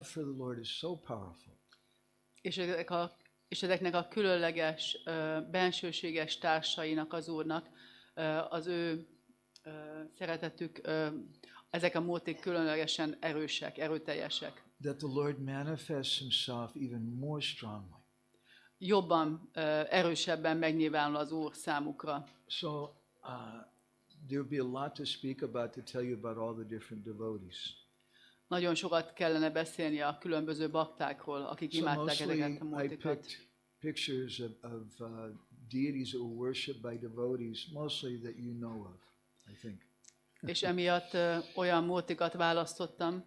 for the Lord is so powerful. És ezeknek a különleges, bensőséges társainak az Úrnak az ő szeretetük, ezek a módok különlegesen erősek, erőteljesek. That the Lord manifests himself even more strongly. Jobban, erősebben megnyilvánul az Úr számukra. So there would be a lot to speak about to tell you about all the different devotees. Nagyon sokat kellene beszélni a különböző baktákról, akik imádták ezeket a módikokat. Pictures of deities that were worshipped by devotees, mostly that you know of, I think. És emiatt olyan mótikat választottam,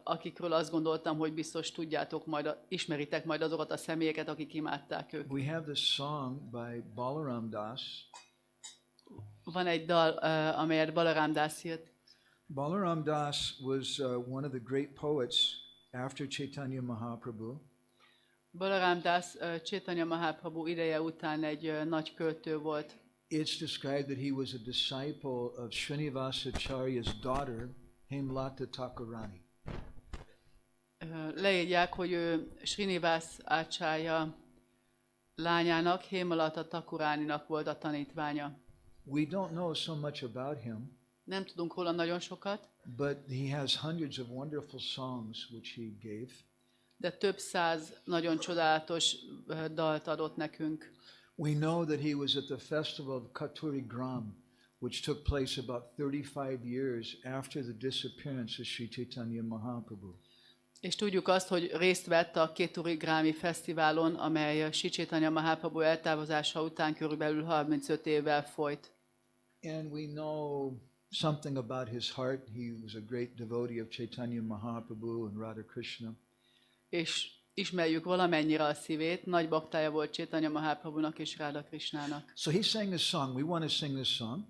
akikről azt gondoltam, hogy biztos tudjátok majd, ismeritek majd azokat a személyeket, akik imádták őket. We have this song by Balaram Das. Van egy dal, amelyet Balaram Das írt. Balaram Das was one of the great poets after Chaitanya Mahaprabhu. Balaram Das Chaitanya Mahaprabhu ideje után egy nagy költő volt. It's described that he was a disciple of Srinivasacharya's daughter, Hemlata Thakurani. Leírják, hogy ő Srinivas Acharya lányának, Hemlata Thakuraninak volt a tanítványa. We don't know so much about him. Nem tudunk róla nagyon sokat. But he has hundreds of wonderful songs which he gave. De több száz nagyon csodálatos dalt adott nekünk. We know that he was at the festival of Katuri Gram, which took place about 35 years after the disappearance of Sri Chaitanya Mahaprabhu. És tudjuk azt, hogy részt vett a Keturi Grámi fesztiválon, amely Sri Chaitanya Mahaprabhu eltávozása után körülbelül 35 évvel folyt. And we know something about his heart. He was a great devotee of Chaitanya Mahaprabhu and Radha Krishna. És ismerjük valamennyire a szívét, nagy baktája volt Chaitanya Mahaprabhunak és Radha Krishnának. So he sang this song. We want to sing this song.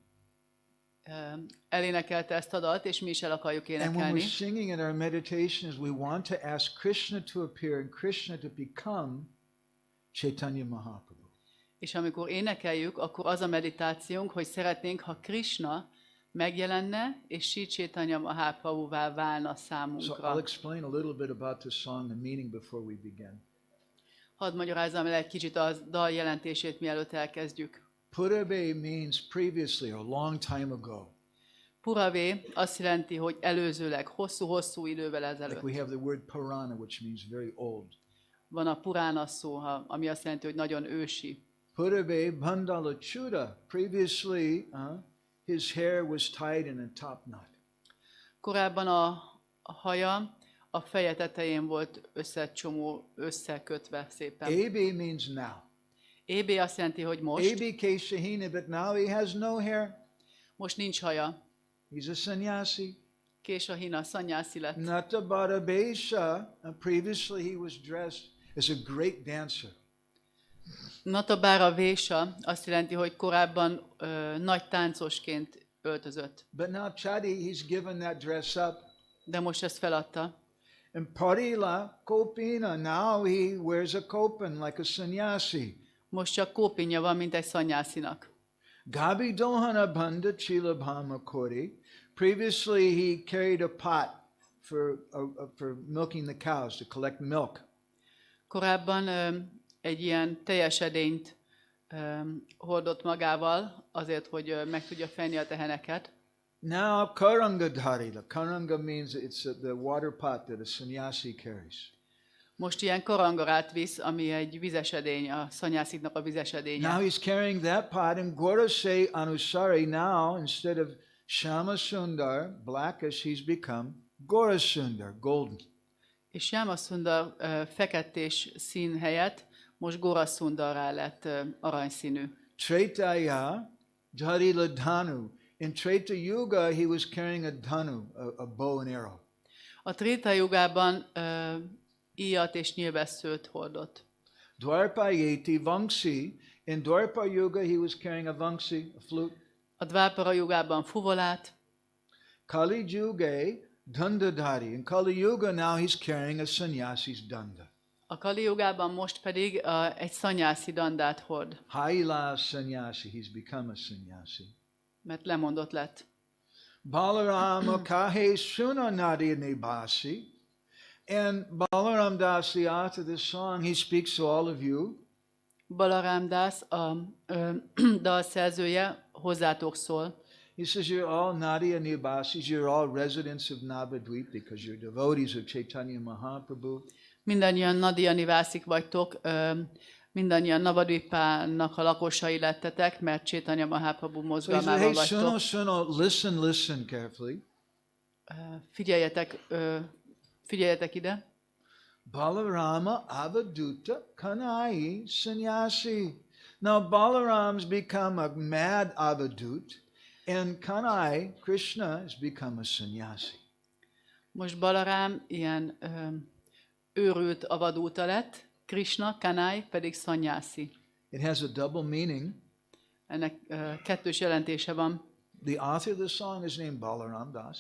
Elénekelte ezt a dalt, és mi is el akarjuk énekelni. And when we're singing in our meditations, we want to ask Krishna to appear and Krishna to become Chaitanya Mahaprabhu. És amikor énekeljük, akkor az a meditációnk, hogy szeretnénk, ha Krishna megjelenne, és Sri Chaitanya Mahaprabhuvá válna számunkra. So I'll explain a little bit about the song, the meaning before we begin. Hadd magyarázzam el egy kicsit a dal jelentését, mielőtt elkezdjük. Purave means previously, a long time ago. Purave azt jelenti, hogy előzőleg, hosszú-hosszú idővel ezelőtt. Like we have the word Purana, which means very old. Van a Purana szó, ami azt jelenti, hogy nagyon ősi. Purave Bandala Chuda. Previously, his hair was tied in a top knot. Korábban a haja a feje tetején volt összekötve szépen. Ab means now. AB azt jelenti, hogy most. AB Keshahina, but now he has no hair. Most nincs haja. He's a sannyasi. Keshahina sannyasi lett. Natabara Besha. Previously he was dressed as a great dancer. Natabara Vésha azt jelenti, hogy korábban nagy táncosként öltözött. But now Chadi, he's given that dress up. De most ezt feladta. And Parila Kopina, now he wears a kopan like a sannyasi. Most csak kópinja van, mint egy szanyászinak. Gabi Dohana Banda Chilabhama Kori. Previously he carried a pot for milking the cows, to collect milk. Korábban egy ilyen teljes edényt hordott magával, azért, hogy meg tudja fenni a teheneket. Now Karanga Dharila. Karanga means it's the water pot that a sannyasi carries. Most ilyen karangarát visz, ami egy vizes edény, a szanyásziknak a vizes edénye. Now he's carrying that pot, and Gaura Anusari, now instead of Shama Sundar, blackish, he's become Gaura Sundar, golden. És Shama Sundar feketés szín helyett most Gaura Sundarrá lett aranyszínű. Tretaya Dharila Dhanu. In Treta Yuga he was carrying a dhanu, a bow and arrow. A Treta Yugában íjat és nyilvesszőt hordott. Dwarpayeti Vangsi. In Dwarpa Yuga he was carrying a vangsi, a flute. A Dvápara Yugában fuvolát. Kali Yuga Dandadhari. In Kali Yuga now he's carrying a sannyasi's danda. A Kali Yugában most pedig egy szanyászi dandát hord. Haila sannyasi, he's become a sannyasi. Mert lemondott lett. Balarama Kahe Shuna Nadi Nibasi. And Balaram Das, the author of this song, he speaks to all of you. Balaram Das, a dal szerzője, hozzátok szól. He says, you're all Nadia Nibasis, you're all residents of Navadvip because you're devotees of Chaitanya Mahaprabhu. Mindannyian Nadia Nivászik vagytok, mindannyian Navadvipának a lakosai lettetek, mert Chaitanya Mahaprabhu So he mozgalmában says, hey, vagytok. Suno, listen carefully. Figyeljetek ide. Balarama Avaduta Kanai Sannyasi. Now Balaram's become a mad Avadut, and Kanai, Krishna, has become a sannyasi. Most Balarám ilyen őrült avadúta lett, Krishna, Kanai pedig szanyászi. It has a double meaning. Ennek kettős jelentése van. The author of the song is named Balaram Das.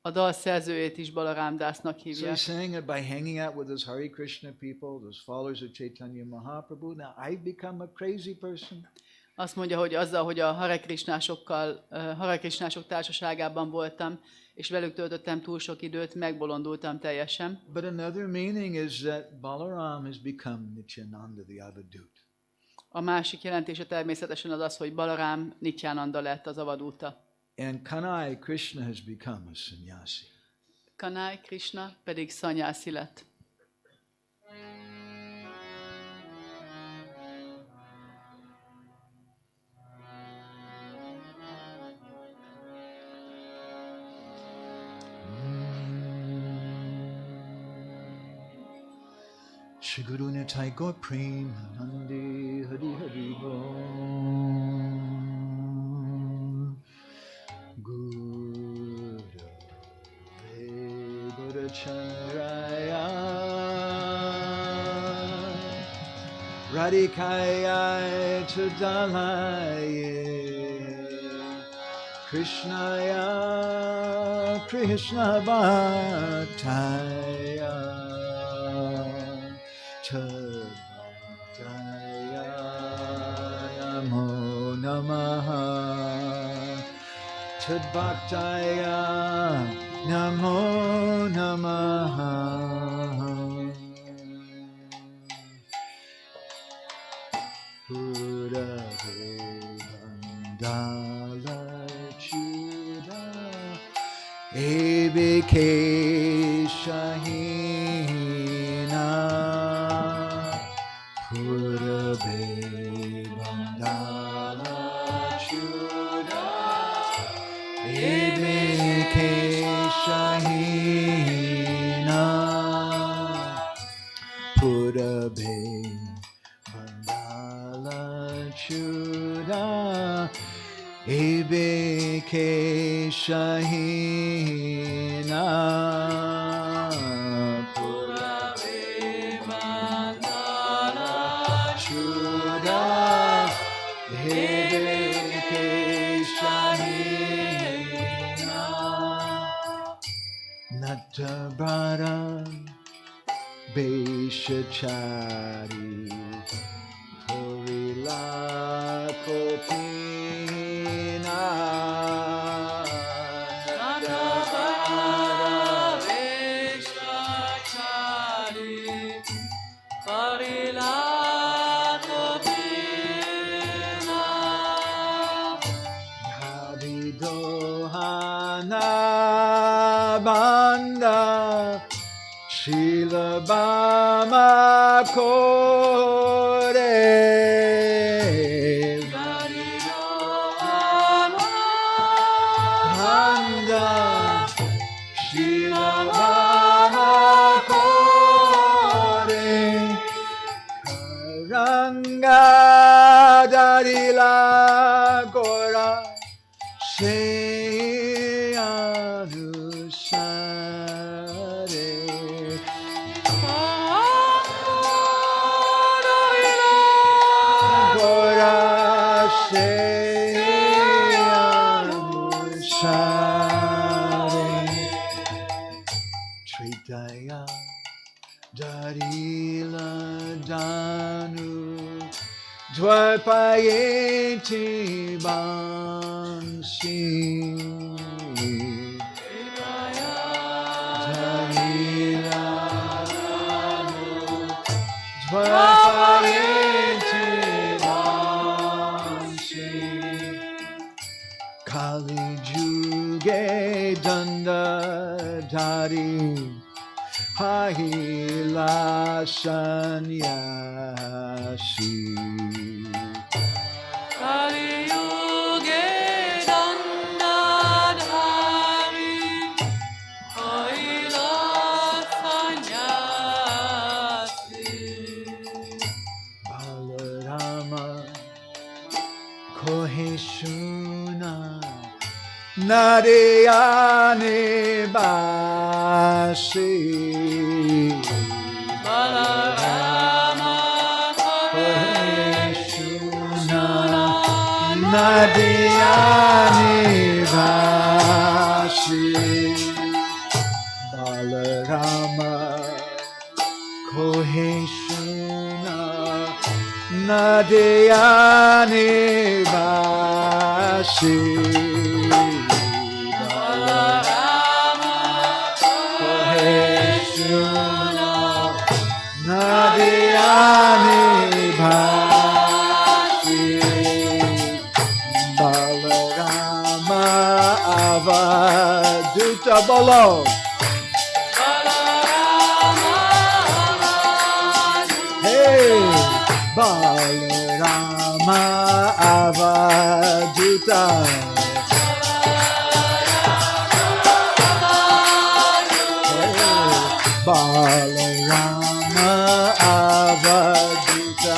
A dal szerzőjét is Balarám Dásznak So hívják. he's saying that by hanging out with those Hare Krishna people, those followers of Chaitanya Mahaprabhu, now I've become a crazy person. Azt mondja, hogy azzal, hogy a Hare Krishnások társaságában voltam, és velük töltöttem túl sok időt, megbolondultam teljesen. But another meaning is that Balaram has become Nityananda, the Avadut. A másik jelentése természetesen az az, hogy Balarám Nityananda lett az avadúta. And Kanai, Krishna, has become a sannyasi. Kanai, Krishna pedig szanyászi lett. Shri Guru Nitai Gaur Premanande Hari Hari Bol. Guru Guru Chandraya Radhikaya Chudalaye Krishnaya Krishna Bhaktaya Chadbhaktaya Namo Namaha Chadbhaktaya Namo Namaha Purave Vandala Chuda ABK Shahina Purave Vandala Chuda ABK Shahina Purave Vandala Chuda ABK Shahina Purave Vandala Chuda ABK Shahina Natabara Beshachari Purila Kopina Natabara Beshachari Purila Kopina Dhavidohana Banda Shila Bama Kore Handa Shila Bama Kore Karanga Darila Gora Sheyadusare Gora Sheyadusare Tritaya Darila Danu Dvapayeti Bansi Darila Vaparenti Vanshi Kali Juge Danda Dari Hahila Sanyasi Kali Yuge Dandadhari Hahila Sanyasi Balarama Koheshuna Narayane Basi Balarama Koheshuna Narayane Basi Balarama Koheshuna Nadeyane Basi Balarama Koheshuna Nadeyane Basi Balarama Avaduta Bolo Hey Balarama Avaduta Balarama Avaduta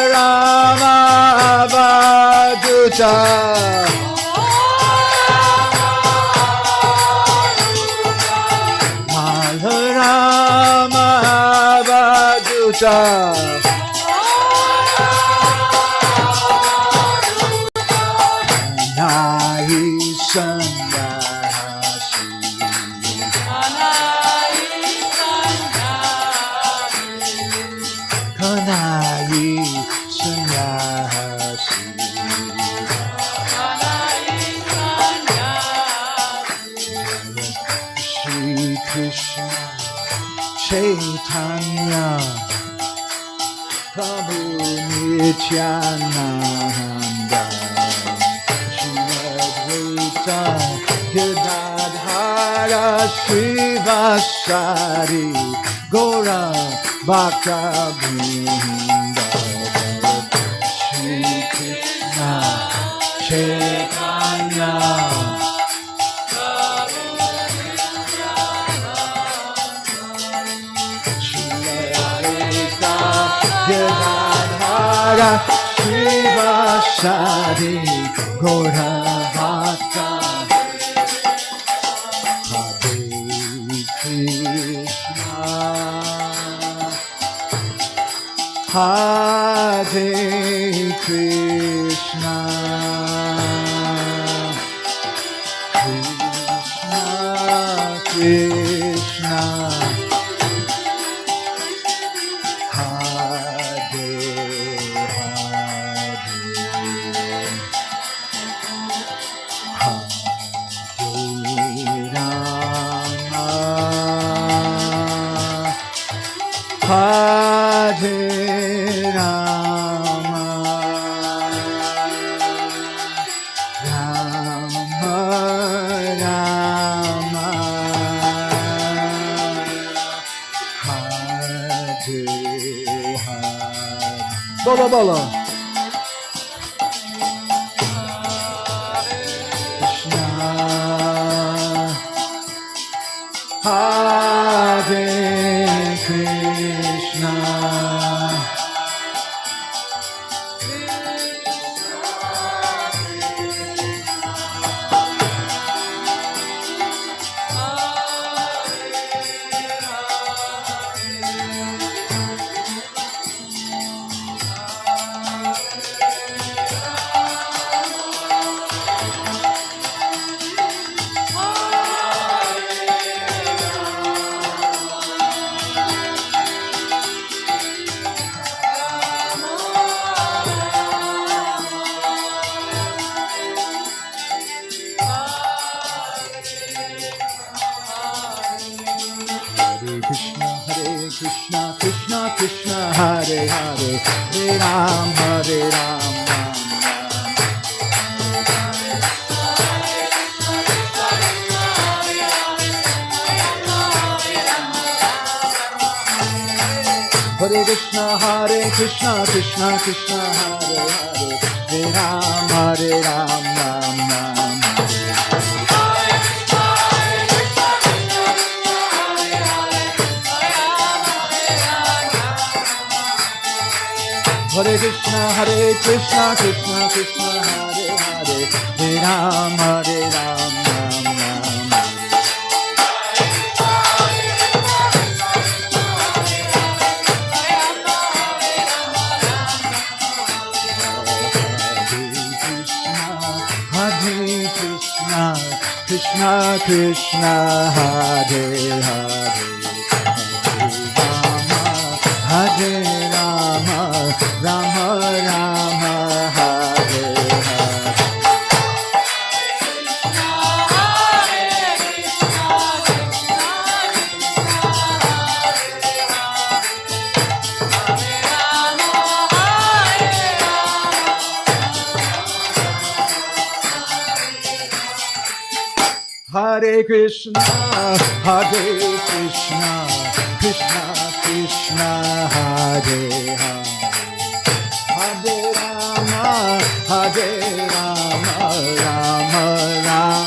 Balarama Avaduta Balarama Avaduta Nai Sanyasi Kanai Sanyasi Shri Krishna Chaitanya Prabhu Nityananda Shri Advaita Gadadhara Srivasari Gaura Bhakta Vrinda Shri Krishna Chaitanya Gadadhara Srivasari Gaura Bhakta Hare Krishna Hare Krishna Krishna Krishna Hare Rama, Rama Rama, Hare Hare. Bolo bolo. Krishna, Hare Krishna. Krishna, Krishna Krishna, Hare Hare, Hare Ram, Hare Ram, Ram Hare Krishna, Krishna Krishna, Hare Hare, Hare Ram, Hare Ram, Ram Ram. Hare Krishna, Krishna Krishna, Hare Hare, Hare Ram, Hare Ram, Ram Ram. Hare Krishna, Krishna Krishna, Hare Hare, Hare Rama, Rama Rama, Hare Hare. Hare Krishna, Krishna Krishna, Hare Hare, Hare Rama, Rama Rama,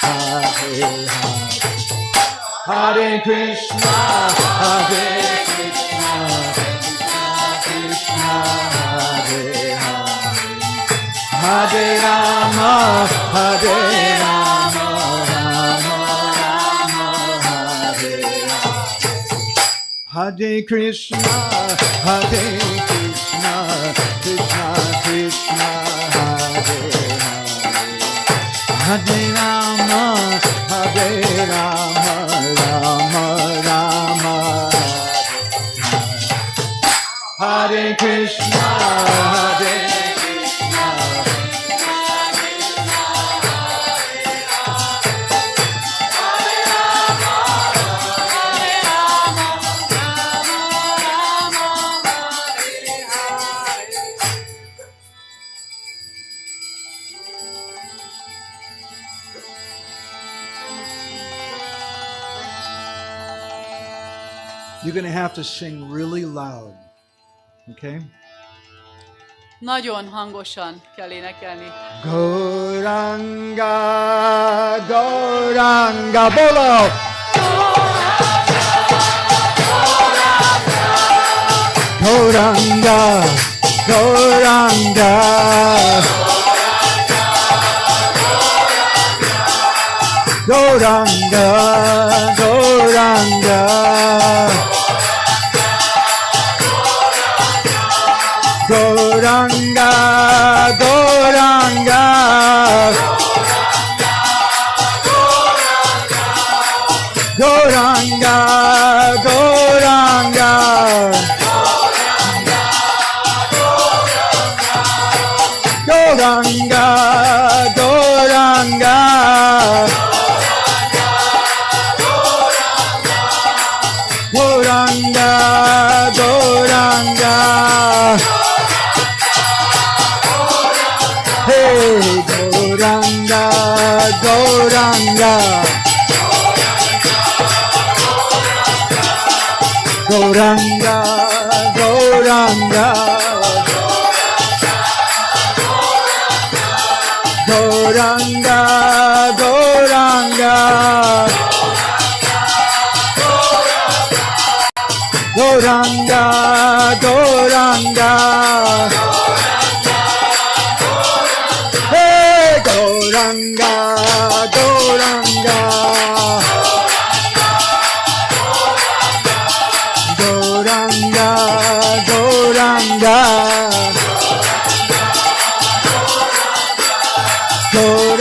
Hare Hare. Hare Krishna, Krishna Krishna, Hare Hare, Hare Rama, Rama Hare Krishna, Krishna Krishna, Hare Hare, Hare Rama, Rama Rama, Hare Krishna, You're going to have to sing really loud, okay? Nagyon hangosan kell énekelni. Gauranga, Gauranga, bolo! Gauranga, Gauranga, Gauranga, Gauranga, Gauranga, Gauranga, Gauranga, Gauranga, Gauranga, Gauranga, Gauranga, Gauranga. Hey, Gauranga, Gauranga, Gauranga, Gauranga, Gauranga, Gauranga, Gauranga, Gauranga. Gauranga, Gauranga, Gauranga, Gauranga, Gauranga,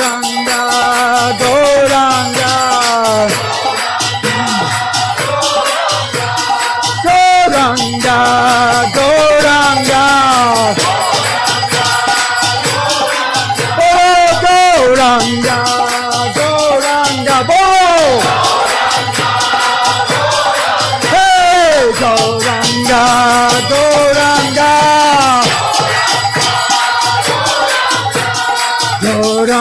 Gauranga, Gauranga, Gauranga. Gauranga, Gauranga, bo!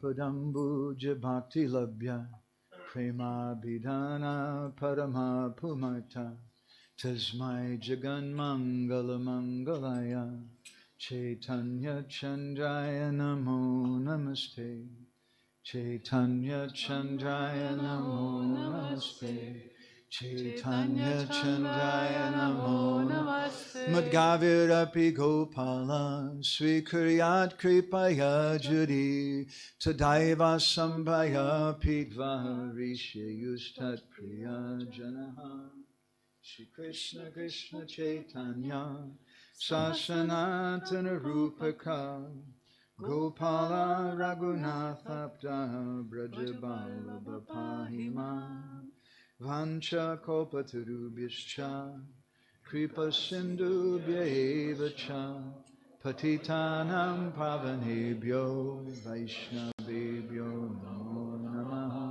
Padambuja Bhakti Labhya Prema Bidana Parama Pumata Tasmai Jagan Mangala Mangalaya Chaitanya Chandraya Namo Namaste Chaitanya Chandraya Namo Namaste Chaitanya Chandraya Namo Namaste Madgavirapi Gopala Srikuryat Kripaya Juri Tadaiva Sambhaya Pidva Rishi Yustat Priya Janaha Shri Krishna Krishna Chaitanya Sasanatana Rupaka Gopala Raghunatha Brajabala Bapahima Vancha Kopaturubhischa Kripa Sindhubhya eva cha Patitanam Pavanebhyo Vaishnavebhyo Namo Namaha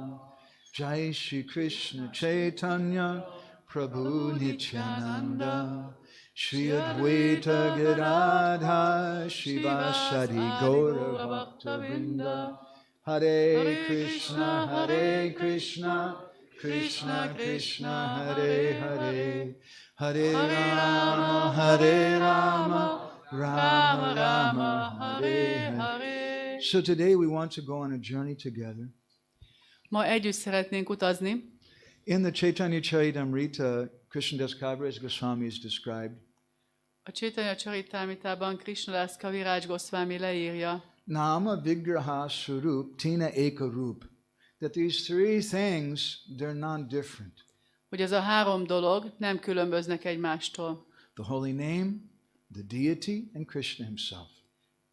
Jai Shri Krishna Chaitanya Prabhu Nityananda Shri Advaita Gadadha Shivasadi Gaura Bhakta Vrinda Hare Krishna Krishna Krishna Hare Hare Hare Rama Rama Rama Hare Hare. So today we want to go on a journey together. Ma együtt szeretnénk utazni. In the Chaitanya Charitamrita, Krishnadas Kaviraj Goswami is described. A Chaitanya Charitamritában Krishnadas Kaviraj Goswami leírja. Nama Vigraha Surup Tina Eka Rup. That these three things, they're non-different. Hogy ez a három dolog nem különböznek egymástól. The holy name, the deity, and Krishna himself.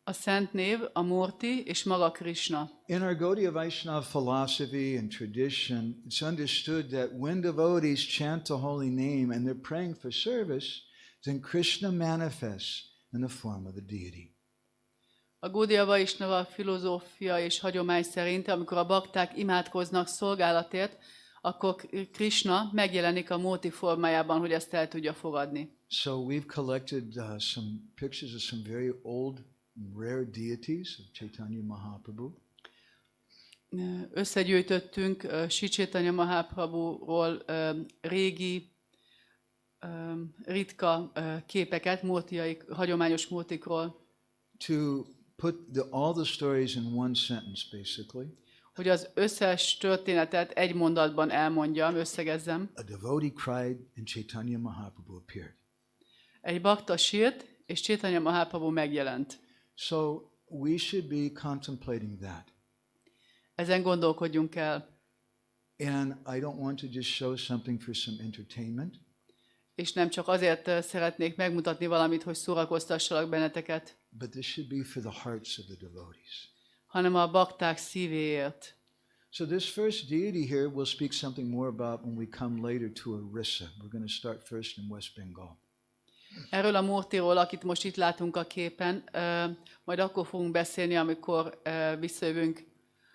A szent név, a Murti és maga Krishna. In our Gaudiya Vaishnava philosophy and tradition, it's understood that when devotees chant the holy name and they're praying for service, then Krishna manifests in the form of the deity. A Gaudiya Vaishnava filozófia és hagyomány szerint, amikor a bakták imádkoznak szolgálatért, akkor Krishna megjelenik a Murti formájában, hogy ezt el tudja fogadni. So we've collected some pictures of some very old, rare deities of Chaitanya Mahaprabhu. Összegyűjtöttünk Sri Chaitanya Mahaprabhuról régi, ritka képeket, murtiaik, hagyományos murtikról. To put all the stories in one sentence, basically. Hogy az összes történetet egy mondatban elmondjam, összegezzem. A devotee cried and Chaitanya Mahaprabhu appeared. Egy bakta sírt, és Chaitanya Mahaprabhu megjelent. So we should be contemplating that. Ezen gondolkodjunk el. And I don't want to just show something for some entertainment. És nem csak azért szeretnék megmutatni valamit, hogy szórakoztassalak benneteket, but this should be for the hearts of the devotees. hanem a bakták szívéért. So this first deity here we'll speak something more about when we come later to Orissa. We're going to start first in West Bengal. Erről a Murtiról, akit most itt látunk a képen, majd akkor fogunk beszélni, amikor visszajövünk,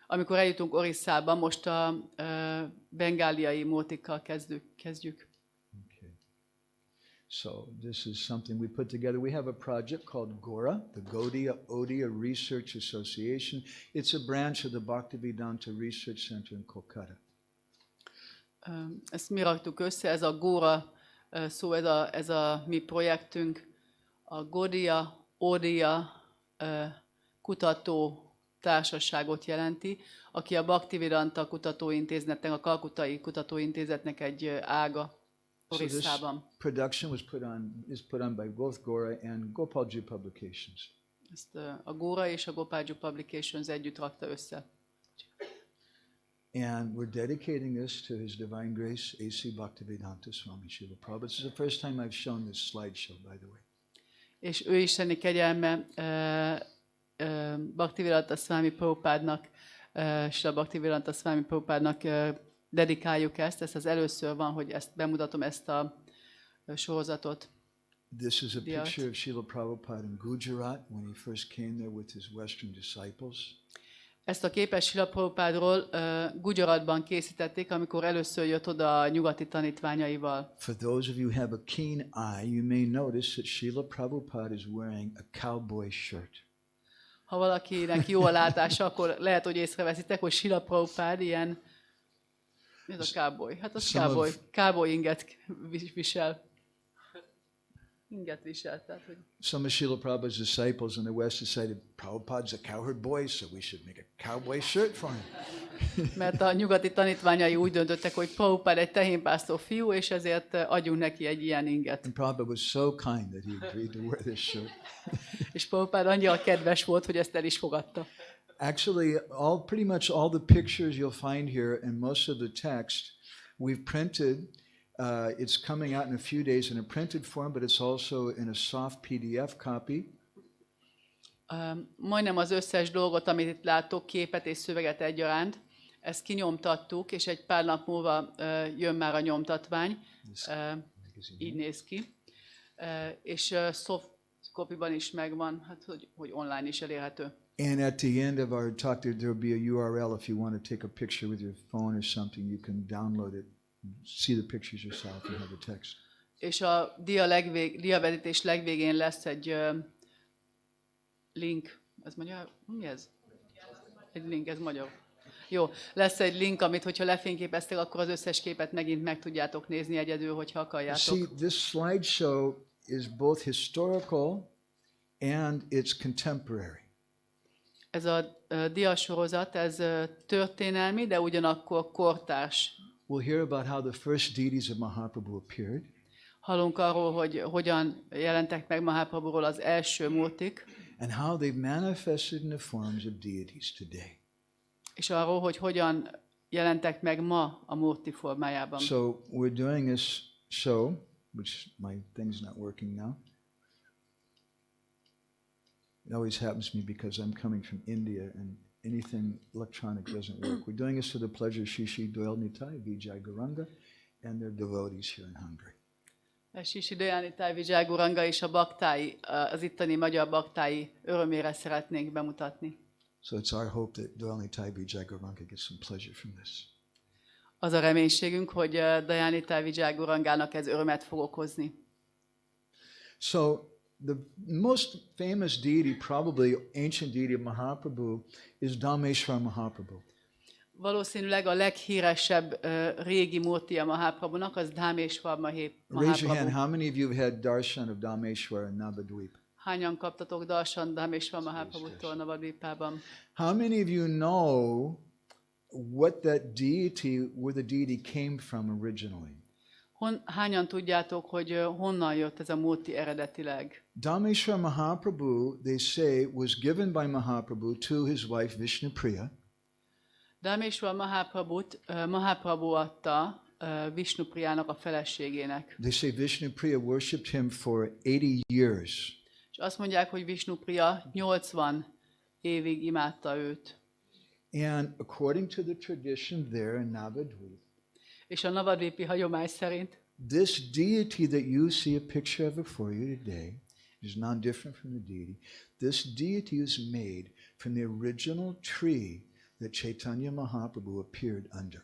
amikor eljutunk Orisszába, most a bengáliai Murtikkal kezdjük. Okay. So this is something we put together. We have a project called Gaura, the Gaudiya Odia Research Association. It's a branch of the Bhaktivedanta Research Center in Kolkata. Ezt mi raktuk össze, ez a Gaura szó, ez a mi projektünk, a Gaudiya Odia kutató társaságot jelenti, aki a Bhaktivedanta Kutatóintézetnek, a Kalkutai Kutatóintézetnek egy ága Orisszában. So this production is put on by both Gaura and Gopalji Publications. Ezt a Gaura és a Gopalji Publications együtt rakta össze. And we're dedicating this to His Divine Grace, A.C. Bhaktivedanta Swami Srila Prabhupada. This is the first time I've shown this slideshow, by the way. És ő isteni kegyelme Bhaktivedanta Swami Prabhupádnak, Srila Bhaktivedanta Swami Prabhupádnak dedikáljuk ezt az először van, hogy ezt bemutatom, ezt a sorozatot. This is a picture of Srila Prabhupada in Gujarat when he first came there with his Western disciples. Ezt a képet Srila Prabhupádról Gujaratban készítették, amikor először jött oda a nyugati tanítványaival. For those of you who have a keen eye, you may notice that Srila Prabhupada is wearing a cowboy shirt. Ha valakinek jó a látása, akkor lehet, hogy észreveszitek, hogy Srila Prabhupád ilyen, ez a cowboy. Hát az cowboy inget visel. Inget visel, tehát, hogy... Some of Srila Prabhupada's disciples in the West decided Prabhupada's a cowherd boy, so we should make a cowboy shirt for him. Mert a nyugati tanítványai úgy döntöttek, hogy Prabhupád egy tehénpásztor fiú, és ezért adjunk neki egy ilyen inget. And Prabhupada was so kind that he agreed to wear this shirt. És Prabhupád annyira kedves volt, hogy ezt el is fogadta. Actually, pretty much all the pictures you'll find here and most of the text we've printed. It's coming out in a few days in a printed form, but it's also in a soft PDF copy. Majdnem az összes dolgot, amit itt látok, képet és szöveget egyaránt, ezt kinyomtattuk, és egy pár nap múlva jön már a nyomtatvány. Így néz ki. És soft copy-ban is megvan, hát hogy online is elérhető. And at the end of our talk, there will be a URL if you want to take a picture with your phone or something, you can download it, see the pictures yourself and have the text. És a diavetítés legvégén lesz egy link. Ez magyar? Mi ez? Egy link, ez magyar. Jó, lesz egy link, amit hogyha lefényképeztek, akkor az összes képet megint meg tudjátok nézni egyedül, hogyha akarjátok. See, this slideshow is both historical and it's contemporary. Ez a diasorozat, ez történelmi, de ugyanakkor kortárs. We'll hear about how the first deities of Mahaprabhu appeared. Hallunk arról, hogy hogyan jelentek meg Mahaprabhuról az első múrtik. And how they've manifested in the forms of deities today. És arról, hogy hogyan jelentek meg ma a múrti formájában. So we're doing this show, which my thing's not working now. It always happens to me because I'm coming from India and anything electronic doesn't work. We're doing this for the pleasure of Sri Doyle Nitai, Vijay Gauranga, and their devotees here in Hungary. Sri Doyle Nitai, Vijay Gauranga és a baktái, az itteni magyar baktái örömére szeretnénk bemutatni. So it's our hope that Doyle Nitai, Vijay Gauranga gets some pleasure from this. Az a reménységünk, hogy Doyle Nitai, Vijay Gaurangának ez örömet fog okozni. So the most famous deity, probably ancient deity of Mahaprabhu, is Dhameshwar Mahaprabhu. Valószínűleg a leghíresebb régi múrtia Mahaprabhunak az Dhameshwar Mahaprabhu. Raise your hand. How many of you have had darshan of Dhameshwar in Navadvip? Hányan kaptatok darshan Dhameshwar Mahaprabhutól Navadvipában? How many of you know what that deity, where the deity came from originally? Hányan tudjátok, hogy honnan jött ez a múrti eredetileg? Dhameshwar Mahaprabhu, they say, was given by Mahaprabhu to his wife Vishnupriya. Dhameshwar Mahaprabhut Mahaprabhu adta Vishnupriának a feleségének. They say Vishnupriya worshipped him for 80 years. És azt mondják, hogy Vishnupriya 80 évig imádta őt. And according to the tradition there in Navadvip, és a navadvipi hagyomány szerint this deity that you see a picture of before you today is not different from the deity. This deity is made from the original tree that Chaitanya Mahaprabhu appeared under.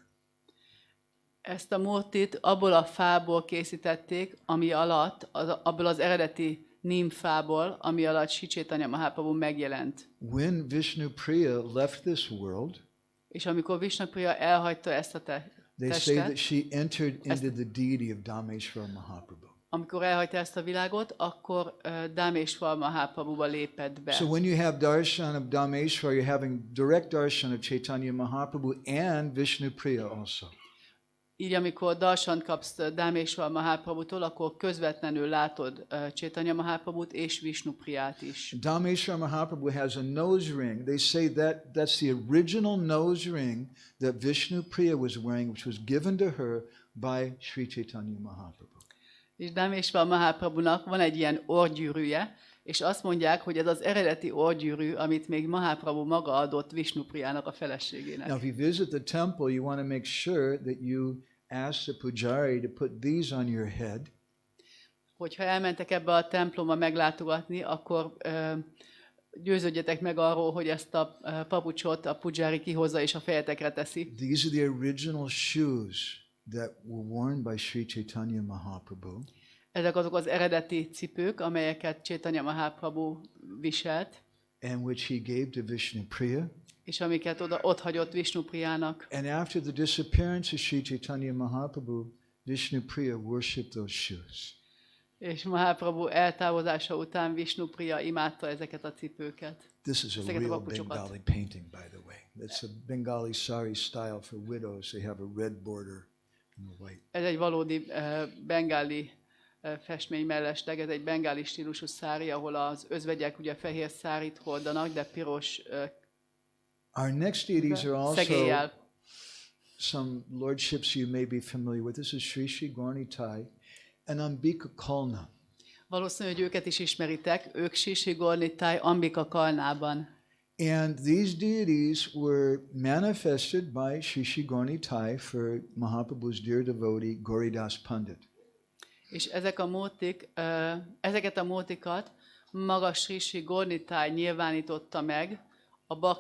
Ezt a múrtit abból a fából készítették, ami alatt, abból az eredeti nímfából, ami alatt Sri Chaitanya Mahaprabhu megjelent. When Vishnupriya left this world, és amikor Vishnupriya elhagyta ezt a they say that she entered into the deity of Dhameshwar Mahaprabhu. Amikor elhagyta ezt a világot, akkor Dhameshwar Mahaprabhuba lépett be. So when you have darshan of Dhameshwar, you're having direct darshan of Chaitanya Mahaprabhu and Vishnupriya also. Így amikor darsant kapsz Dhameshwar Mahaprabhutól, akkor közvetlenül látod Chaitanya Mahaprabhut és Vishnupriyát is. Dhameshwar Mahaprabhu has a nose ring. They say that that's the original nose ring that Vishnupriya was wearing, which was given to her by Sri Chaitanya Mahaprabhu. És Dhameshwar Mahaprabhunak van egy ilyen orrgyűrűje, és azt mondják, hogy ez az eredeti orrgyűrű, amit még Mahaprabhu maga adott Vishnupriának a feleségének. Now, if you visit the temple, you want to make sure that you ask the pujari to put these on your head. Hogyha elmentek ebbe a templomba meglátogatni, akkor győződjetek meg arról, hogy ezt a papucsot a pujari kihozza és a fejetekre teszi. These are the original shoes that were worn by Sri Chaitanya Mahaprabhu. Ezek azok az eredeti cipők, amelyeket Chaitanya Mahaprabhu viselt. and which he gave to Vishnupriya. és amiket ott hagyott Visnupriának. And after the disappearance of Sri Chaitanya Mahaprabhu, Vishnupriya worshipped those shoes. És Mahaprabhu eltávozása után Visnupriya imádta ezeket a cipőket. This is a real Bengali painting, by the way. It's a Bengali sari style for widows. They have a red border and a white. Ez egy valódi bengáli festmény mellesleg, ez egy bengáli stílusú szári, ahol az özvegyek ugye fehér szárit hordanak, de piros Our next deities are also szegéllyel. some lordships you may be familiar with. This is Sri Sri Gaurnitai and Ambika Kalna. Valószínű, hogy őket is ismeritek, ők Sisi Gornitáj Ambika Kalnában. And these deities were manifested by Sri Sri Gaurnitai for Mahaprabhu's dear devotee Gauridas Pandit. És ezeket a mótikat maga Sisi Gornitáj nyilvánította meg a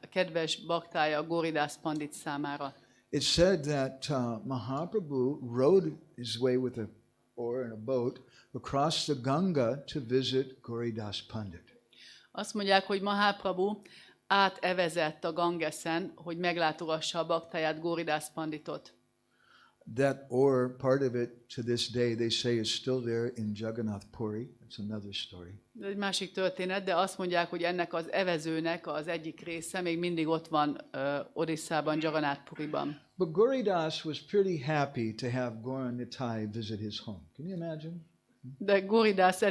kedves baktája Gauridas Pandit számára. It's said that Mahaprabhu rode his way with a oar and a boat across the Ganga to visit Gauridas Pandit. Azt mondják, hogy Mahaprabhu átevezett a Gangeszen, hogy meglátogassa a baktáját Gauridas Panditot. That oar, part of it to this day, they say is still there in Jagannath Puri. It's another story. Ez egy másik történet, de azt mondják, hogy ennek az evezőnek az egyik része még mindig ott van Odissában, Jagannath Puriban. But Gauridas was pretty happy to have Gaura Nitai visit his home. Can you imagine? De Gauridas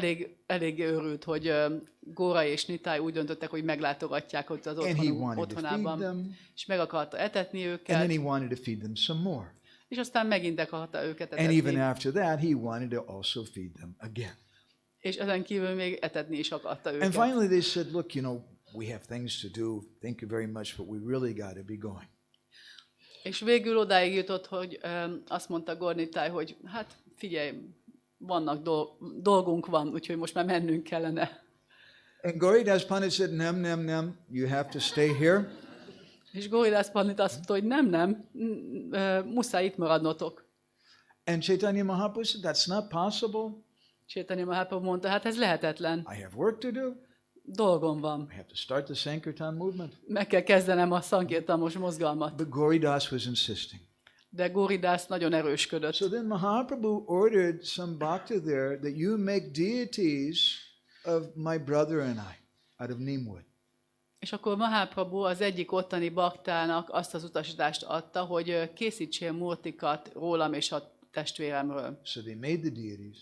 elég örült, hogy Gaura és Nitai úgy döntöttek, hogy meglátogatják ott az otthonában, és meg akarta etetni őket. And then he wanted to feed them some more. És aztán megint akarta őket etetni. And even after that, he wanted to also feed them again. És ezen kívül még etetni is akarta őket. And finally they said, look, we have things to do. Thank you very much, but we really got to be going. És végül odáig jutott, hogy azt mondta Gornitáj, hogy hát figyelj, dolgunk van, úgyhogy most már mennünk kellene. And Gauridas Pandit said, nem, you have to stay here. És Gauridas Pandit azt mondta, hogy nem, muszáj itt maradnotok. And Chaitanya Mahaprabhu said, that's not possible. Chaitanya Mahaprabhu mondta, hát ez lehetetlen. I have work to do. Dolgom van. I have to start the Sankirtan movement. Meg kell kezdenem a szankirtamos mozgalmat. But Gauridas was insisting. De Gauridas nagyon erősködött. So then Mahaprabhu ordered some bhakta there that you make deities of my brother and I out of Neemwood. És akkor Mahaprabhu az egyik ottani baktának azt az utasítást adta, hogy készítsél murtikat rólam és a testvéremről. So they made the deities.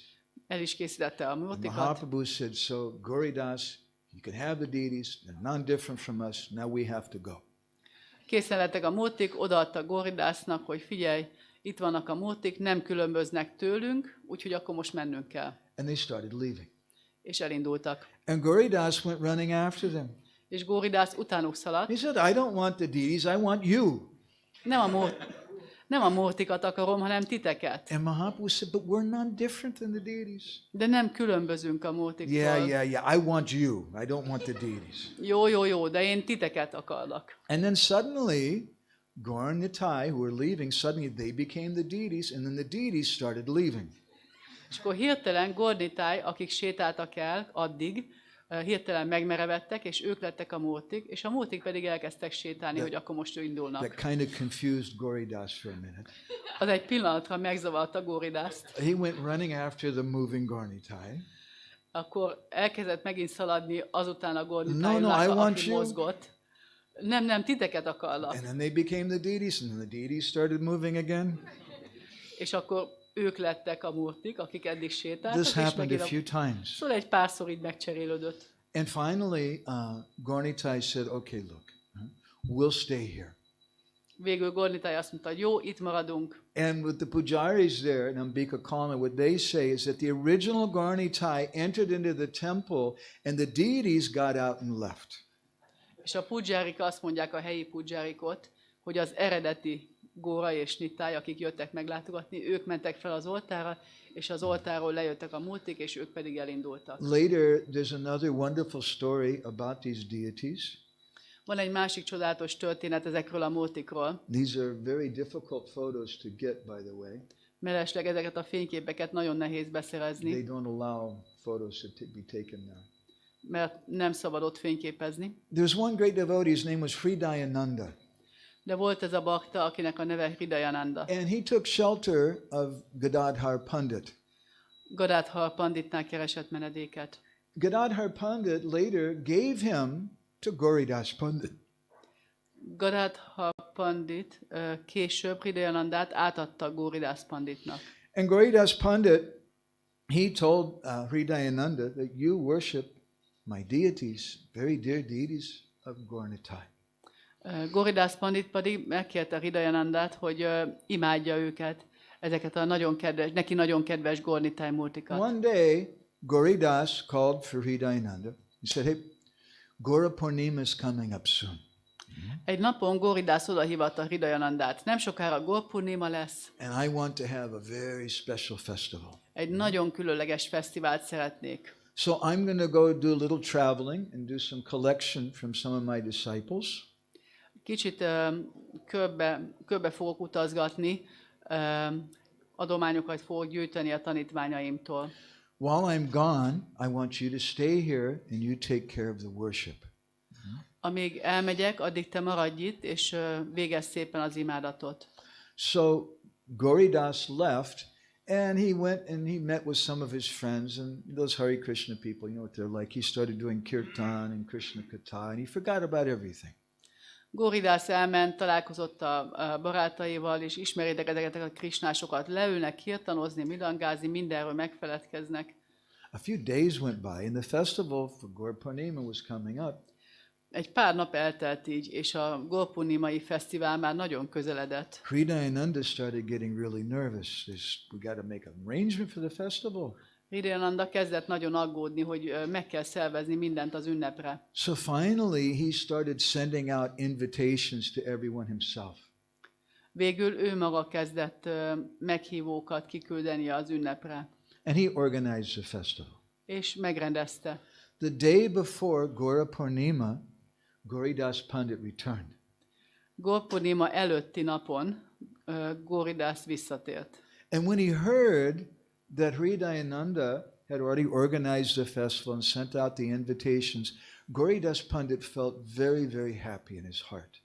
El is készítette a murtikat. Mahaprabhu said, so Gauridas, you can have the deities, they're non-different from us, now we have to go. Készen lettek a murtik, odaadta Gauridasnak, hogy figyelj, itt vannak a murtik, nem különböznek tőlünk, úgyhogy akkor most mennünk kell. And they started leaving. És elindultak. And Gauridas went running after them. És Gauridas utánuk szaladt. He said, I don't want the deities, I want you. Nem a murtikat akarom, hanem titeket. And Mahaprabhu said, but we're not different than the deities. De nem különbözünk a murtiktól. Yeah, I want you. I don't want the deities. Jó, de én titeket akarlak. And then suddenly, Gaura and Nitai, who were leaving, suddenly they became the deities, and then the deities started leaving. És akkor hirtelen Gornitáj, akik sétáltak el addig, hirtelen megmerevettek, és ők lettek a murtik, és a murtik pedig elkezdtek sétálni, hogy akkor most indulnak. That kind of confused Gauridas for a minute. Az egy pillanatra megzavarta Gauridast. He went running after the moving Gaurnitai. Akkor elkezdett megint szaladni azután a Gaurnitájnak, aki mozgott. Nem, titeket akarlak. And then they became the deities, and then the deities started moving again. És akkor ők lettek a murtik, akik eddig sétáltak. This happened a few times. Szóval egy párszor így megcserélődött. And finally, Gaurnitai said, okay, look, we'll stay here. Végül Gaurnitai azt mondta, hogy jó, itt maradunk. And with the pujaris there in Ambika Kalna, what they say is that the original Gaurnitai entered into the temple and the deities got out and left. És a pujárik azt mondják, a helyi pujárikot, hogy az eredeti Gaura és Nitai, akik jöttek meglátogatni, ők mentek fel az oltárra, és az oltáról lejöttek a murtik, és ők pedig elindultak. Later, there's another wonderful story about these deities. Van egy másik csodálatos történet ezekről a murtikról. These are very difficult photos to get, by the way. Mellesleg ezeket a fényképeket nagyon nehéz beszerezni. They don't allow photos to be taken now. mert nem szabad ott fényképezni. There's one great devotee, his name was Hridayananda. De volt ez a bakta, akinek a neve Hridayananda. And he took shelter of Gadadhar Pandit. Gadadhar Panditnál keresett menedéket. Gadadhar Pandit later gave him to Gauridas Pandit. Gadadhar Pandit később Hridayanandát átadta Gauridas Panditnak. And Gauridas Pandit, he told Hridayananda that you worship my deities, very dear deities of Gaurnitai. Gauridas Pandit pedig megkérte Hridayanandát, hogy imádja őket, ezeket a neki nagyon kedves Gaurnitai multikat. One day, Gauridas called for Hridayananda. He said, hey, Gaura Purnima is coming up soon. Egy napon Gauridas odahívatta Hridayanandát. Nem sokára Gaura Purnima lesz. And I want to have a very special festival. Egy nagyon különleges fesztivált szeretnék. So I'm going to go do a little traveling and do some collection from some of my disciples. Kicsit körbe fogok utazgatni, adományokat fogok gyűjteni a tanítványaimtól. While I'm gone, I want you to stay here and you take care of the worship. Amíg elmegyek, addig te maradj itt, és végezz szépen az imádatot. So Gauridas left, and he went and he met with some of his friends, and those Hare Krishna people, you know what they're like. He started doing kirtan and Krishna katha, and he forgot about everything. Gauridas elment, találkozott a barátaival, és ismeritek ezeket a krisnásokat. Leülnek kirtanozni, midangázni, mindenről megfeledkeznek. A few days went by, and the festival for Gaura Purnima was coming up. Egy pár nap eltelt így, és a Gaura Purnimai fesztivál már nagyon közeledett. Hridayananda started getting really nervous. We got to make an arrangement for the festival. Hridayananda kezdett nagyon aggódni, hogy meg kell szervezni mindent az ünnepre. So finally he started sending out invitations to everyone himself. Végül ő maga kezdett meghívókat kiküldeni az ünnepre. And he organized the festival. És megrendezte. The day before Gaura Purnima, Gauridas Pandit returned. Gaura Purnima előtti napon Gauridas visszatért. And when he heard that Hridayananda had already organized the festival and sent out the invitations, Gauridas Pandit felt very, very happy in his heart.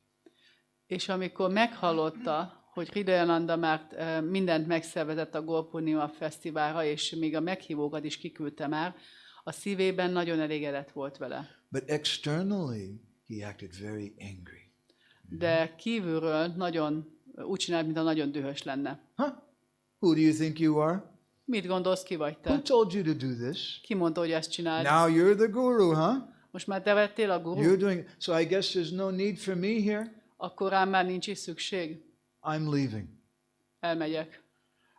És amikor meghallotta, hogy Hridayananda már mindent megszervezett a Gaura Purnima fesztiválra, és még a meghívókat is kiküldte már, a szívében nagyon elégedett volt vele. But externally, he acted very angry. De kívülről úgy csinált, mintha nagyon dühös lenne. Huh? Who do you think you are? Mit gondolsz, ki vagy Who te? told you to do this? Ki mondta, hogy ezt csináld? Now you're the guru, huh? Most már te vettél a guru? You're doing so. I guess there's no need for me here. Akkor rám már nincs is szükség. I'm leaving. Elmegyek.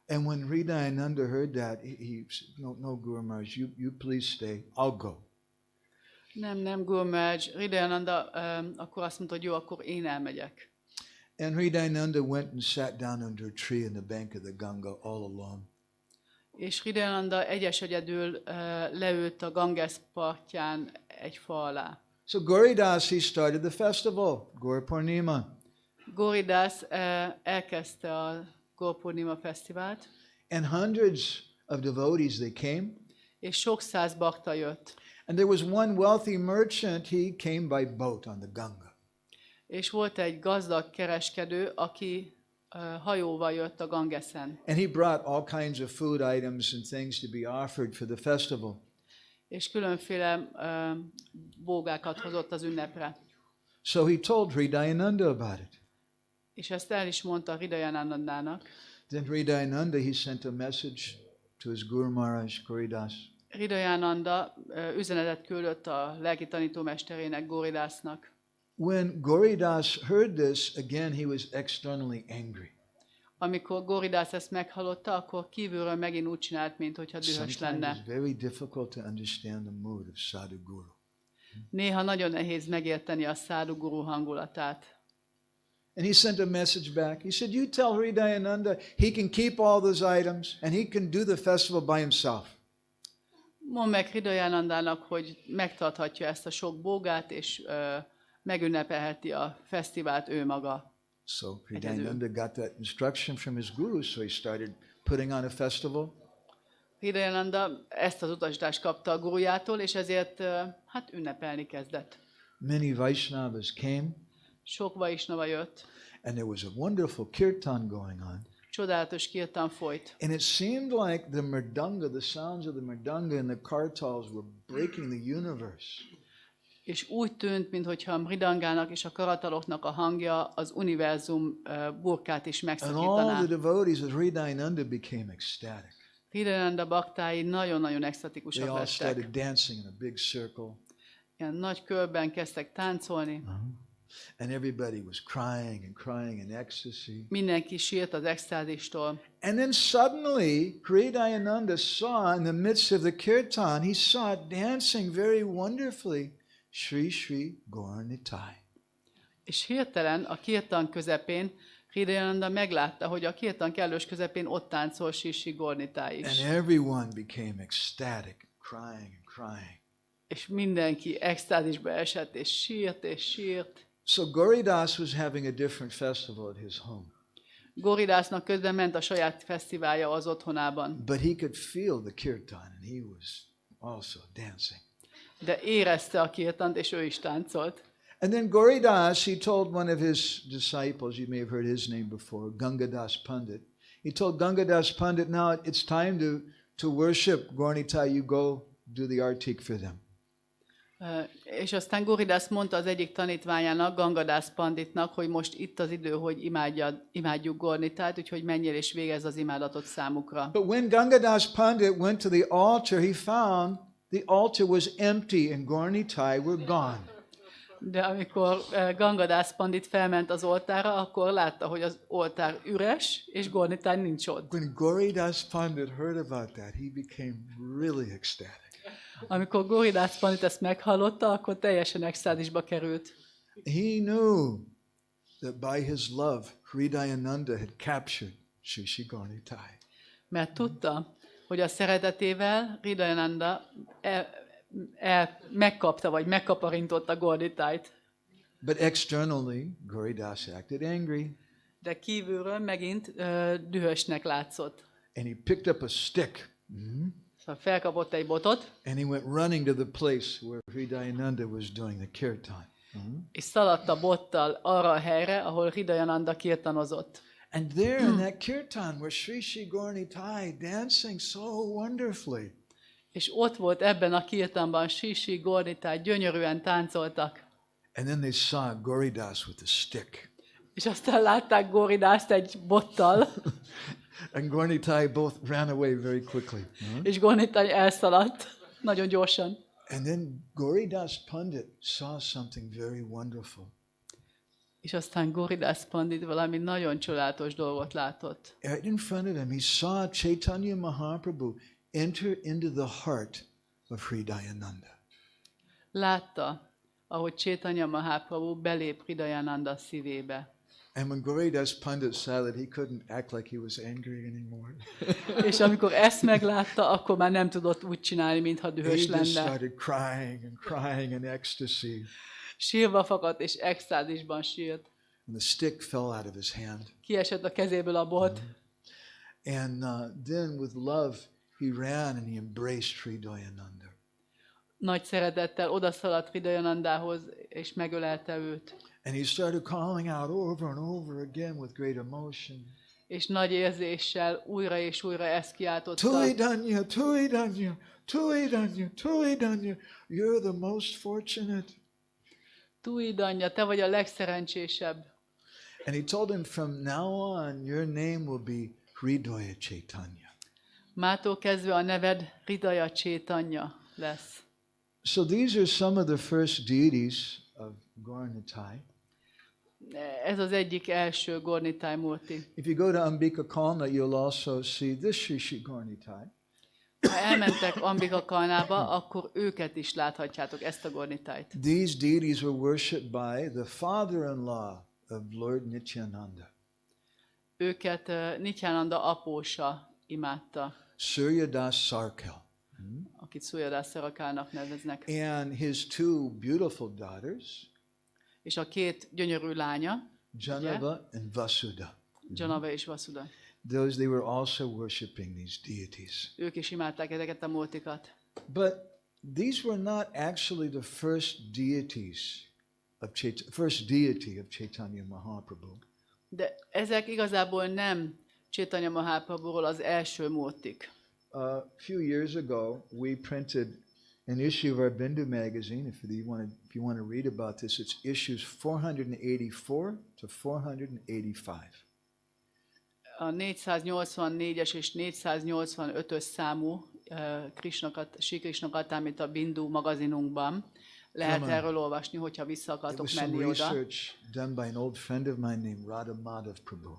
And when Hridayananda heard that, he said, no, Guru Maharaj, you please stay. I'll go. Nem, Guru Maharaj. Hridayananda akkor azt mondta, hogy jó, akkor én elmegyek. And Hridayananda went and sat down under a tree in the bank of the Ganga all alone. És Hridayananda egyedül leült a Ganges partján egy fa alá. So Gauridas, he started the festival, Gaura Purnima. Gauridas elkezdte a Gaura Purnima fesztivált. And hundreds of devotees, they came. És sok száz bakta jött. And there was one wealthy merchant, he came by boat on the Ganga. És volt egy gazdag kereskedő, aki hajóval jött a Gangesen. And he brought all kinds of food items and things to be offered for the festival. És különféle bógákat hozott az ünnepre. So he told Hridayananda about it. És ezt el is mondta Hridayanandának. Then Hridayananda, he sent a message to his Guru Maharaj, Gauridas. Hridayananda üzenetet küldött a lelki tanítómesterének, Gauridasnak. When Gauridas heard this, again he was externally angry. Amikor Gauridas ezt meghallotta, akkor kívülről megint úgy csinált, mintha dühös lenne. Sometimes it's very difficult to understand the mood of sadhu guru. Néha nagyon nehéz megérteni a szádu guru hangulatát. And he sent a message back. He said, you tell Hridayananda he can keep all those items and he can do the festival by himself. Mondd meg Hridayanandának, hogy megtarthatja ezt a sok bógát, és megünnepelheti a fesztivált ő maga. So Hridayananda got that instruction from his guru, so he started putting on a festival. Hridayananda ezt az utasítást kapta a gurujától, és ezért hát ünnepelni kezdett. Many Vaishnavas came, Sok vaisnava jött, and there was a wonderful kirtan going on. csodálatos kirtan folyt. And it seemed like the mridanga, the sounds of the mridanga and the kartals were breaking the universe. És úgy tűnt, mintha a mridangának és a karataloknak a hangja az univerzum burkát is And all megszakítaná. the devotees of Hridayananda became ecstatic. Hridayananda baktái nagyon-nagyon They extatikusak all lettek. started dancing in a big circle. Ilyen nagy körben kezdtek táncolni. And everybody was crying and crying in ecstasy. Mindenki sírt az extázistól. And then suddenly, Hridayananda saw in the midst of the kirtan, he saw it dancing very wonderfully, Sri Sri Gaura. És hirtelen a kirtan közepén Hridayananda meglátta, hogy a kirtan kellős közepén ott táncol Sri Gornitáj is. And everyone became ecstatic, crying and crying. És mindenki extázisba esett, és sírt, és sírt. So Gauridas was having a different festival at his home. Goridásznak közben ment a saját fesztiválja az otthonában. But he could feel the kirtan and he was also dancing. De érezte a kirtant, és ő is táncolt. And then Gauridas, he told one of his disciples, you may have heard his name before, Gangadas Pandit. He told Gangadas Pandit, now it's time to worship Gaurnitai, you go do the artik for them. És aztán Goridász mondta az egyik tanítványának, Gangadász Panditnak, hogy most itt az idő, hogy imádjuk Gornitát, úgyhogy menjél és végezz az imádatot számukra. But when Gangadas Pandit went to the altar, he found the altar was empty and Gaurnitai were gone. De amikor Gangadász Pandit felment az oltárra, akkor látta, hogy az oltár üres, és Gornitáj nincs ott. When Gauridas Pandit heard about that, he became really ecstatic. Amikor Goridász Pandit ezt meghallotta, akkor teljesen extázisba került. He knew that by his love, Hridayananda had captured Sri Gaurnitai. Mert tudta, hogy a szeretetével Hridayananda megkapta, vagy megkaparintotta Gornitájt. But externally, Gauridas acted angry. De kívülről megint dühösnek látszott. And he picked up a stick. Szóval felkapott egy botot, And he went running to the place where Hridayananda was doing the kirtan. és szaladt a bottal arra a helyre, ahol Hridayananda kirtanozott. And there in that kirtan were Sri Gaurnitai dancing so wonderfully. És ott volt ebben a kirtanban Sri Gornitáj, gyönyörűen táncoltak. And then they saw Gauridas with a stick. És aztán látták Goridászt egy bottal, And Gaurnitai both ran away very quickly. és Gornitáj elszaladt nagyon gyorsan. And then Gauridas Pandit saw something very wonderful. És aztán Goridász Pandit valami nagyon csodálatos dolgot látott. Right in front of him, he saw Chaitanya Mahaprabhu enter into the heart of Hridayananda. Látta, ahogy Chaitanya Mahaprabhu belép Hridayananda szívébe. And when Gauridas Pandit saw that, he couldn't act like he was angry anymore. És amikor ezt meglátta, akkor már nem tudott úgy csinálni, mintha He dühös just lenne. started crying and crying in ecstasy. Sírva fakadt, és extázisban sírt. And the stick fell out of his hand. Kiesett a kezéből a bot, And then with love, he ran and he embraced Hridayananda. nagy szeretettel odaszaladt Hridayanandához, és megölelte őt. And he started calling out over and over again with great emotion. És nagy érzéssel újra és újra ezt kiáltotta. Tuidanya, Tuidanya, Tuidanya, Tuidanya, you're the most fortunate. Tuidanya, te vagy a legszerencsésebb. And he told him, from now on, your name will be Hridaya Chaitanya. Mától kezdve a neved Hridaya Chaitanya lesz. So these are some of the first deities of Gaurnitai. Ez az egyik első Gornitáj Murti. If you go to Ambika Kalna, you'll also see this Sri Gaurnitai. Ha elmentek Ambika Kalnába, akkor őket is láthatjátok, ezt a Gornitájt. These deities were worshipped by the father-in-law of Lord Nityananda, Őket Nityananda apósa imádta, Suryadas Sarkar, akit Suryadas Sarakának neveznek. and his two beautiful daughters, És a két gyönyörű lánya, Janava and Vasudha. Janava és Vasudha. they were also worshiping these deities. Ők is imádták ezeket a multikat. But these were not actually the first deities first deity of Chaitanya Mahaprabhu. De ezek igazából nem Chaitanya Mahaprabhuról az első multik. A few years ago, we printed an issue of our Bindu magazine. If you want to read about this, it's issues 484 to 485. A 484-es és 485-ös számú Sri Krishna Katámrita Bindu magazinunkban lehet erről olvasni, hogyha vissza akartok menni oda. Research done by an old friend of mine named Mādhavānanda Prabhu.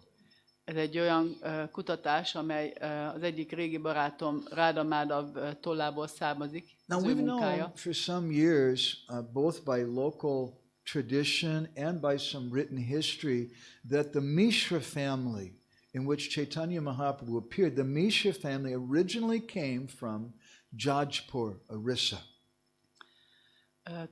Ez egy olyan kutatás, amely az egyik régi barátom Mādhavānanda tollából származik. Now we've known for some years, both by local tradition and by some written history, that the Mishra family in which Chaitanya Mahaprabhu appeared, the Mishra family originally came from Jajpur, Orissa.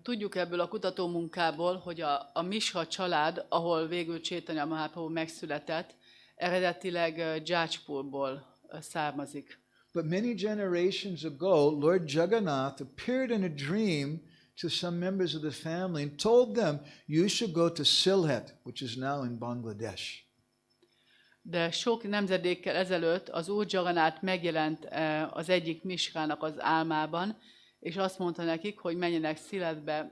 Tudjuk ebből a kutatómunkából, hogy a Mishra család, ahol végül Chaitanya Mahaprabhu megszületett, eredetileg Jajpurból származik. But many generations ago, Lord Jagannath appeared in a dream to some members of the family and told them, you should go to Sylhet, which is now in Bangladesh. De sok nemzedékkel ezelőtt az Úr Jagannath megjelent az egyik Mishrának az álmában, és azt mondta nekik, hogy menjenek Sylhetbe,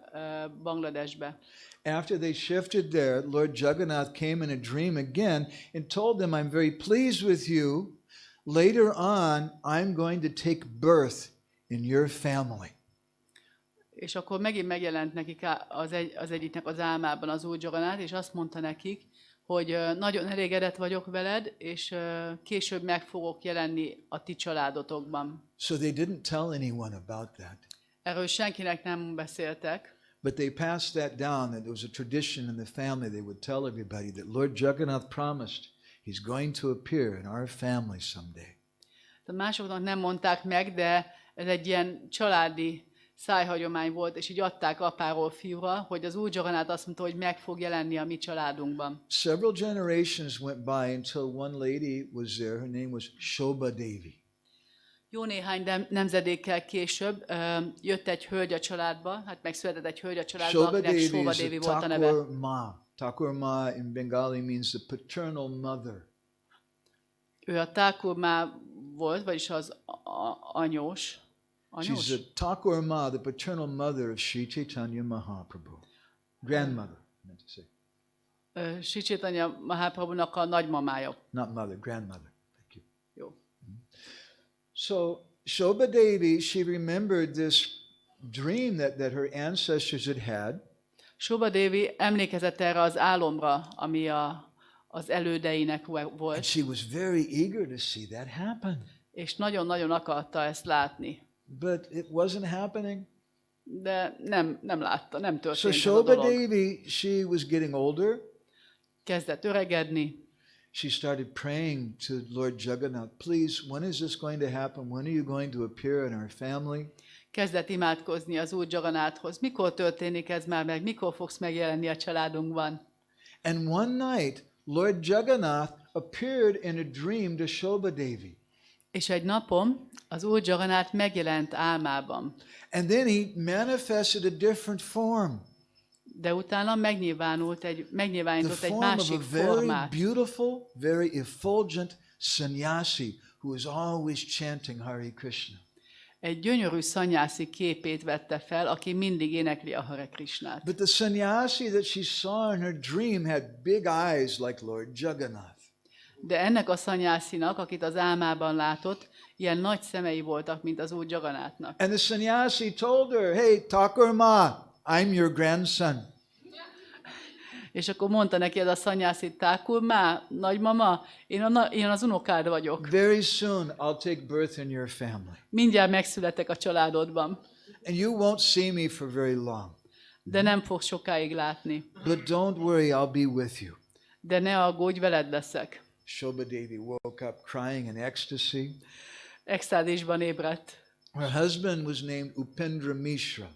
Bangladesbe. After they shifted there, Lord Jagannath came in a dream again and told them, I'm very pleased with you. Later on, I'm going to take birth in your family. És akkor megint megjelent nekik az egyiknek az álmában az Úr Jagannath, és azt mondta nekik, hogy nagyon elégedett vagyok veled, és később meg fogok jelenni a ti családotokban. So they didn't tell anyone about that. Erről senkinek nem beszéltek. But they passed that down, that there was a tradition in the family. They would tell everybody that Lord Jagannath promised he's going to appear in our family someday. De másoknak nem mondták meg, de ez egy ilyen családi szájhagyomány volt, és így adták apáról fiúra, hogy az Úr Jagannath azt mondta, hogy meg fog jelenni a mi családunkban. Several generations went by until one lady was there. Her name was Shobha Devi. Jó néhány nemzedékkel később jött egy hölgy a családba, hát megszületett egy hölgy a családba, akinek Shobha Devi volt a neve. Thakur Ma in Bengali means the paternal mother. Ő a Thakur Ma volt, vagyis az anyós. She's the Thakur Ma, the paternal mother of Sri Chaitanya Mahaprabhu. Grandmother, I meant to say. Sri Chaitanya Mahaprabhunak a nagymamája. Not mother, grandmother. Thank you. Jó. So Shobha Devi, she remembered this dream that her ancestors had had. Shobha Devi emlékezett erre az álomra, ami az elődeinek volt. And she was very eager to see that happen. És nagyon-nagyon akarta ezt látni. But it wasn't happening. De nem látta, nem történt So ez a Shobha dolog. Devi, she was getting older. Kezdett öregedni. She started praying to Lord Jagannath, please, when is this going to happen? When are you going to appear in our family? Kezdett imádkozni az Úr Jagannathhoz. Mikor történik ez már meg? Mikor fogsz megjelenni a családunkban? And one night, Lord Jagannath appeared in a dream to Shobha Devi. És egy napon az Úr Jagannath megjelent álmában. And then he manifested a different form. De utána megnyilvánított egy másik The form of a very formát. beautiful, very effulgent sannyasi who is always chanting Hare Krishna. Egy gyönyörű szanyászi képét vette fel, aki mindig énekli a Hare Krishnát. But the sannyasi that she saw in her dream had big eyes like Lord Jagannath. De ennek a szanyászinak, akit az álmában látott, ilyen nagy szemei voltak, mint az Úr Jagannathnak. And the sannyasi told her, hey, Thakur Ma, I'm your grandson. És akkor mondta neki ez a szanyászi, Thakur Ma, nagymama, én az unokád vagyok. Very soon I'll take birth in your family. Mindjárt megszületek a családodban. And you won't see me for very long. De nem fog sokáig látni. But don't worry, I'll be with you. De ne aggódj, veled leszek. Shobha Devi woke up crying in ecstasy. Extázisban ébredt. Her husband was named Upendra Mishra.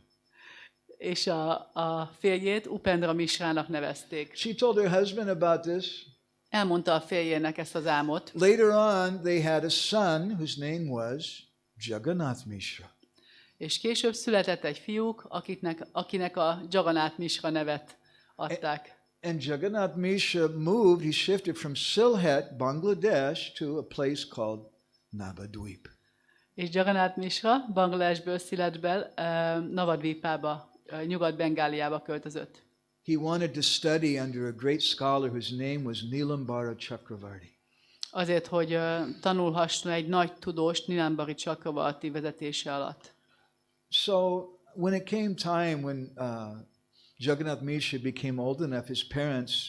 És a férjét Upendra Mishrának nevezték. She told her husband about this. elmondta a férjének ezt az álmot. Later on, they had a son whose name was Jagannath Mishra. És később született egy fiúk, akinek a Jagannath Mishra nevet adták. And Jagannath Mishra moved, he shifted from Sylhet, Bangladesh, to a place called Navadvip. És Jagannath Mishra Bangladesből Sziletből Navadvipába, Nyugat-Bengáliába költözött. He wanted to study under a great scholar whose name was Nilambara Chakravarti. Azért, hogy tanulhasson egy nagy tudós Nilambari Chakravarti vezetése alatt. So when it came time when Jagannath Mishra became old enough, his parents,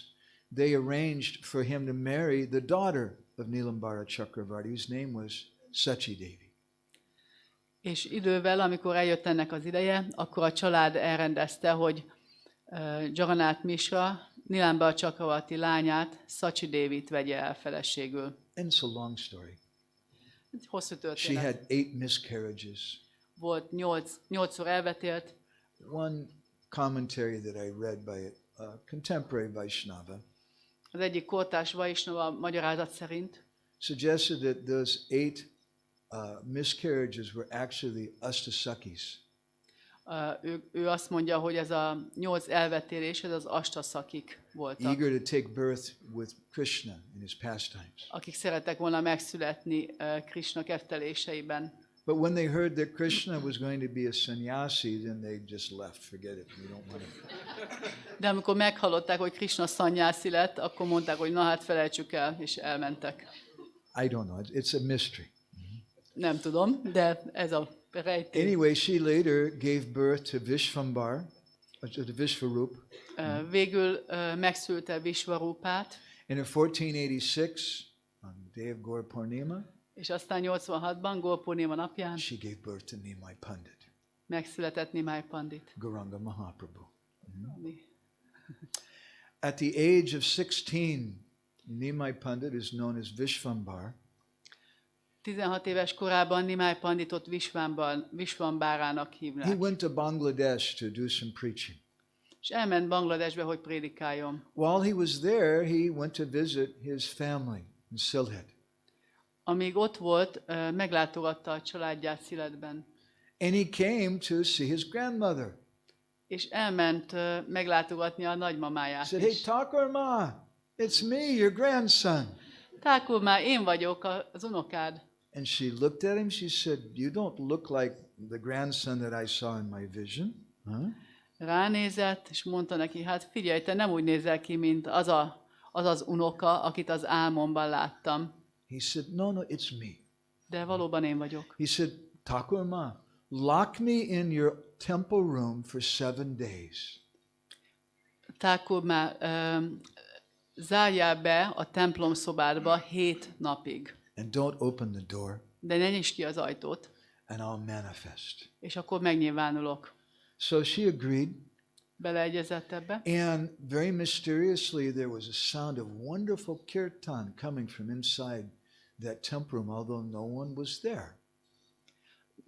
they arranged for him to marry the daughter of Nilambara Chakravarti, whose name was Sachi Devi. És idővel, amikor eljött ennek az ideje, akkor a család elrendezte, hogy Jagannath Mishra Nilambara Chakravarti lányát, Sachi Devit vegye el feleségül. And it's a long story. Egy hosszú She történet. had 8 miscarriages. Volt 8-szor elvetélt. One commentary that I read by a contemporary Vaishnava Az egyik kortárs Vaisnava magyarázat szerint suggested that those 8 miscarriages were actually the Ashtasakis. ő azt mondja, hogy ez a 8 elvetélés, ez az Ashtasakik voltak, Eager to take birth with Krishna in his pastimes. akik szerettek volna megszületni Krishna ketteléseiben. But when they heard that Krishna was going to be a sannyasi, then they just left. Forget it. We don't want to. De amikor meghallották, hogy Krishna szannyászi lett, akkor mondták, hogy na hát felejtsük el, és elmentek. I don't know. It's a mystery. Nem tudom, de ez a rejtély. Anyway, she later gave birth to Vishvambar, to Vishvarup. Végül megszülte Vishvarupát, And in 1486, on the day of Gaura Purnima, és aztán 86-ban, Gaura Purnima napján she gave birth to Nimai Pandit, megszületett Nimai Pandit. Gauranga Mahaprabhu. Ami At the age of 16, Nimai Pandit is known as Vishvambar. 16 éves korában Nimai Panditot Vishvambárának He hívnak. went to Bangladesh to do some preaching. És elment Bangladesbe, hogy prédikáljon. While he was there, he went to visit his family in Sylhet. Amíg ott volt, meglátogatta a családját Sziletben. And he came to see his grandmother. És elment meglátogatni a nagymamáját He said, is. "Hey, Thakur Ma, it's me, your grandson." Thakur, már én vagyok az unokád. And she looked at him. She said, "You don't look like the grandson that I saw in my vision." Huh? Ránézett, és mondta neki, hát figyelj, te nem úgy nézel ki, mint az unoka, akit az álmomban láttam. He said, "No, it's me." De valóban én vagyok. He said, "Thakur Ma, lock me in your temple room for 7 days." Thakur, már zárjál be a templom szobádba 7 napig. And don't open the door, De ne nyisd ki az ajtót, and I'll manifest. és akkor megnyilvánulok. So she agreed, Beleegyezett ebbe. and very mysteriously there was a sound of wonderful kirtan coming from inside that temple room, although no one was there.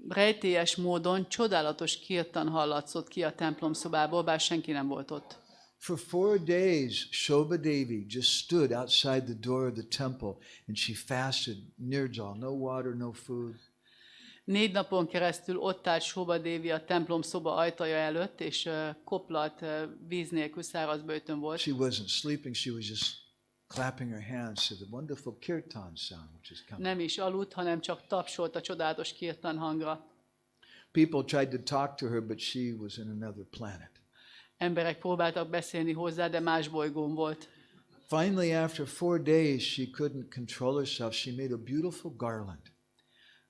Rejtélyes módon csodálatos kirtan hallatszott ki a templom szobából, bár senki nem volt ott. For 4 days, Shobha Devi just stood outside the door of the temple, and she fasted nirjal, no water, no food. 4 napon keresztül ott állt Shobha Devi a templom szoba ajtaja előtt, és koplalt víz nélkül száraz böjtön volt. She wasn't sleeping, she was just clapping her hands to the wonderful kirtan sound which is coming. Nem is aludt, hanem csak tapsolt a csodálatos kirtan hangra. People tried to talk to her, but she was in another planet. Emberek próbáltak beszélni hozzá, de más bolygón volt. Finally, after 4 days, she couldn't control herself. She made a beautiful garland.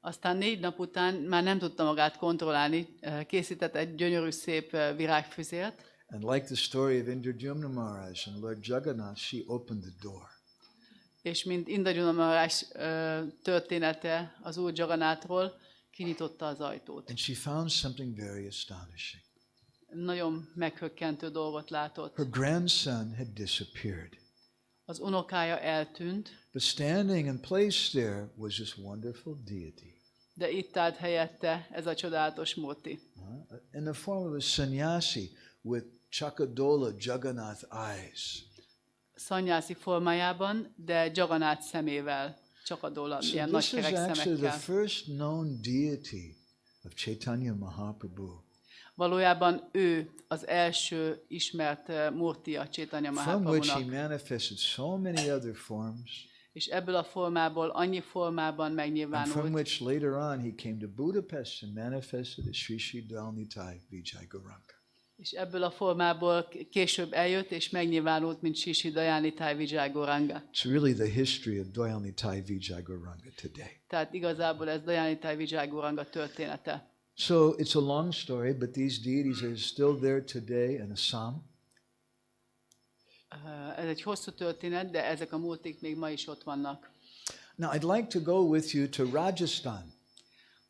Aztán 4 nap után már nem tudta magát kontrollálni, készített egy gyönyörű szép virágfüzért, And like the story of Indradyumna Maharaj and Lord Jagannath, she opened the door. és mint Indradyumna Maharaj története az Úr Jagannathról, kinyitotta az ajtót. And she found something very astonishing. Nagyon meghökkentő dolgot látott. Her grandson had disappeared. Az unokája eltűnt, But standing in place there was this wonderful deity. de itt állt helyette ez a csodálatos murti. In the form of a sannyasi with Chakadola Jagannath eyes. szannyászi formájában, de Jagannath szemével csakadólag, So ilyen nagy this is kerek actually the szemekkel. first known deity of Chaitanya Mahaprabhu, Valójában ő az első ismert murtia Chaitanya from which he Mahaprabhunak, manifested so many other forms, és ebből a formából annyi formában and from megnyilvánult, which later on he came to Budapest and manifested as Sri Sri Dalnitai Vijay Gauranga. és ebből a formából később eljött, és megnyilvánult, mint Sri Sri Dayanitai Vijay Gauranga. It's really the history of Dayanitai Vijay Gauranga today. Tehát igazából ez Dayanitai Vijay Gauranga története. So it's a long story, but these deities are still there today in Assam. Ez egy hosszú történet, de ezek a murtik még ma is ott vannak. Now I'd like to go with you to Rajasthan.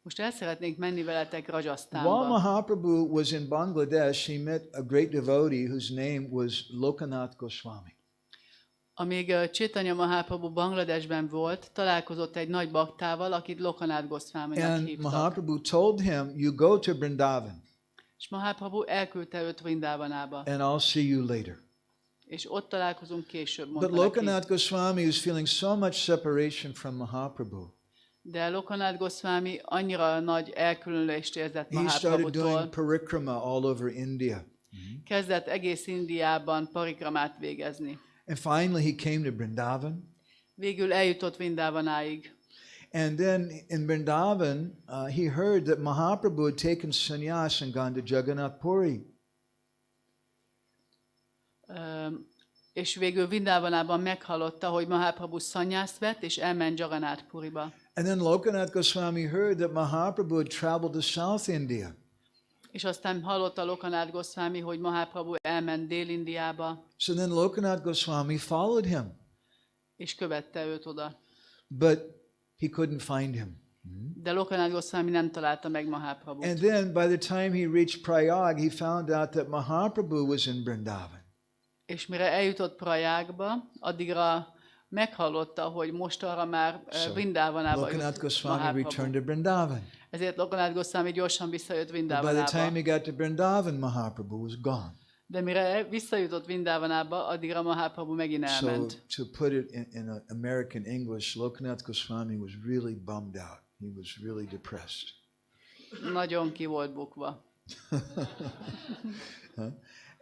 Most el szeretnénk menni veletek While Rajasztánba. Mahaprabhu was in Bangladesh, he met a great devotee whose name was Lokanath Goswami. Amíg Chaitanya Mahaprabhu Bangladesben volt, találkozott egy nagy baktával, akit Lokanath Goswaminak And hívtak. Mahaprabhu told him, you go to Vrindavan És Mahaprabhu elküldte őt Vrindavanába. and I'll see you later. És ott találkozunk később, But mondta neki. Lokanath Goswami was feeling so much separation from Mahaprabhu. De Lokanath Goswami annyira nagy elkülönülést érzett He started doing Mahaprabhutól, parikrama all over India. kezdett egész Indiában parikramát végezni. And finally he came to Vrindavan. Végül eljutott Vrindavanáig. And then in Vrindavan, he heard that Mahaprabhu had taken sannyas and gone to Jagannath Puri. És végül Vrindavanában meghallotta, hogy Mahaprabhu szannyászt vett, és elment Jagannath Puriba. And then Lokanath Goswami heard that Mahaprabhu had traveled to South India. És aztán hallotta Lokanath Goswami, hogy Mahaprabhu elment Dél-Indiába, So then Lokanath Goswami followed him, és követte őt oda. but he couldn't find him. De Lokanath Goswami nem találta meg And Mahaprabhut. then by the time he reached Prayag, he found out that Mahaprabhu was in Vrindavan. És mire eljutott Prajágba, addigra meghallotta, hogy mostanra már Vrindavanában Lokanath jut Goswami Mahaprabhu. returned to Vrindavan. Ezért Lokanath Goswami gyorsan visszajött But by the time Vrindavanába. he got to Vrindavan, Mahaprabhu was gone. De mire visszajutott Vrindavanába, addigra Mahaprabhu megint So elment. to put it in American English, Lokanath Goswami was really bummed out. He was really depressed. Nagyon ki volt bukva.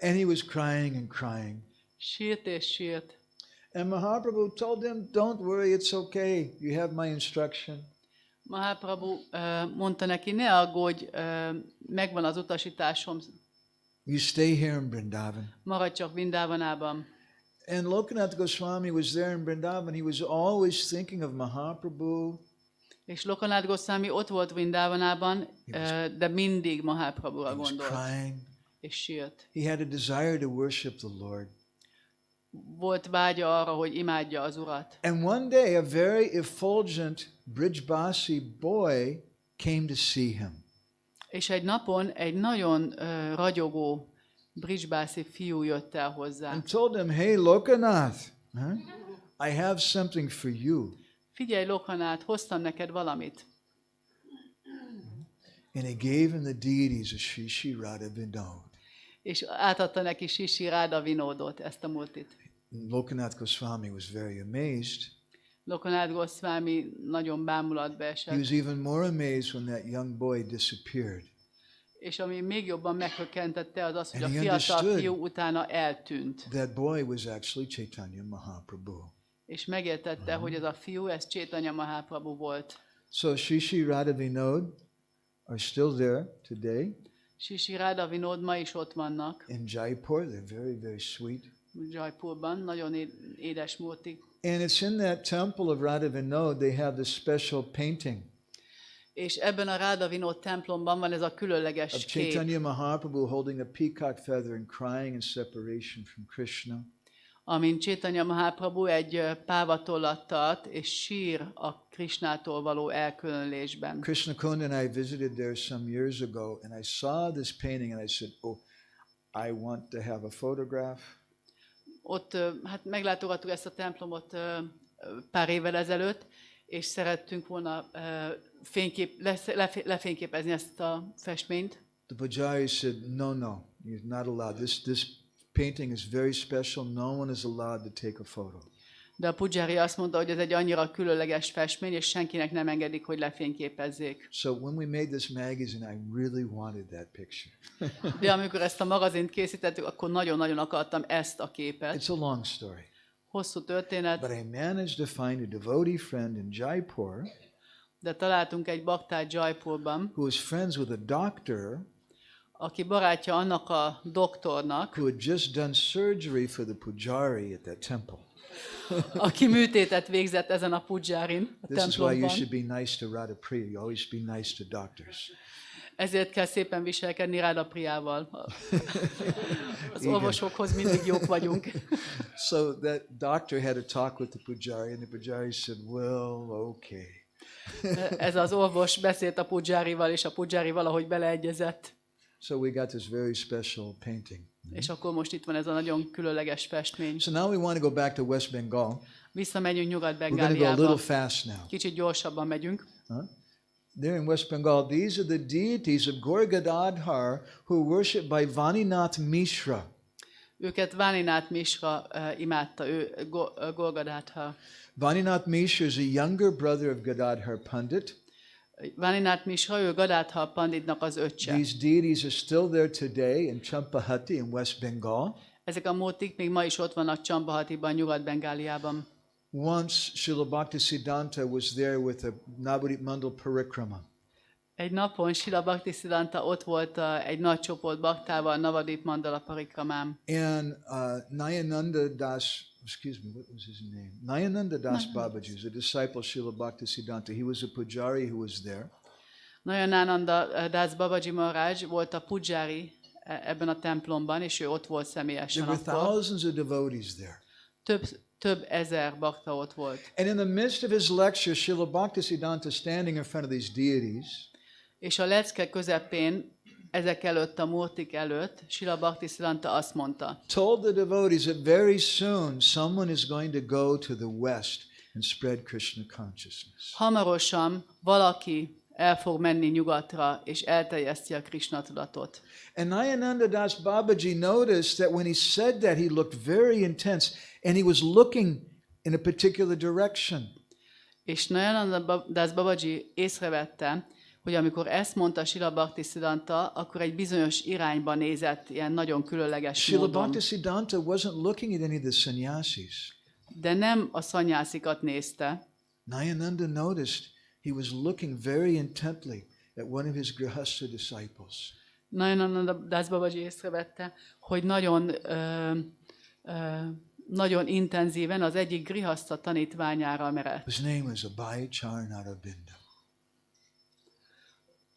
And he was crying and crying. Sírt és sírt. And Mahaprabhu told him, don't worry, it's okay. You have my instruction. Mahaprabhu mondta neki, ne aggódj, megvan az utasításom, You stay here in Vrindavan. maradj csak Vrindavanában. And Lokanath Goswami was there in Vrindavan. He was always thinking of Mahaprabhu. És Lokanath Goswami ott volt Vrindavanában, de mindig Mahaprabhura He was gondolt, crying. és sírt. He had a desire to worship the Lord. Volt vágya arra, hogy imádja az Urat. And one day a very effulgent Brijbasi boy came to see him. És egy napon egy nagyon ragyogó brisbászi fiú jött el hozzá. And told him, hey, Lokanath, I have something for you. Figyelj, Lokanath, hoztam neked valamit. And he gave him the deities of Sri Sri Radha Vinod. És átadta neki Sri Sri Radha Vinodot, ezt a murtit. Lokanath Goswami was very amazed. Lokanath Goswami nagyon bámulatba He esett. was even more amazed when that young boy disappeared. És ami még jobban meghökkentette, az az, hogy a And he fiatal understood. fiú utána eltűnt. That boy was actually Chaitanya Mahaprabhu. És megértette, hogy ez a fiú, ez Chaitanya Mahaprabhu volt. So Sri Sri Radha Vinod are still there today Sri Sri Radha Vinod ma is ott vannak, in Jaipur. They're very, very sweet. Jaipurban, nagyon édes murtik. And it's in that temple of Radha Vinod, they have this special painting És ebben a Radha Vinod templomban van ez a of különleges kép, Chaitanya Mahaprabhu holding a peacock feather and crying in separation from Krishna. amin Chaitanya Mahaprabhu egy pávatollat tart, és sír a Krishnától való elkülönülésben. Krishna Kunda and I visited there some years ago, and I saw this painting and I said, oh, I want to have a photograph. Ott hát meglátogattuk ezt a templomot pár évvel ezelőtt, és szerettünk volna lefényképezni ezt a festményt. The pujari said, no, you're not allowed. This painting is very special. No one is allowed to take a photo. De a pujjári azt mondta, hogy ez egy annyira különleges festmény, és senkinek nem engedik, hogy lefényképezzék. So when we made this magazine, I really wanted that picture. De amikor ezt a magazint készítettük, akkor nagyon-nagyon akartam ezt a képet. It's a long story. Hosszú történet, But I managed to find a devotee friend in Jaipur de találtunk egy baktát Jaipurban, who was friends with a doctor aki barátja annak a doktornak, who had just done surgery for the pujari at that temple. aki műtétet végzett ezen a pujjárin, a This is why you templomban. should be nice to Radha Priya. You always be nice to doctors. Ezért kell szépen viselkedni Radha Priyával. Az orvosokhoz mindig jók vagyunk. So that doctor had a talk with the pujari, and the pujari said, well, okay. Ez az orvos beszélt a pujjárival, és a pujjári valahogy beleegyezett. So we got this very special painting. És akkor most itt van ez a nagyon különleges festmény. So now we want to go back to West Bengal. Visszamegyünk We're going to go a Nyugat-Bengáliába. little fast now. Kicsit gyorsabban megyünk. There in West Bengal, these are the deities of Gaura who are worshipped by Vaninath Mishra. Őket Vaninath Mishra imádta, ő Gorgadátha. Vaninath Mishra is a younger brother of Gadadhar Pandit. Vaninath Mishra, ő Gadadhar Panditnak az öccse. These deities are still there today in Champahati in West Bengal. Ezek a mótik még ma is ott vannak Champahatiban, Nyugat-Bengáliában. Once Srila Bhaktisiddhanta was there with a Navadip Mandal Parikrama. Egy napon Srila Bhaktisiddhanta ott volt egy nagy csoport baktával Navadip Mandala Parikramán. And Nayananda Das, what was his name? Nayananda Das Babaji was a disciple of Srila Bhaktisiddhanta. He was a pujari who was there. Nayananda Das Babaji Maharaj volt a pujjári ebben a templomban, és ő ott volt személyesen There were akkor. thousands of devotees there. Több ezer bakta ott volt. And in the midst of his lecture, Srila Bhaktisiddhanta standing in front of these deities, És a lecke közepén, ezek előtt, a murtik előtt, Srila Bhaktisiddhanta azt mondta, told the devotees that very soon someone is going to go to the west and spread Krishna consciousness. hamarosan valaki el fog menni nyugatra, és elterjeszti a Krishna tudatot. And Nayananda Das Babaji noticed that when he said that, he looked very intense, and he was looking in a particular direction. És Nayananda Das Babaji észrevette, hogy amikor ezt mondta Srila Bhaktisiddhanta, akkor egy bizonyos irányba nézett, ilyen nagyon különleges Srila módon. Bhaktisiddhanta wasn't looking at any of the sannyasis. De nem a szanyászikat nézte. Nayananda noticed he was looking very intently at one of his grihastha disciples. Nayananda Das Babaji észrevette, hogy nagyon intenzíven az egyik grihastha tanítványára merett. His name was Abhay Charnarabinda.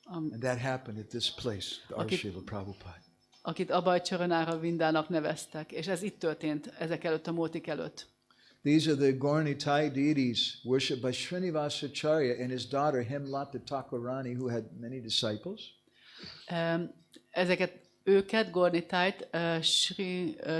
And that happened at this place, our Srila Prabhupada. Akit Abhay Charnaravindának neveztek, és ez itt történt ezek előtt, a mótik előtt. These are the Gauranitai deities worshipped by Srinivasacharya and his daughter Hemlata Thakurani, who had many disciples. Őket, Gornitájt,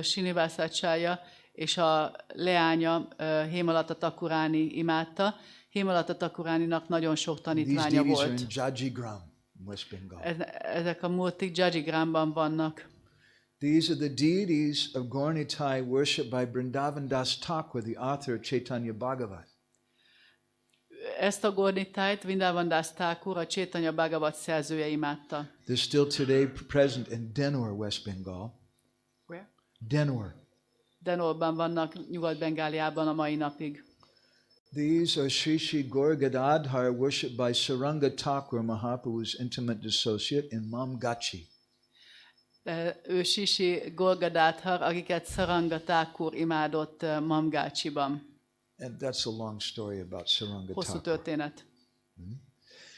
Srinivasacharya és a leánya Hémalata Thakurani imádta. Hémalata Thakuraninak nagyon sok These tanítványa deities are volt. in Jajigram, West Bengal. Ezek a múltik Jajigramban vannak. These are the deities of Gauranitai worshipped by Vrindavan Das Thakur, the author of Chaitanya Bhagavat. Ezt a Gornitájt Vrindavan Das Thakur, a Chaitanya Bhagavat szerzője imádta. They're still today present in Denur, West Bengal. Where? Denur. Denorban vannak Nyugat-Bengáliában a mai napig. These are Sri Sri Gaur Gadadhar, worshipped by Saranga Thakur, Mahaprabhu's intimate associate in Mamgachi. Ő Sisi Gorgadádhar, akiket Saranga Thakur imádott Mamgácsiban. And that's a long story about Saranga Hosszú Thakur. történet.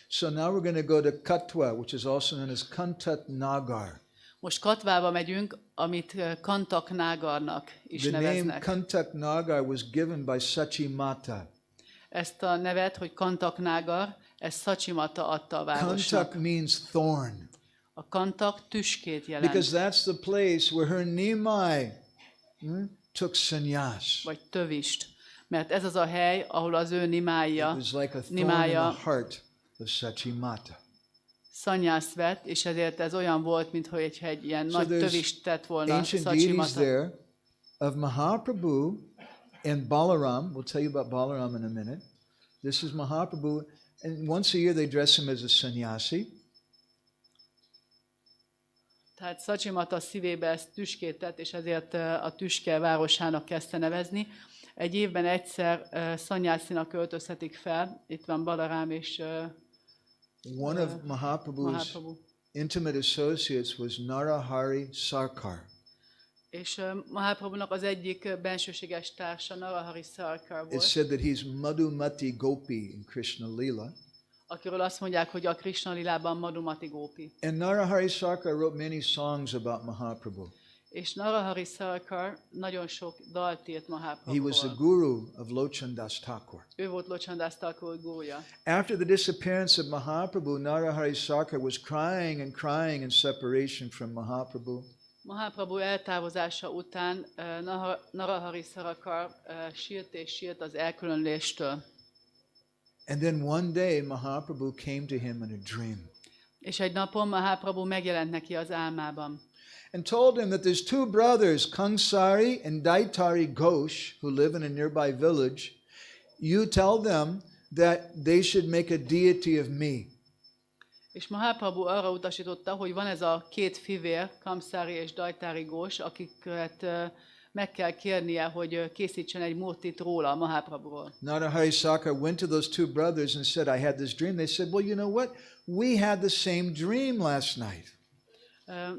So now we're going to go to Katwa, which is also known as Kantat Nagar. Most Katvába megyünk, amit Kantak Nágarnak is The name neveznek. Kantak Nagar was given by Sachi Mata. Ezt a nevet, hogy Kantak Nágar, ezt Sachimata adta a városnak. Kantak means thorn, A Kantak tüskét jelent, because that's the place where her Nimai took sannyas. vagy tövist. Mert ez az a hely, ahol az ő It nimája was like a thorn in the heart of Sachi Mata. szannyászt vett, és ezért ez olyan volt, mintha egy ilyen So nagy there's tövist tett volna ancient deities Szacsimata. there of Mahaprabhu and Balaram. We'll tell you about Balaram in a minute. This is Mahaprabhu, and once a year they dress him as a sannyasi. Tehát Szacsimata szívébe ezt tüskét tett, és ezért a tüske városának kezdte nevezni. Egy évben egyszer szannyászinak költözhetik fel. Itt van Balarám és One of Mahaprabhu's Mahaprabhu. intimate associates was Narahari Sarkar. És Mahaprabhunak az egyik bensőséges társa Narahari Sarkar It's volt, said that he's Madhumati Gopi in Krishna Lila. akiről azt mondják, hogy a Krishna lilában Madhumati Gópi. And Narahari Sarkar wrote many songs about Mahaprabhu. És Narahari Sarkar nagyon sok dalt írt He was the Mahaprabhuról. guru of Lochandas Thakur. Ő volt Lochandas Thakur gurúja. After the disappearance of Mahaprabhu, Narahari Sarkar was crying and crying in separation from Mahaprabhu. Mahaprabhu eltávozása után Narahari Sarkar sírt és sírt az elkülönüléstől. And then one day Mahaprabhu came to him in a dream És egy napon Mahaprabhu megjelent neki az álmában. and told him that there's two brothers, Kansari and Daitari Ghosh, who live in a nearby village. You tell them that they should make a deity of me. És Mahaprabhu arra utasította, hogy van ez a két fivér, Kamsari és Dajtári Gós, akiket meg kell kérnie, hogy készítsen egy murtit róla, Mahaprabhuról. Narahari Sarkar went to those two brothers and said, I had this dream. They said, well, you know what? We had the same dream last night.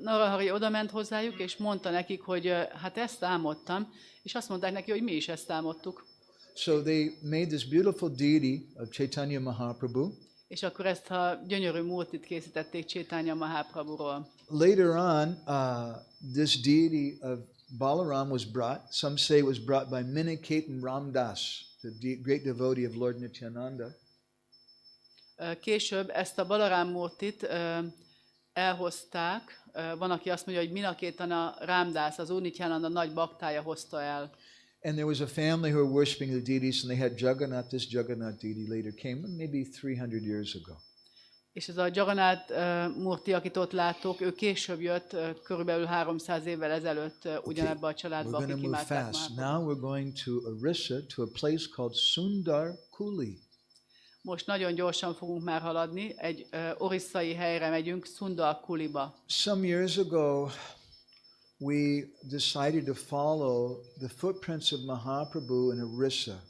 Narahari odament hozzájuk, és mondta nekik, hogy hát ezt álmodtam, és azt mondták neki, hogy mi is ezt álmodtuk. So they made this beautiful deity of Chaitanya Mahaprabhu. És akkor ezt a gyönyörű murtit készítették Chaitanya Mahaprabhuról. Later on, this deity of Balaram was brought. Some say it was brought by Minikate Ramdas, the great devotee of Lord Nityananda. Később ezt a Balarám murtit elhozták. Van, aki azt mondja, hogy Minakétana Rámdász, az Úr Nityananda nagy baktája hozta el. And there was a family who were worshiping the deities, and they had Jagannath. This Jagannath deity later came, maybe 300 years ago. És ez a Jagannath murti, akit ott látok, ő később jött, körülbelül 300 évvel ezelőtt ugyanebbe a We're családba, going to akik move imádták fast. Mahaprabhut. Now we're going to Orissa, to a place called Sundar Kuli. Most nagyon gyorsan fogunk már haladni, egy orisszai helyre megyünk, Sundar Kuliba. Some years ago, we decided to follow the footprints of Mahaprabhu in Orissa.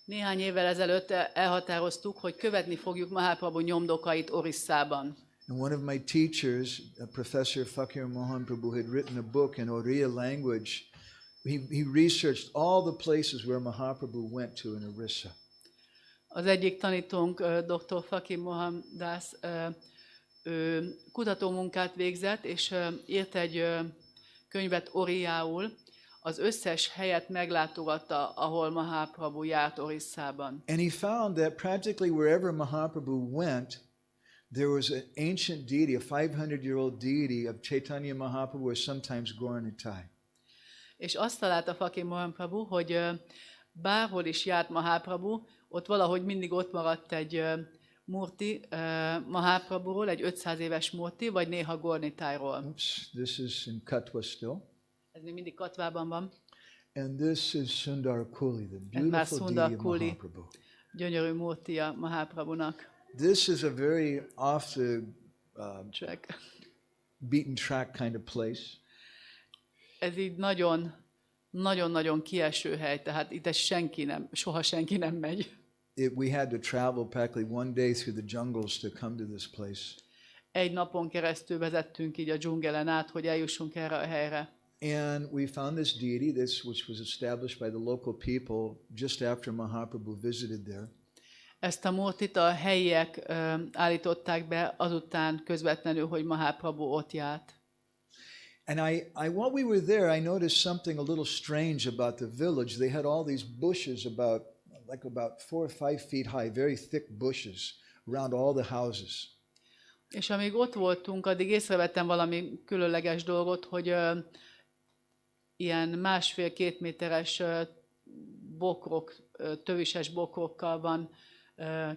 Néhány évvel ezelőtt elhatároztuk, hogy követni fogjuk Mahaprabhu nyomdokait Orisszában. And one of my teachers, Professor Fakir Mohan Prabhu, had written a book in Oriya language. He researched all the places where Mahaprabhu went to in Orissa. Az egyik tanítónk, dr. Fakir Mohan Das, kutatómunkát végzett, és írt egy könyvet oriául, az összes helyet meglátogatta, ahol Mahaprabhu járt Orisszában. And he found that practically wherever Mahaprabhu went, there was an ancient deity, a 500-year-old deity of Chaitanya Mahaprabhu or sometimes Gaura. És azt találta Fakir Mohan Prabhu, hogy bárhol is járt Mahaprabhu, ott valahogy mindig ott maradt egy murti Mahaprabhuról, egy 500 éves murti, vagy néha Gornitájról. Oops, this is in Katwa still. Ez még mindig Katvában van. And this is Sundar Kuli, the Ez már beautiful Sundar deity of Kuli, Mahaprabhu. gyönyörű murtia Mahaprabhunak. This is a very off the Track. beaten track kind of place. Ez így nagyon-nagyon kieső hely, tehát itt soha senki nem megy. We had to travel practically one day through the jungles to come to this place. Egy napon keresztül vezettünk így a dzsungelen át, hogy eljussunk erre a helyre. And we found this deity, which was established by the local people just after Mahaprabhu visited there. Ezt a murtit a helyiek állították be azután közvetlenül, hogy Mahaprabhu ott járt. And while we were there, I noticed something a little strange about the village. They had all these bushes about 4 or 5 feet high, very thick bushes around all the houses. És amíg ott voltunk, addig észrevettem valami különleges dolgot, hogy ilyen 1,5-2 méteres bokrok, tövises bokrokkal van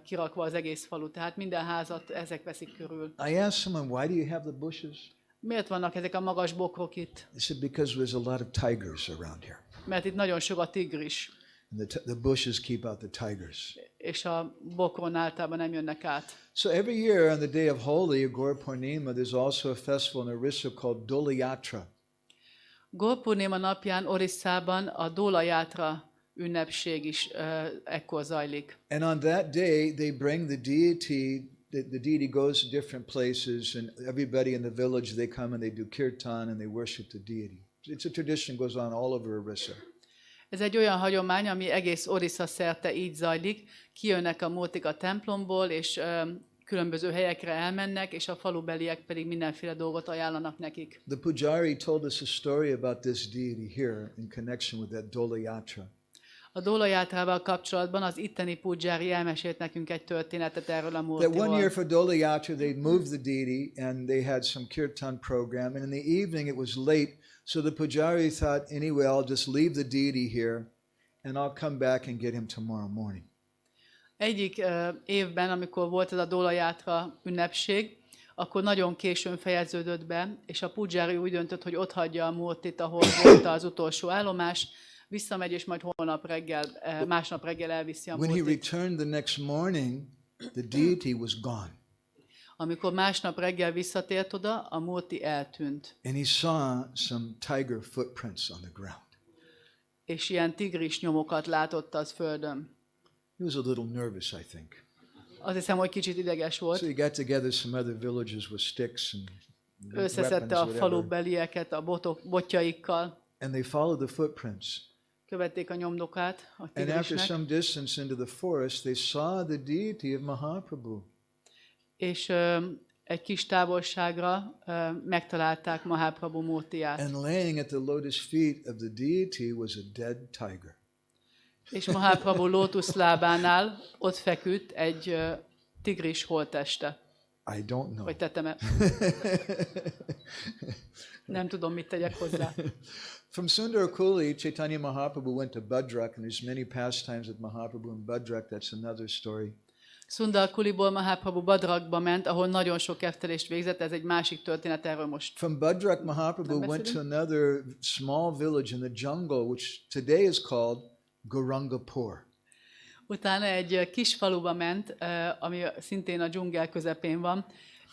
kirakva az egész falu. Tehát minden házat ezek veszik körül. I asked someone, why do you have the bushes? Miért vannak ezek a magas bokrok itt? They said, because there's a lot of tigers around here. Mert itt nagyon sok a tigris. And the bushes keep out the tigers. És a bokron általában nem jönnek át. So every year on the day of Holi, Gaura Purnima, there's also a festival in Orissa called Dola Yatra. Gaura Purnima napján Orisszában a Dola Yatra ünnepség is ekkor zajlik. And on that day, they bring the deity. The deity goes to different places, and everybody in the village, they come and they do kirtan and they worship the deity. It's a tradition that goes on all over Orissa. Ez egy olyan hagyomány, ami egész Orissa szerte így zajlik. Kijönnek a múrtik a templomból, és különböző helyekre elmennek, és a falubeliek pedig mindenféle dolgot ajánlanak nekik. The pujari told us a story about this deity here in connection with that Dola Yatra. A Dola Játrával kapcsolatban az itteni pujari elmesélt nekünk egy történetet erről a múltiról. That one year for Dola Yatra, they moved the deity and they had some kirtan program, and in the evening it was late, so the pujari thought, anyway, I'll just leave the deity here and I'll come back and get him tomorrow morning. Egyik évben, amikor volt ez a Dola Játra ünnepség, akkor nagyon későn fejeződött be, és a pujari úgy döntött, hogy ott hagyja a múrtit, ahol volt az utolsó állomás, visszamegy, és majd másnap reggel elviszi a When he múrtit. returned the next morning, the deity was gone. Amikor másnap reggel visszatért oda, a múrti eltűnt. And he saw some tiger footprints on the ground. És ilyen tigris nyomokat látott az földön. He was a little nervous, I think. Azt hiszem, hogy kicsit ideges volt. So he got together some other villagers with sticks and weapons, Összeszedte a whatever. falubelieket a botjaikkal. And they followed the footprints. Követték a nyomdokát a And after tigrisnek. some distance into the forest, they saw the deity of Mahaprabhu. És egy kis távolságra megtalálták Mahaprabhu múrtiját. And laying at the lotus feet of the deity was a dead tiger. És Mahaprabhu lótuszlábánál ott feküdt egy tigris holtteste. I don't know. Vagy teteme. Nem tudom, mit tegyek hozzá. From Sundarakuli, Chaitanya Mahaprabhu went to Badrak, and there's many pastimes with Mahaprabhu in Badrak. That's another story. Sundarkuliból Mahaprabhu Badrakba ment, ahol nagyon sok eftelést végzett, ez egy másik történet, erről most. From Badrak, Mahaprabhu went to another small village in the jungle, which today is called Gaurangapur. Utána egy kis faluba ment, ami szintén a dzsungel közepén van,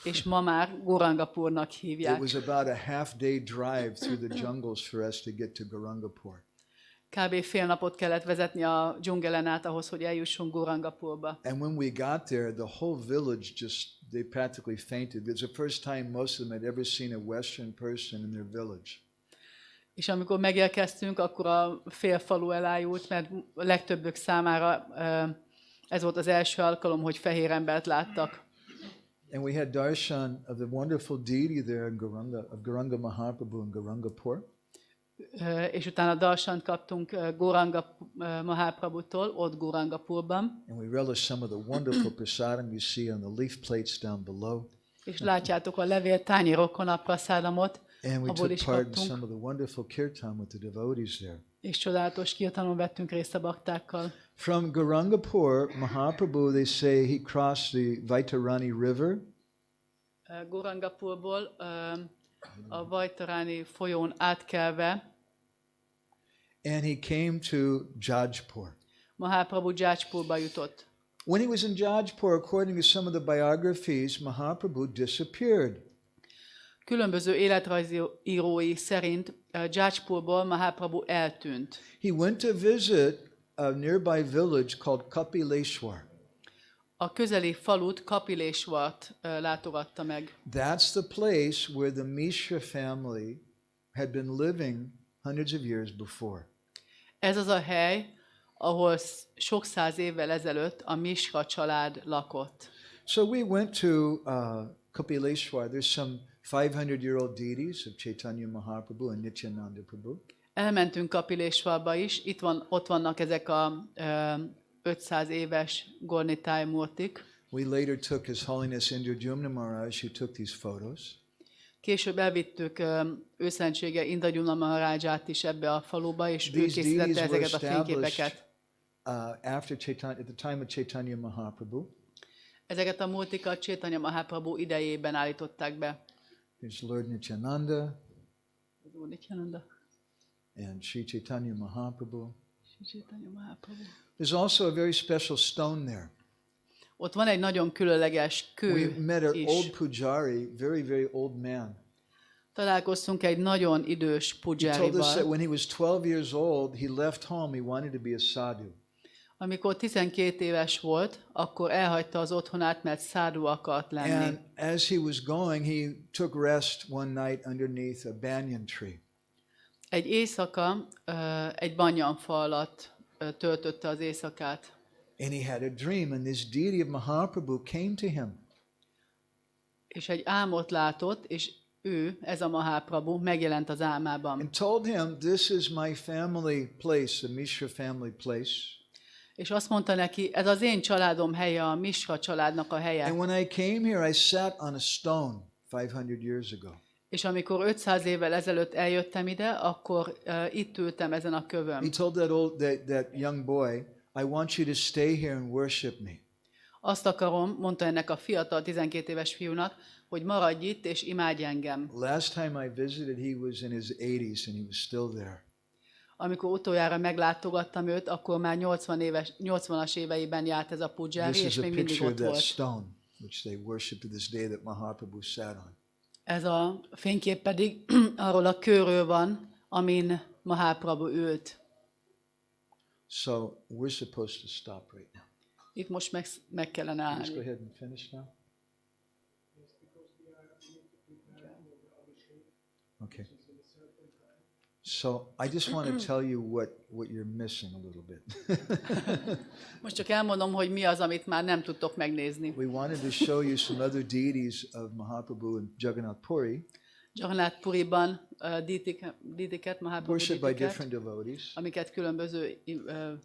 és ma már Gaurangapurnak It hívják. was about a half-day drive through the jungles for us to get to Gaurangapur. Kb. Fél napot kellett vezetni a dzsungelen át ahhoz, hogy eljussunk Gaurangapurba. And when we got there, the whole village they practically fainted. It was the first time most of them had ever seen a Western person in their village. És amikor megérkeztünk, akkor a fél falu elájult, mert a legtöbbök számára ez volt az első alkalom, hogy fehér embert láttak. And we had darshan of the wonderful deity there in Gauranga Mahaprabhu in Gaurangapur. És utána darsant kaptunk Gauranga Mahaprabhutól, ott Gaurangapurban. And we relished some of the wonderful prasadam you see on the leaf plates down below. És látjátok a levéltányérokon a prasadamot, And we abból took is part in kaptunk. some of the wonderful kirtan with the devotees there. És csodálatos kirtanon vettünk részt a baktákkal. From Gaurangapur, Mahaprabhu, they say he crossed the Vaitarani River. Gaurangapurból a Vajtaráni folyón átkelve And he came to Jajpur. Mahaprabhu Jajpurba jutott. When he was in Jajpur, according to some of the biographies, Mahaprabhu disappeared. Különböző életrajzírói szerint Jajpurból Mahaprabhu eltűnt. He went to visit a nearby village called Kapileshwar. A közeli falut, Kapileshwart látogatta meg. That's the place where the Mishra family had been living hundreds of years before. Ez az a hely, ahol sok száz évvel ezelőtt a Mishra család lakott. So we went to Kapileshwar. There's some 500-year-old deities of Chaitanya Mahaprabhu and Nityananda Prabhu. Elmentünk Kapileshwarba is, ott vannak ezek a 500 éves Gornitáj murtik. We later took His Holiness Indradyumna Maharaj, who took these photos. Később elvittük őszentsége Indradyumna Maharaját is ebbe a faluba, és ő These készítette deities were ezeket a fényképeket. after Chaitanya, at the time of Chaitanya Mahaprabhu. Ezeket a múltikat Chaitanya Mahaprabhu idejében állították be. There's Lord Nityananda Az Úr Nityananda, and Sri Chaitanya Mahaprabhu. Chaitanya Mahaprabhu. There's also a very special stone there. Ott van egy nagyon különleges We kő met an is. old pujari, very, very old man. Találkoztunk egy nagyon idős He told us that pudzsárival. when he was 12 years old, he left home. He wanted to be a sadhu. Amikor 12 éves volt, akkor elhagyta az otthonát, mert szádu akart lenni. And as he was going, he took rest one night underneath a banyan tree. Egy éjszaka egy banyanfa alatt töltötte az éjszakát. And he had a dream, and this deity of Mahaprabhu came to him. És egy álmot látott, és ő, ez a Mahaprabhu, megjelent az álmában. And told him, this is my family place, the Mishra family place. És azt mondta neki, ez az én családom helye, a Mishra családnak a helye. And when I came here, I sat on a stone 500 years ago. És amikor 500 évvel ezelőtt eljöttem ide, akkor itt ültem ezen a kövön. He told that young boy, I want you to stay here and worship me. Azt akarom, mondta ennek a fiatal 12 éves fiúnak, hogy maradj itt és imádj engem. Last time I visited, he was in his 80s and he was still there. Amikor utoljára meglátogattam őt, akkor már 80-as éveiben járt ez a pudzsári, This és is a még mindig picture of ott that volt. stone, which they worship to this day that Mahaprabhu sat on. Ez a fénykép pedig arról a kőről van, amin Mahaprabhu ült. So we're supposed to stop right now. Itt most meg kellene Let's go állni. ahead and finish now. Okay. So I just want to tell you what you're missing a little bit. Most csak elmondom, hogy mi az, amit már nem tudtok megnézni. We wanted to show you some other deities of Mahaprabhu and Jagannath Puri, Jagannath Puriban dítiket, Mahaprabhu worshipped by dítiket, different devotees, amiket különböző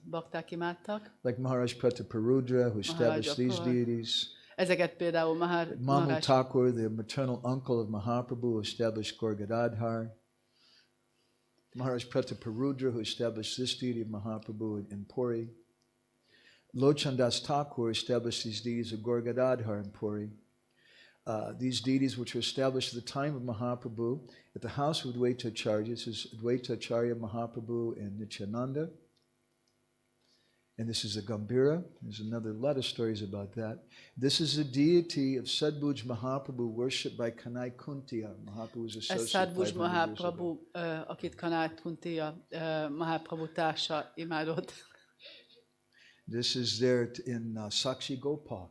bakták imádtak. like Maharaj Prataparudra, who established these Maharaja deities. Ezeket például Mamu Maharaj Thakur, the maternal uncle of Mahaprabhu, who established Gaur Gadadhar. Maharaj Prataparudra, who established this deity of Mahaprabhu in Puri. Lochandas Thakur established these deities of Gaur Gadadhar in Puri. These deities which were established at the time of Mahaprabhu at the house of Advaitacharya. This is Advaitacharya Mahaprabhu and Nityananda. And this is a Gambhira. There's another lot of stories about that. This is the deity of Sadbhuj Mahaprabhu, worshipped by Kanai Kuntiya. Mahaprabhu was Ez associated Sadbhuj 500 years ago. Mahaprabhu, akit Kanai Kuntiya Mahaprabhu társa imádott. This is there in Sakshi Gopal.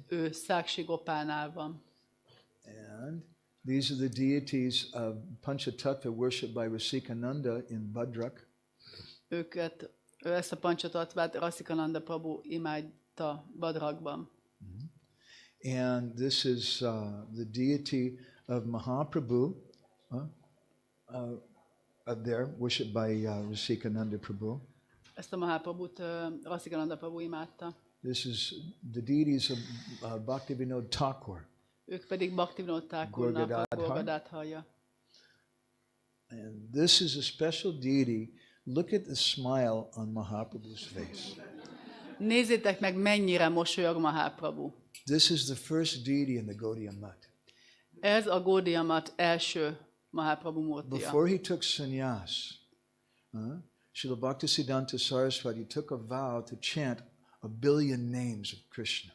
Ő Sakshi Gopalnál van. And these are the deities of Panchatattva, worshipped by Rasikananda in Bhadrak. Ezt a Panchatatvát Rasikananda Prabhu imádta Badrakban. And this is the deity of Mahaprabhu, up there, worshipped by Rasikananda Prabhu. Ezt a Mahaprabhut Rasikananda Prabhu imádta. This is the deities of Bhaktivinoda Thakur. Ők pedig Bhaktivinoda Thakurnak a Gorgadátharja. And this is a special deity. Look at the smile on Mahaprabhu's face. Nézzétek meg, mennyire mosolyog Mahaprabhu. This is the first deity in the Gaudiya Math. Ez a Gaudiya Math első Mahaprabhu múrtija. Before he took sannyas, Srila Bhaktisiddhanta Saraswati took a vow to chant 1 billion names of Krishna.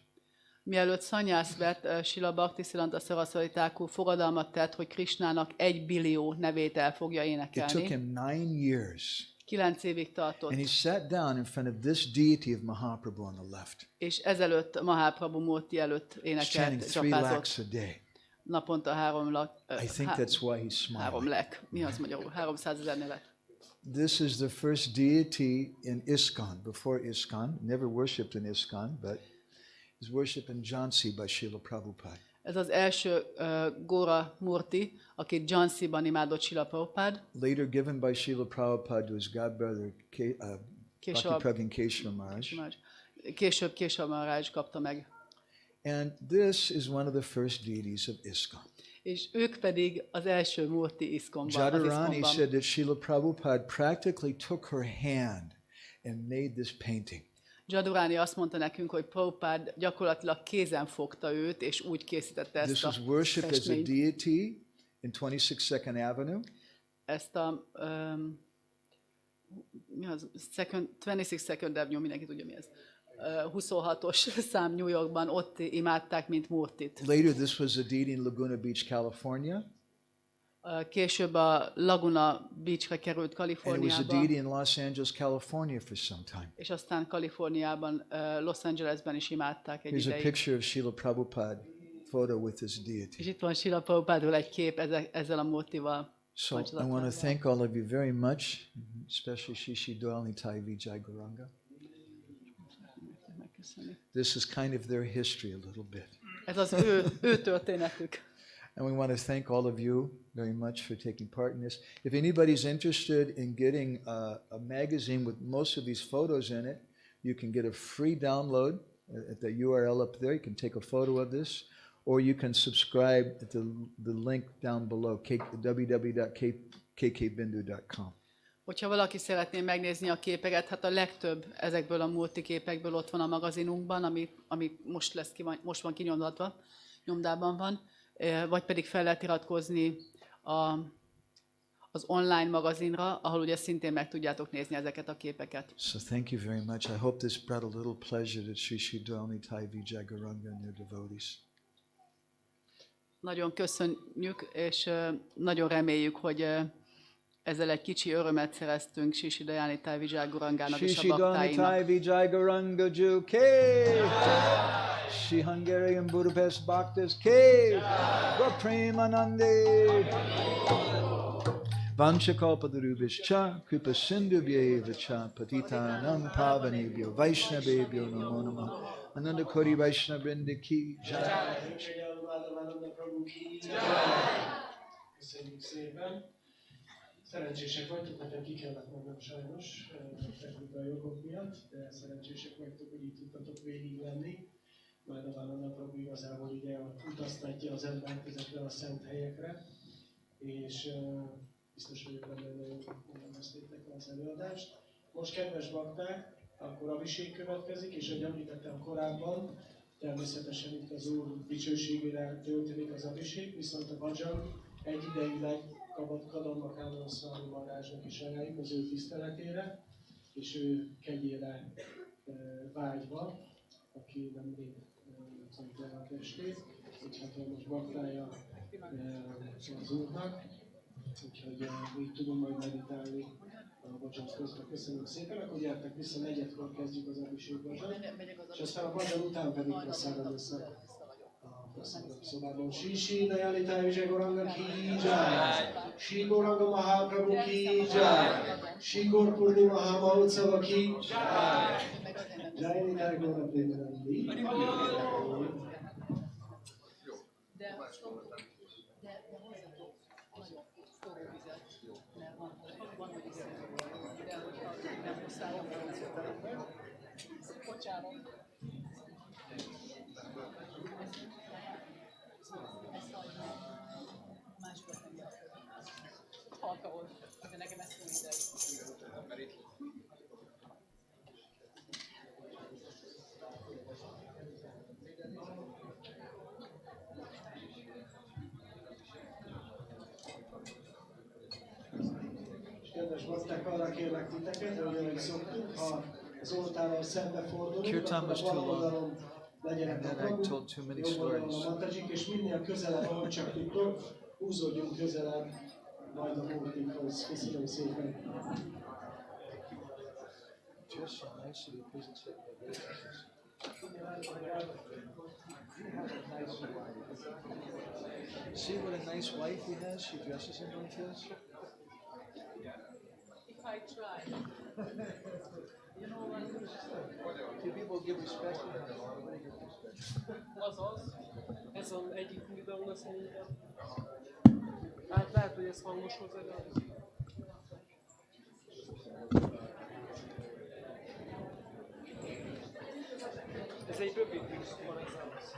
Mielőtt szanyászt vett, Srila Bhaktisiddhanta Saraswati Thakur fogadalmat tett, hogy Krishnának 1 billió nevét el fogja It took énekelni. him 9 years. 9 évig tartott. And he sat down in front of this deity of Mahaprabhu on the left. És ezelőtt Mahaprabhu múrti előtt He's chanting énekelt, 3 lakhs csapázott. a day. Naponta 3 I think that's why he's smiling. lek. Mi az magyarul? 300 000 nevet. This is the first deity in ISKCON, before ISKCON. Never worshipped in ISKCON, but is worshipped in Jhansi by Srila Prabhupada. Ez az első Gaura Murti, akit Jhansiban imádott Srila Prabhupada. Later given by Srila Prabhupada to his godbrother, Bhakti Pragyan Keshava Maharaj. Később Keshava Maharaj kapta meg. And this is one of the first deities of ISKCON. És ők pedig az első Murti iszkomban. Jadharani said that Srila Prabhupada practically took her hand and made this painting. Jadurani azt mondta nekünk, hogy Prabhupád gyakorlatilag kézen fogta őt, és úgy készítette ezt This a was worship as a festményt. deity in 26nd Avenue. Ezt a mi az? 26 Second Avenue, mindenki tudja mi ez. 26-os szám New Yorkban, ott imádták, mint Murtit. Later, this was a deity in Laguna Beach, California. Később a Laguna Beachre került And it was a Kaliforniába, deity in Los Angeles, California for some time. és aztán Kaliforniában, Los Angelesben is imádták egy Here's a ideig. picture of Srila Prabhupada photo with this És deity. itt van Srila Prabhupádról egy kép ezzel a Murtival. So I want to thank all of you very much, especially Shishi Dwalni Tai Vijay Gauranga. Megköszönjük. This is kind of their history a little bit. Ez az ő történetük. And we want to thank all of you very much for taking part in this. If anybody's interested in getting a magazine with most of these photos in it, you can get a free download at the URL up there. You can take a photo of this, or you can subscribe at the link down below, www.kkbindu.com. Hogyha valaki szeretné megnézni a képeket, hát a legtöbb ezekből a Murti képekből ott van a magazinunkban, ami most van kinyomtatva, nyomdában van, vagy pedig fel lehet iratkozni az online magazinra, ahol ugye szintén meg tudjátok nézni ezeket a képeket. So thank you very much. I hope this brought a little pleasure to Sri Sri Dwalni Tai Vijay Gauranga and their devotees. Nagyon köszönjük, és nagyon reméljük, hogy ezzel egy kicsi örömet szereztünk Sri Dwalni Tai Vijay Gaurangának és a Sri Dwalni baktáinak. Tai Vijay Gauranga Ju K. Shri Hungarian Budapest Bhaktas K. Prabhu Vanchakalpadarubhischa Kripa Sindhubhyeva cha Patitanam Pavanebhyo Vaishnavebhyo Namo Namah. Ananda Kori Vaishnav Vrinda Ki Jai. Mādhavānanda Prabhu ki jai. Köszönjük szépen. Szerencsések vagytok, nekem ki kellett mennem sajnos technikai jogok miatt, de szerencsések vagytok, hogy így tudtatok végig lenni. Mādhavānanda Prabhu igazából ugye utaztatja az embert ezekre a szent helyekre, és biztos vagyok benne, hogy nagyon élveztétek az előadást. Most, kedves bakták, akkor abhishég következik, és ahogy említettem korábban, természetesen itt az Úr dicsőségére történik az abhishég, viszont a bhajan egyidejileg Kadamba Kánon Szvámi Mahārājnak is ajánljuk az ő tiszteletére, és ő kegyére vágyva, aki nemrég szentelt a testét, egy hatalmas baktája az Úrnak, úgyhogy így tudunk majd meditálni a bhajan közben. Köszönöm szépen, akkor gyertek vissza, 4-kor kezdjük az abhishég bhajan, és aztán a bhajan után pedig prasadam lesz a prasadam szobában. Shri Sri Dwalni Tai Vijay Gauranga ki jai, Shri Gauranga Mahaprabhu ki jai, Shri Gaur Purnima Mahautsava ki jai, Jai Nitai Gaura Premanandi. Kedves bakták, arra kérlek titeket, hogy ahogy szoktuk, ha az oltáron szembefordulunk, Kirtan was too bal long. oldalon legyenek a And I Prabhu, told too many jobb oldalon stories. a Mataji, és minél közelebb, ahogy csak tudtok, húzódjunk közelebb majd a Murtikhoz. Köszönöm szépen! Just so nice of you, please accept my blessings. See what a nice wife he has? She dresses him like this. If I try. Do people give respect to him? Everybody gives respect. Azaz, ez az egyik videóra szerintem. Hát lehet, hogy ez hangos hozzá, de az... Ez egy rövid van ez az.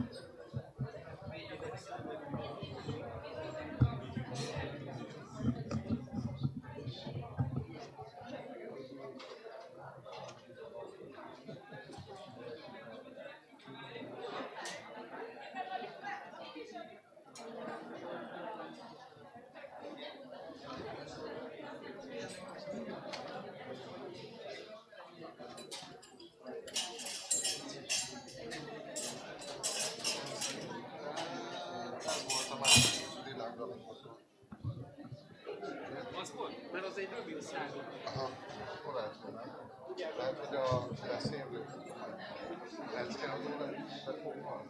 Az volt, mert az egy rövid szálló. Aha, hol lehet, hogy nem? Lehet, hogy a beszélő. Leckeadó van.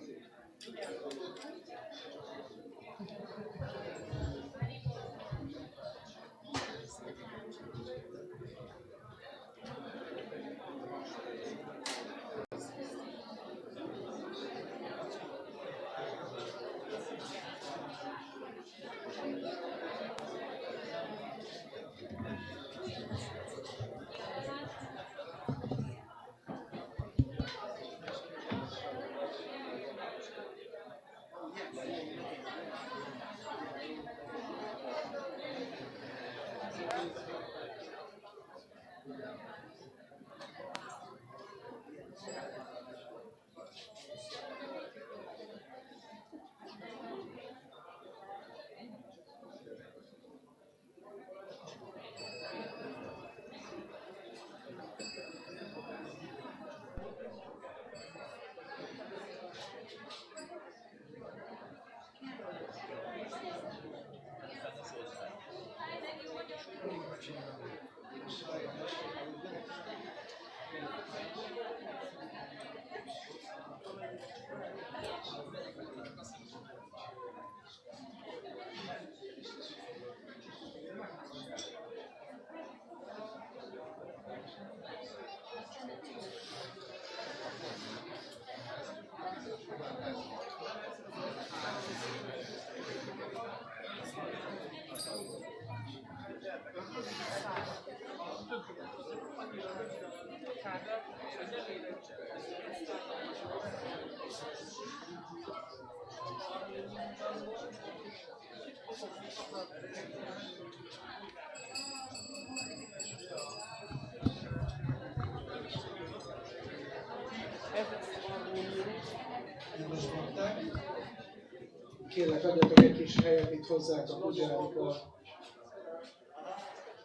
Kérlek, adjatok egy kis helyet itt hozzák a pudzsárik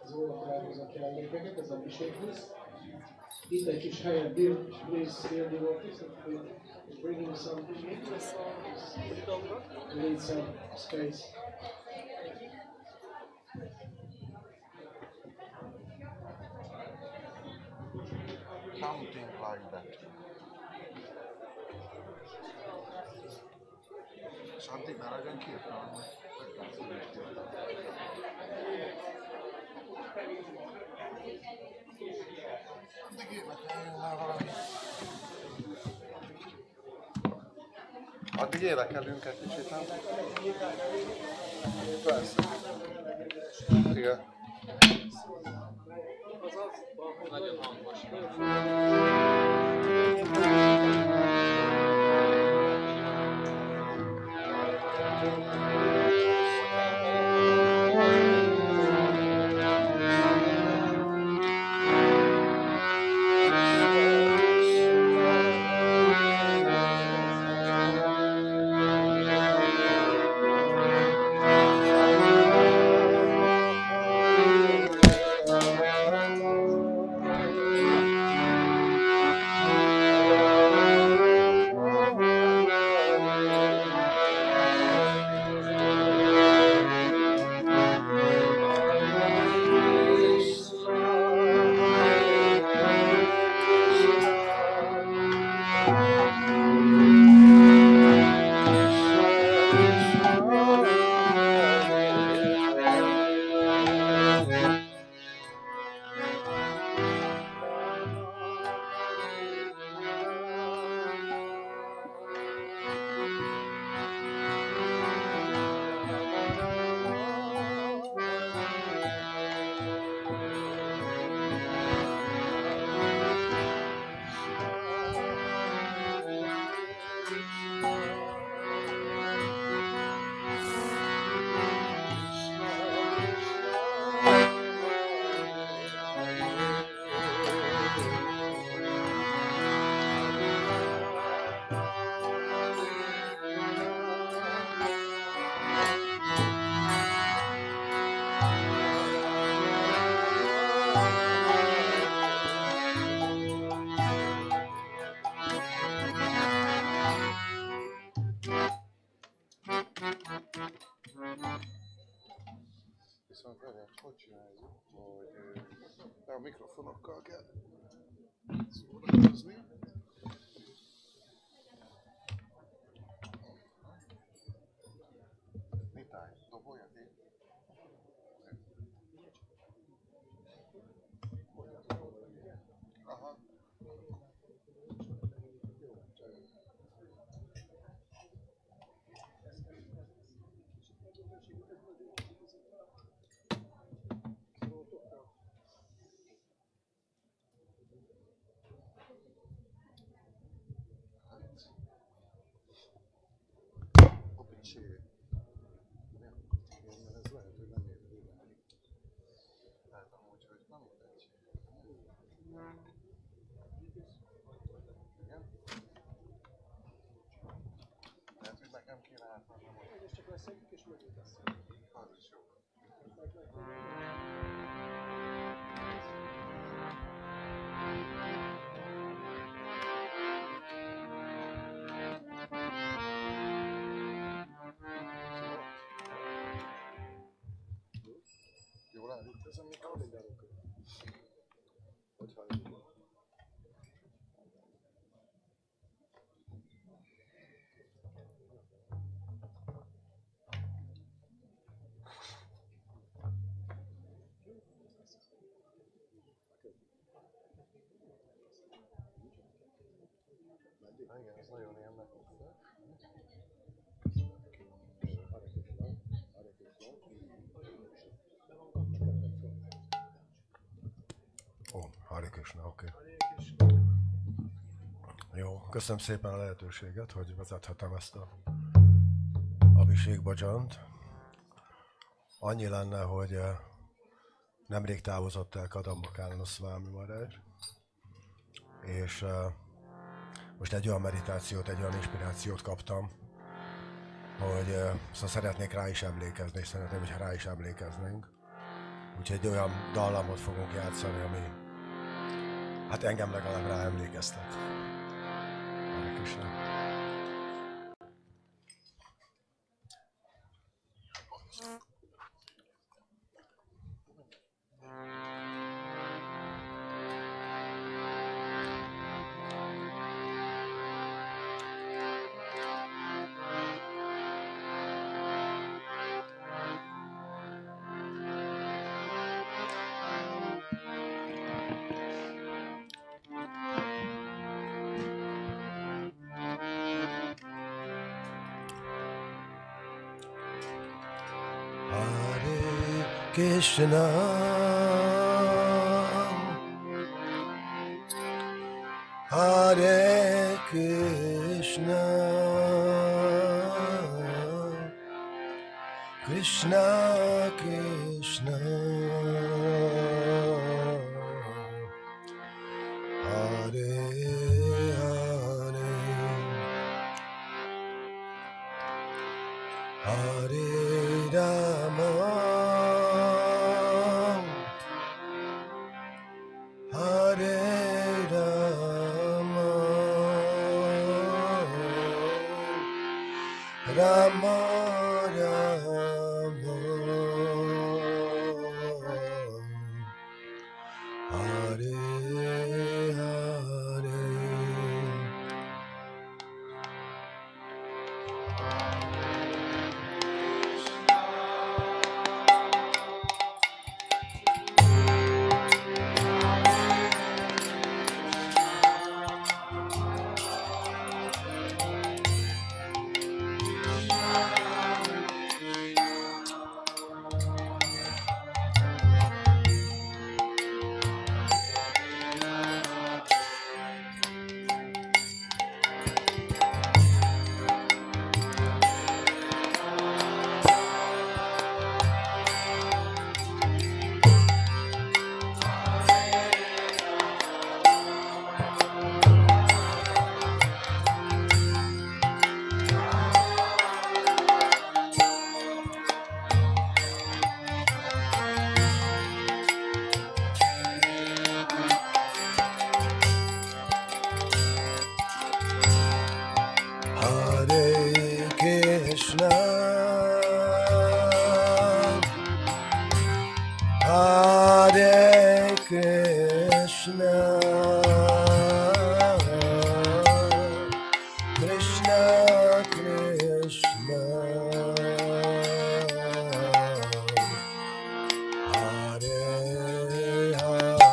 az óratához a kellékeket, az abhiséghez. Itt egy kis helyet, please, dear devotees, bringing some, need some space. Something like that. Something Narajan Kirtan. Addig énekelünk egy kicsit, nem? Persze. Igen. Nagyon hangos. Viszont hogy csináljuk, hogy de a mikrofonokkal kell szórakozni. Nitály, dobolja ti? Aha. Hoppicsi. Mert ez lehet, hogy nem ér idáig. Hát amúgy, hogy nem mindegy. Igen? Lehet, hogy nekem kéne átmennem ott. És csak leszedjük és mögé tesszük. Az is jó. Jól állít ez a mikrofon? Hogy halljuk? Igen, ez nagyon ilyen meghozzá. Ó, Hare Krishna, oké. Jó, köszönöm szépen a lehetőséget, hogy vezethetem ezt a Abhishek Bhajant. Annyi lenne, hogy nemrég távozott el Kadamba Swami Maharaj, és most egy olyan meditációt, egy olyan inspirációt kaptam, hogy szóval szeretnék rá is emlékezni, és szeretném, hogyha rá is emlékeznénk. Úgyhogy egy olyan dallamot fogunk játszani, ami hát engem legalább rá emlékeztet. Hare Krishna. Krishna, Hare Krishna, Krishna Krishna, Hare Hare, Hare Rama, Hare Rama, Rama Rama, Hare Hare. Krishna Krishna Krishna Hare Hare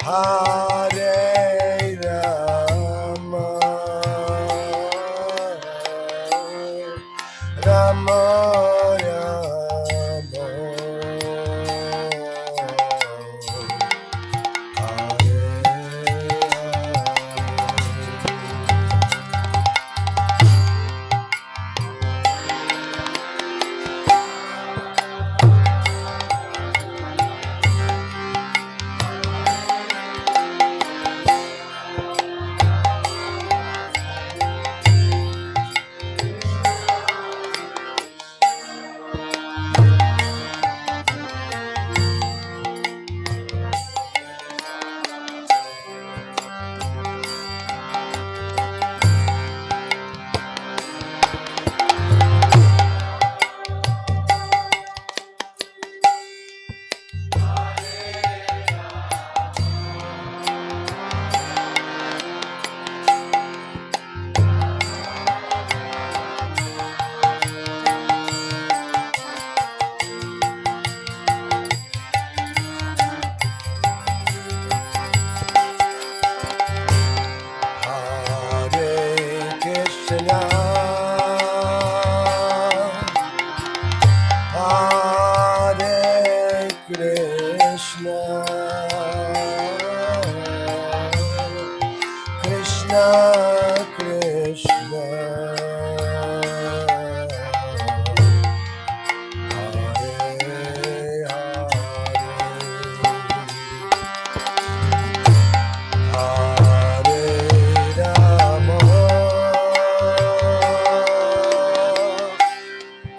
Hare Rama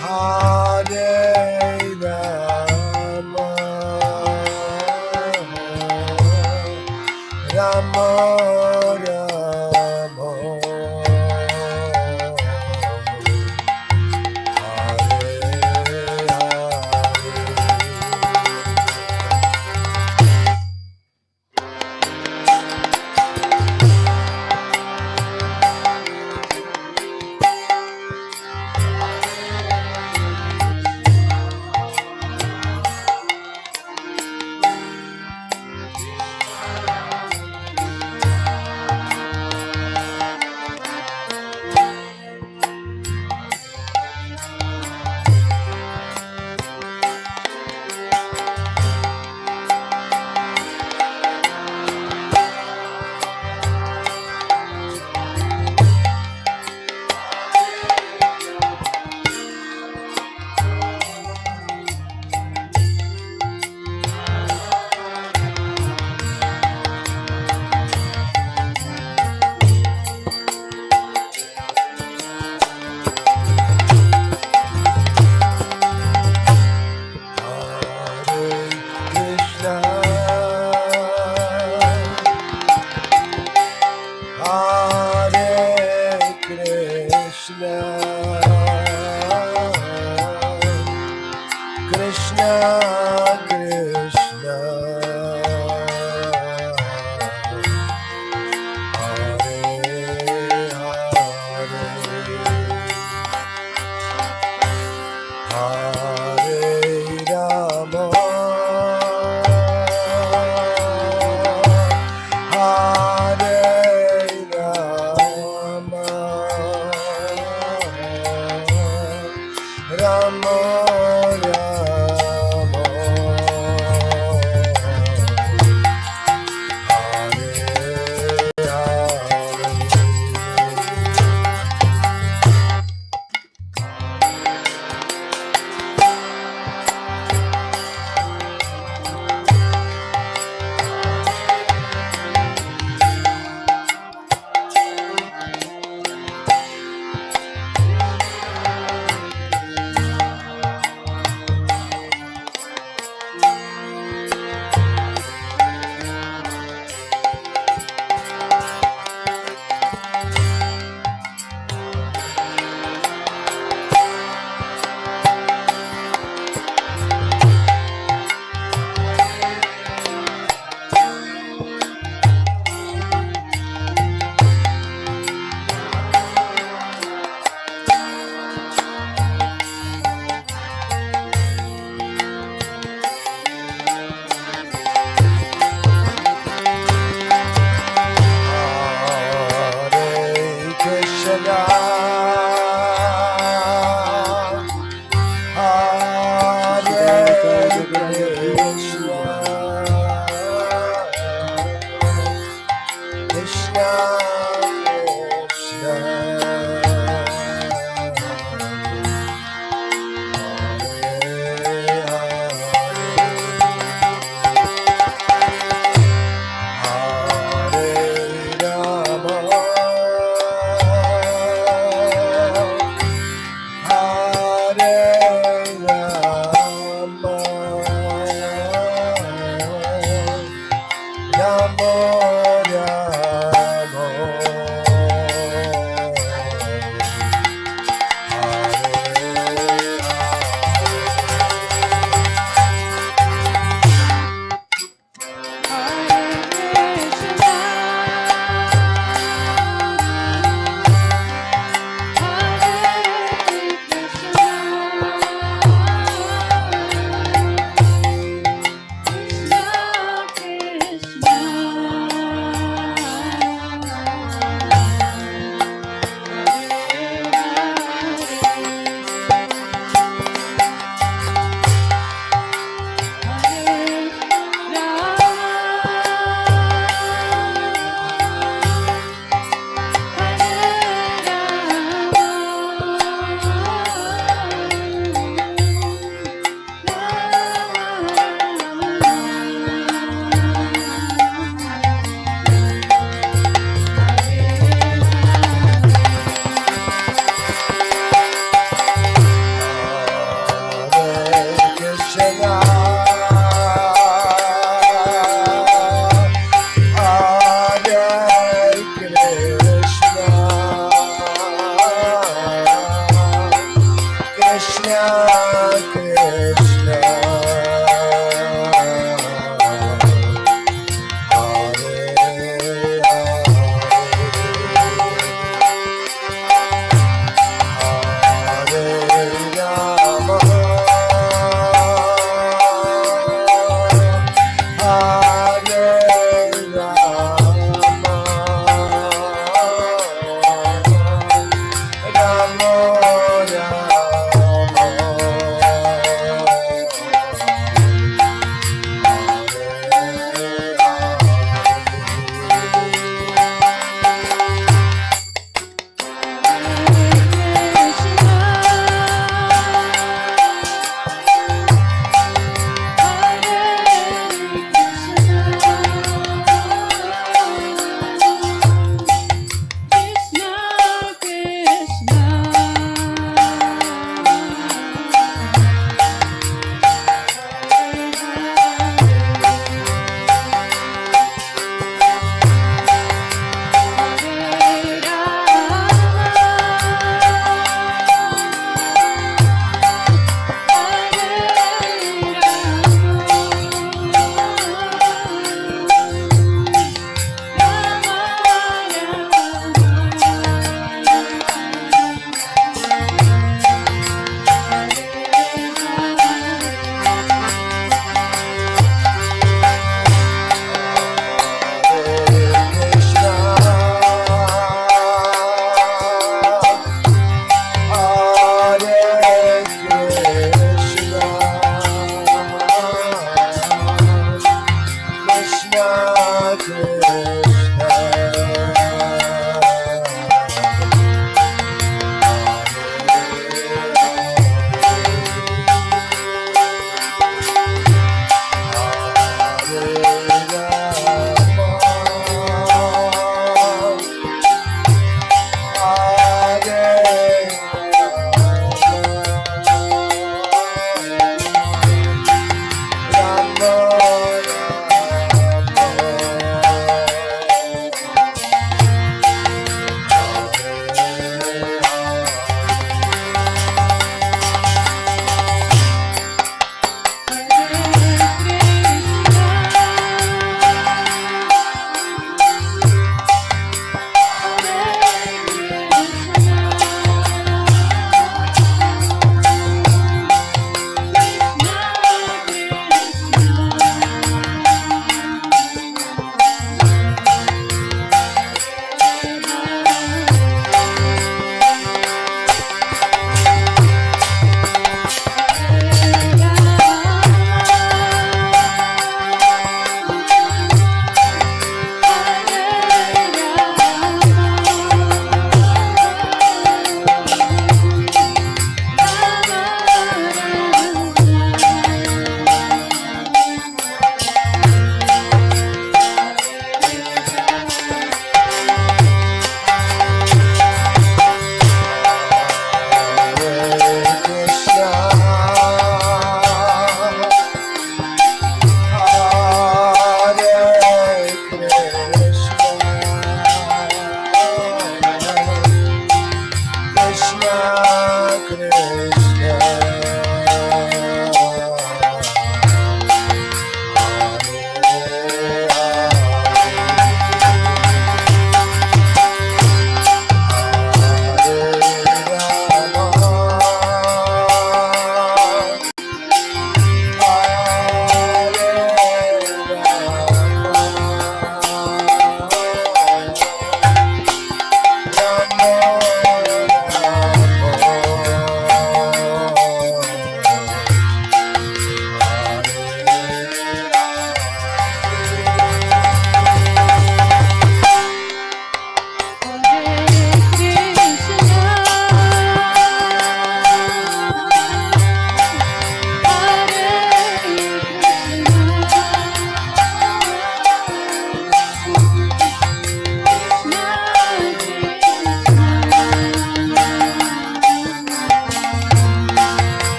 Hare Rama Rama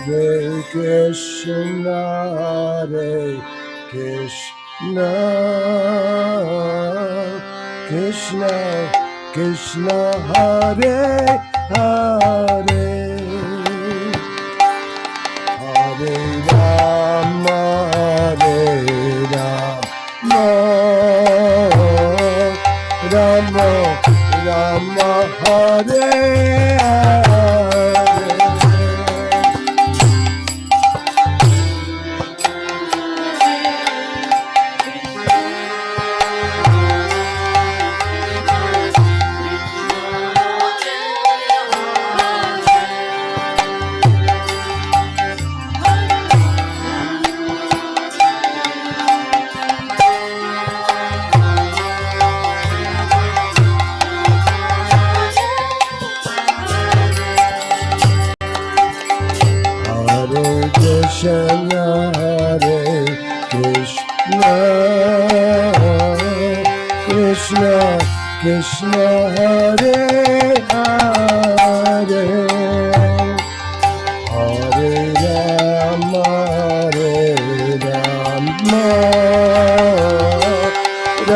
Krishna, Hare Krishna, Krishna Krishna, Hare Hare, Hare Rama,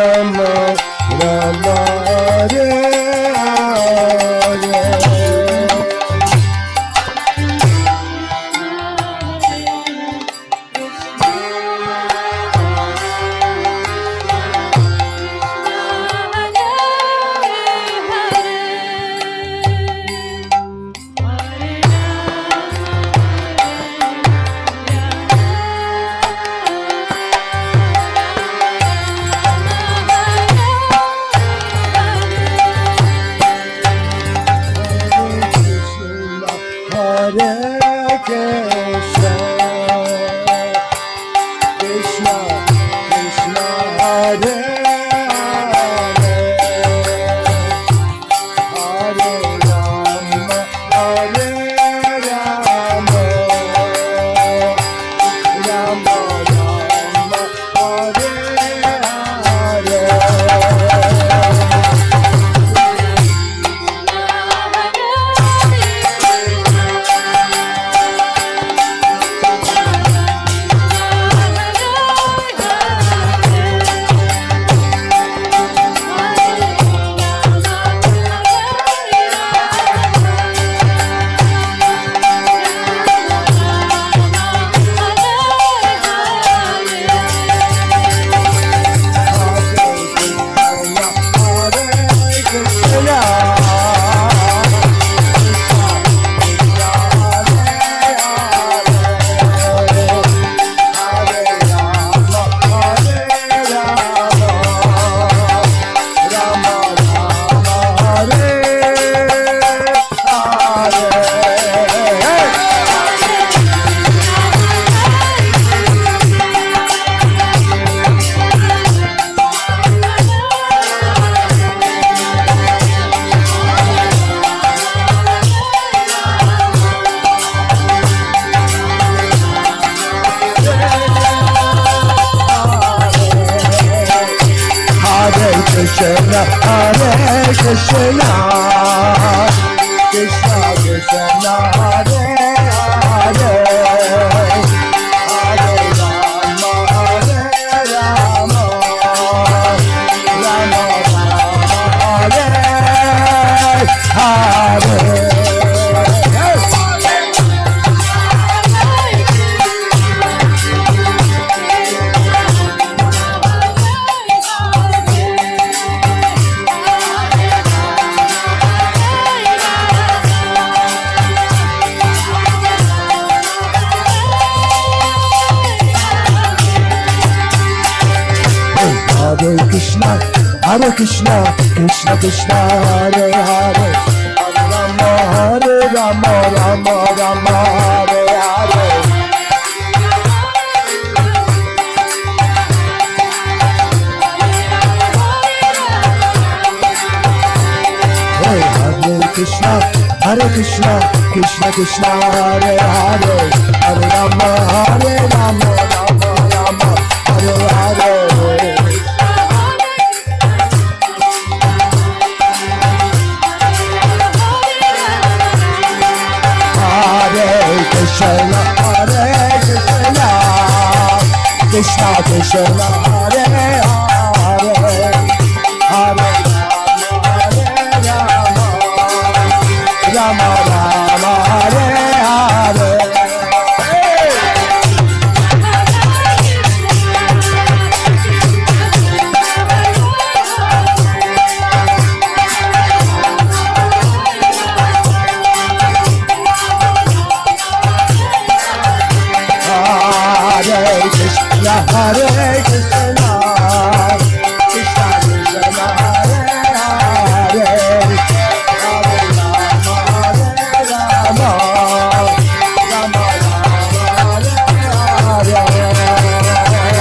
Rama Rama, Hare Krishna, Hare Krishna, Krishna Krishna, Hare Hare, Hare Rama, Rama Rama, Hare Hare. Krishna, Hare Krishna, Krishna Krishna, Hare Hare, Hare Rama, Rama Rama, Hare Hare. Hare Krishna, Hare Krishna, Krishna Krishna, Hare Hare, Hare Rama, Rama Rama, Hare Hare. Hey, Hare Krishna, Hare Krishna, Krishna Krishna, Hare Hare, Hare Rama, Rama Rama, Hare Hare. Hare Krishna, Hare Krishna, Krishna Krishna, Hare Hare, Hare Rama, Rama Rama, Hare Hare. Hare Krishna, Hare Krishna, Krishna Krishna, Hare Hare, Hare Rama, Rama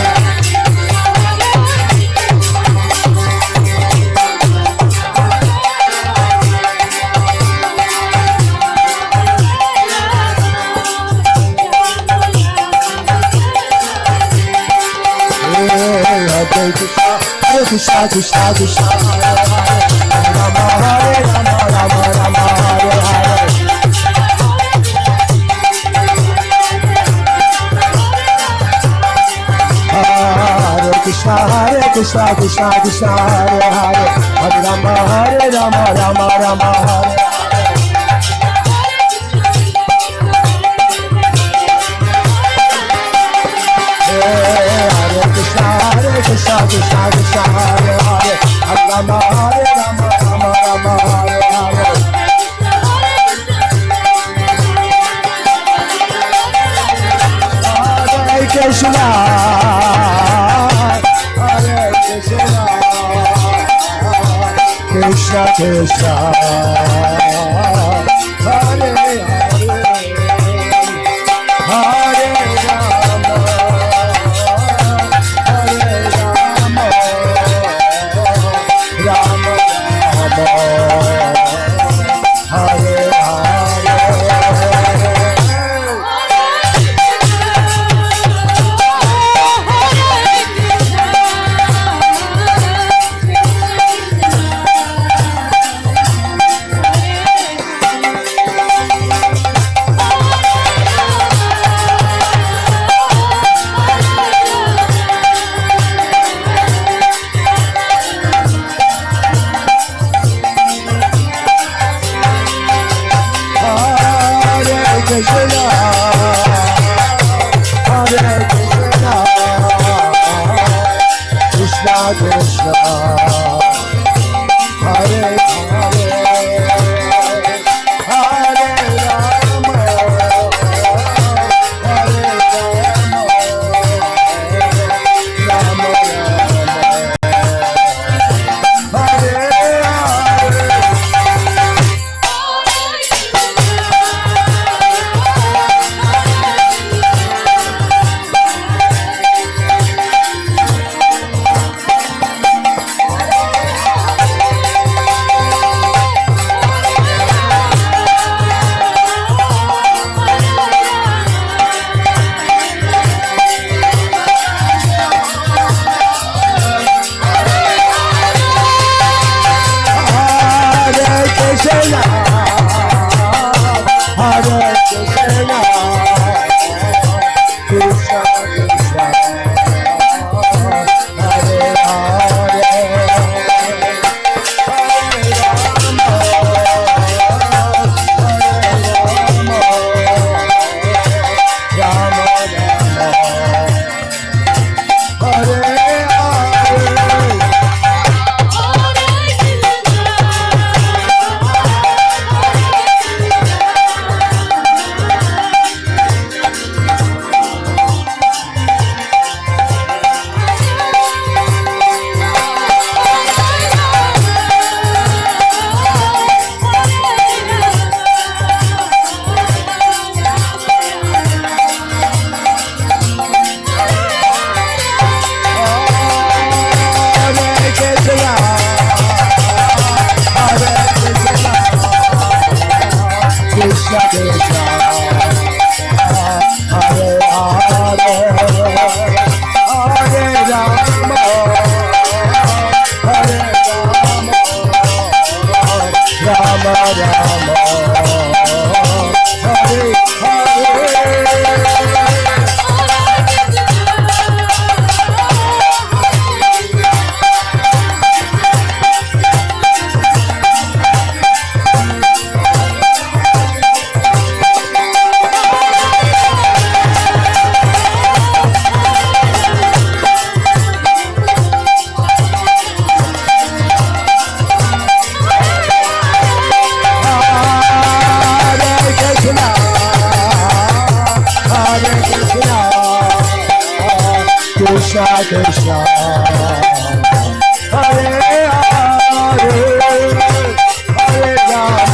Rama, Hare Hare. Hare Krishna, Krishna Krishna, Hare Hare, Rama Hare Rama, Rama Rama, Hare Hare. Hare Krishna, Krishna Krishna, Hare Hare, Hare Rama, Hare Rama, Rama Rama, Hare Hare. Hare Krishna, Krishna Krishna, Hare Hare, Hare Rama, Hare Rama, Rama Rama, Hare Hare. Hare Krishna, Hare Krishna, Krishna Krishna, Hare Hare, Hare Rama, Hare Rama, Rama Rama, Hare Hare. Krishna Krishna Hare Hare Hare Rama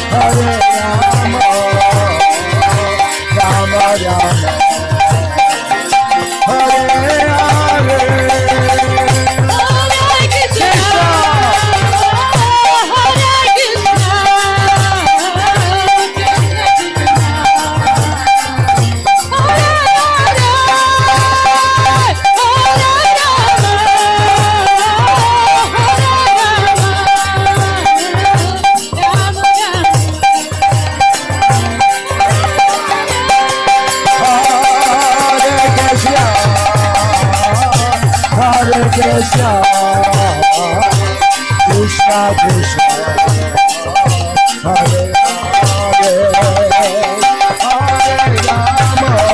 Hare Rama Rama Rama Hare Hare Krishna, Krishna Krishna, Hare Hare, Hare Rama, Hare Rama,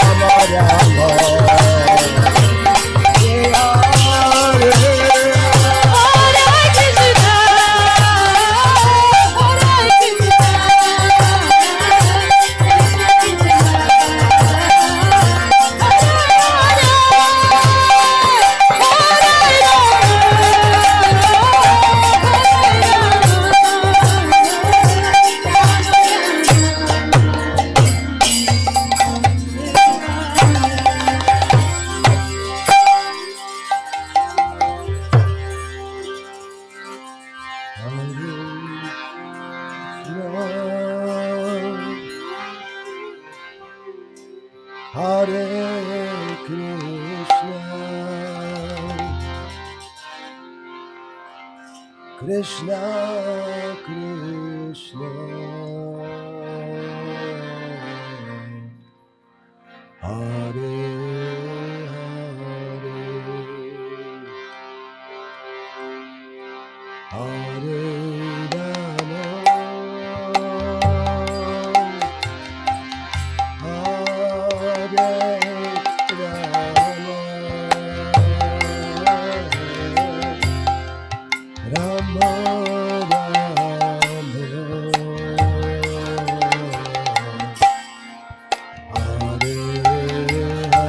Rama Rama, Hare Krishna Krishna Hare Hare Rama Hare Rama Rama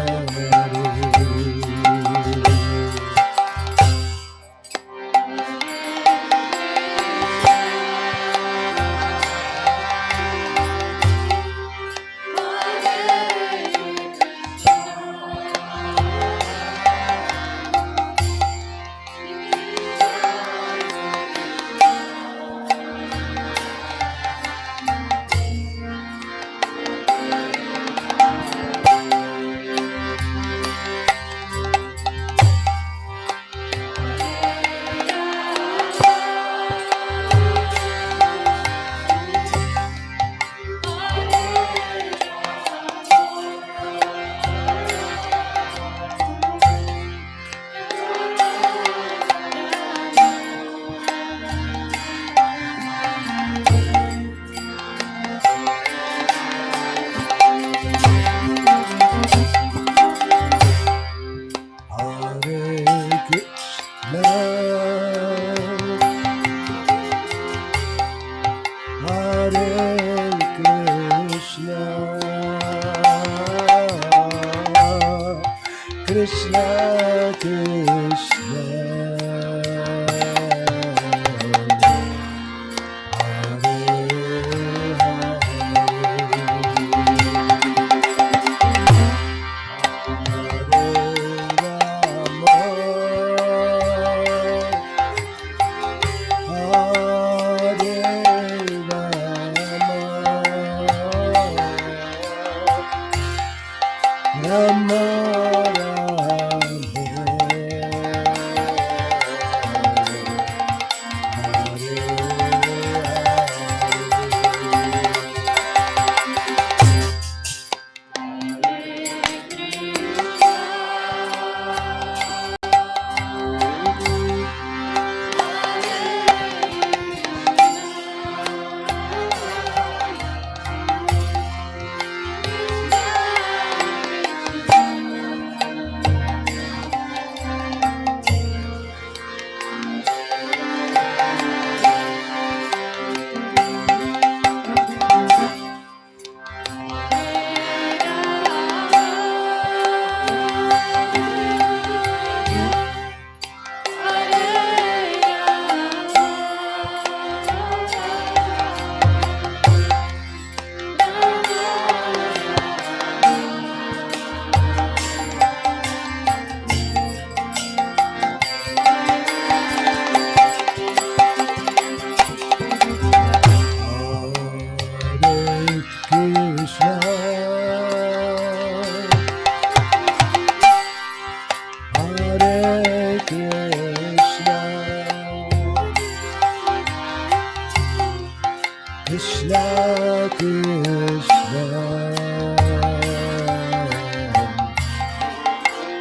Krishna Krishna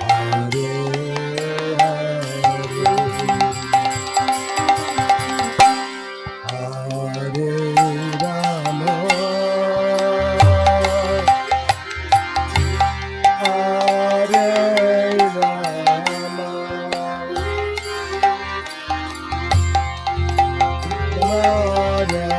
Hare Hare Rama Hare Rama Hare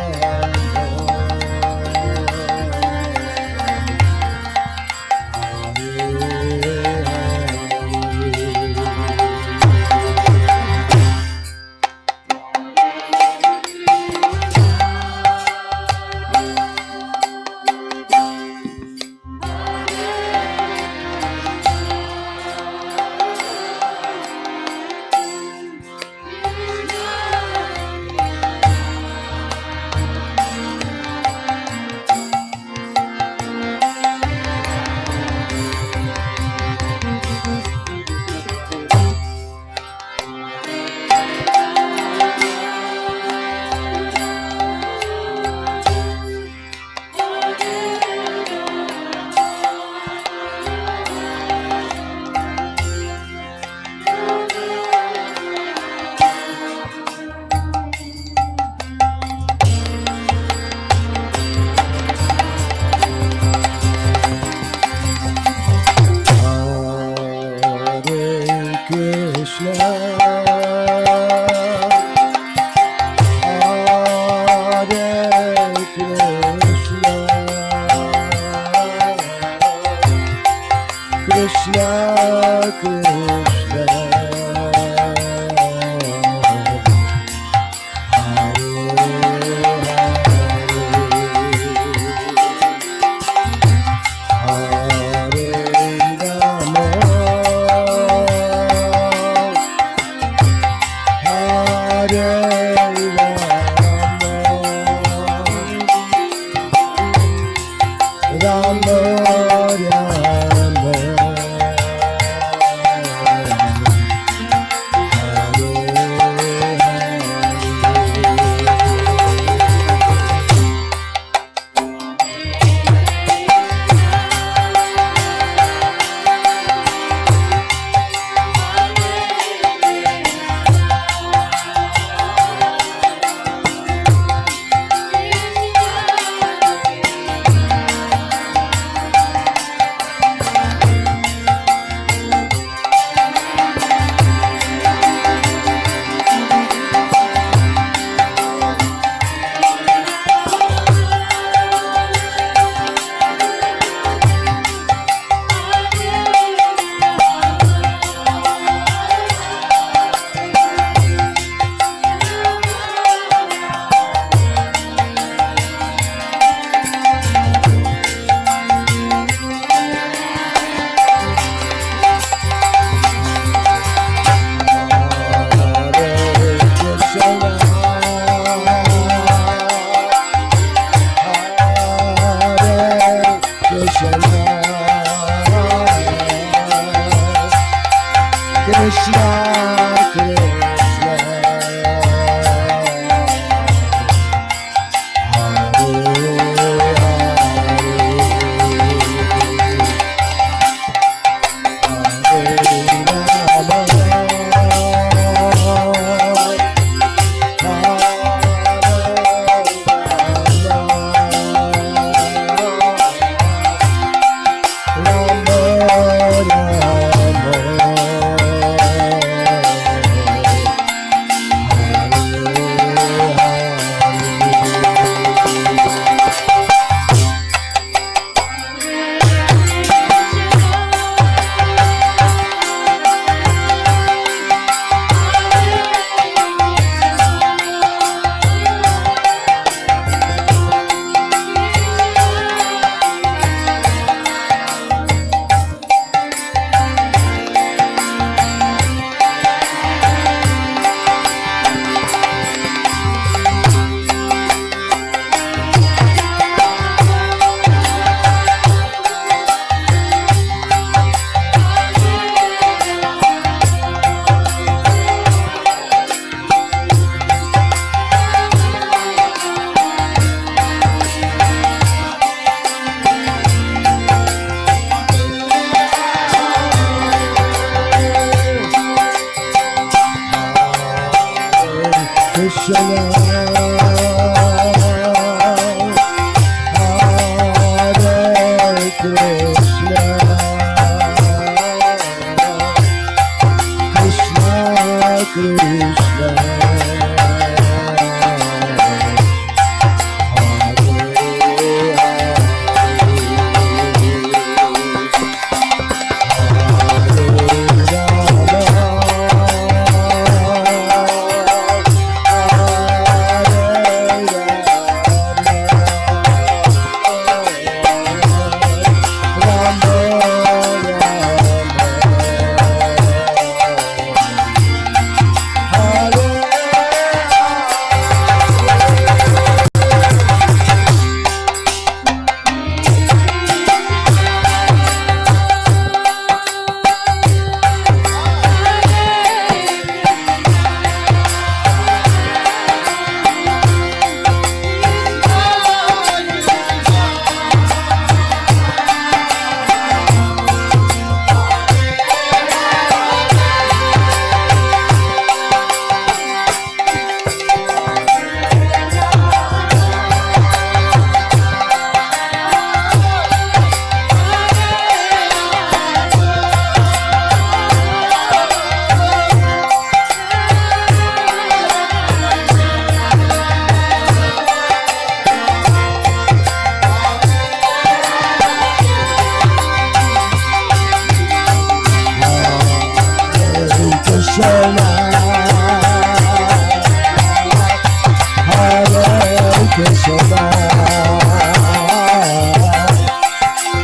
Krishna,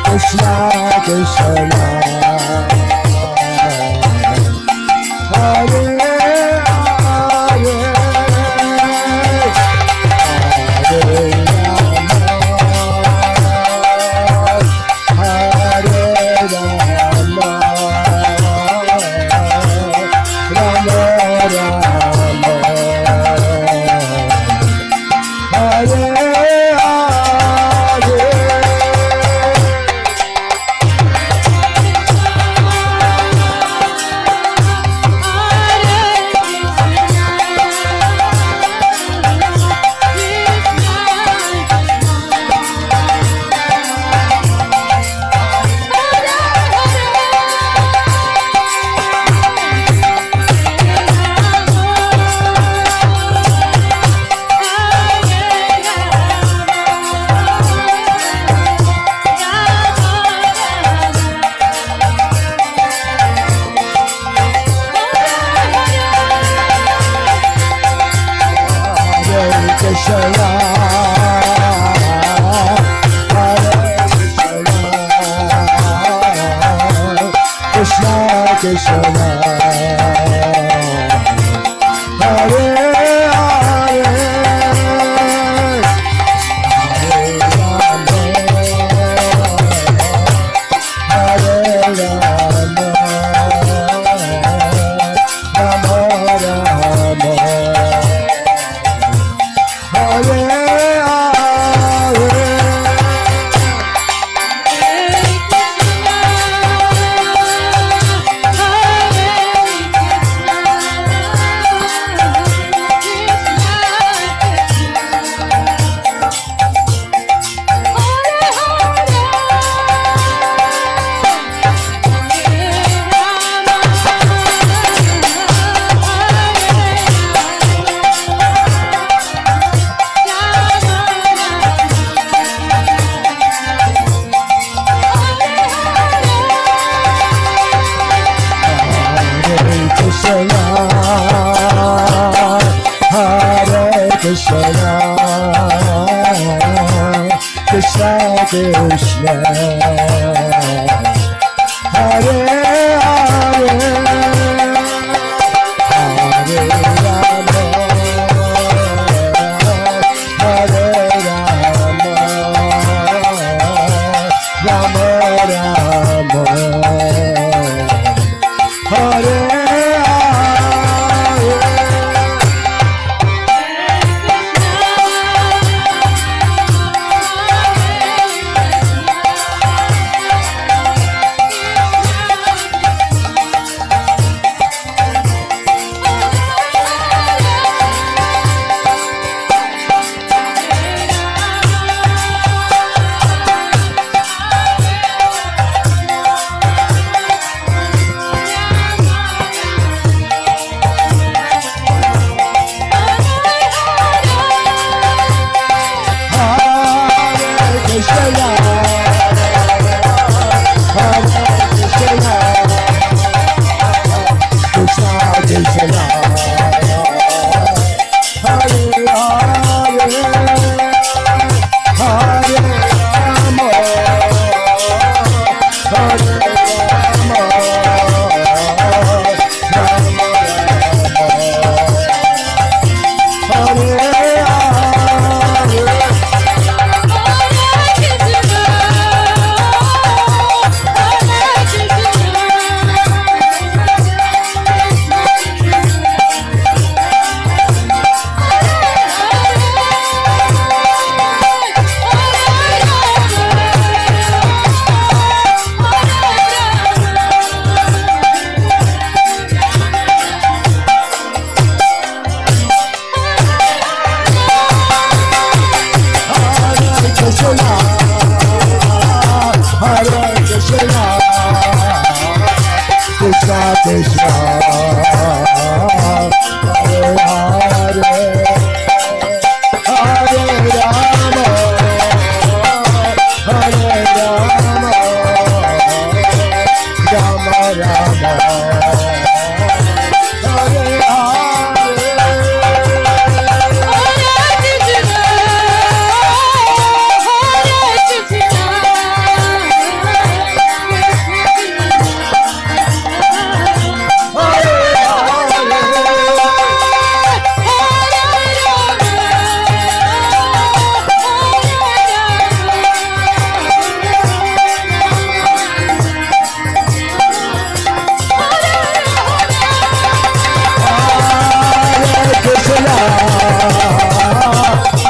Krishna Krishna, Hare Hare, Hare Rama, Rama Rama, Hare Krishna, Krishna Krishna, Hare Hare, Hare Rama, Hare Rama, Rama Rama, Hare Hare. Krishna, Krishna Krishna, Hare Hare, Hare Rama, Hare Rama, Rama Rama, Hare Hare.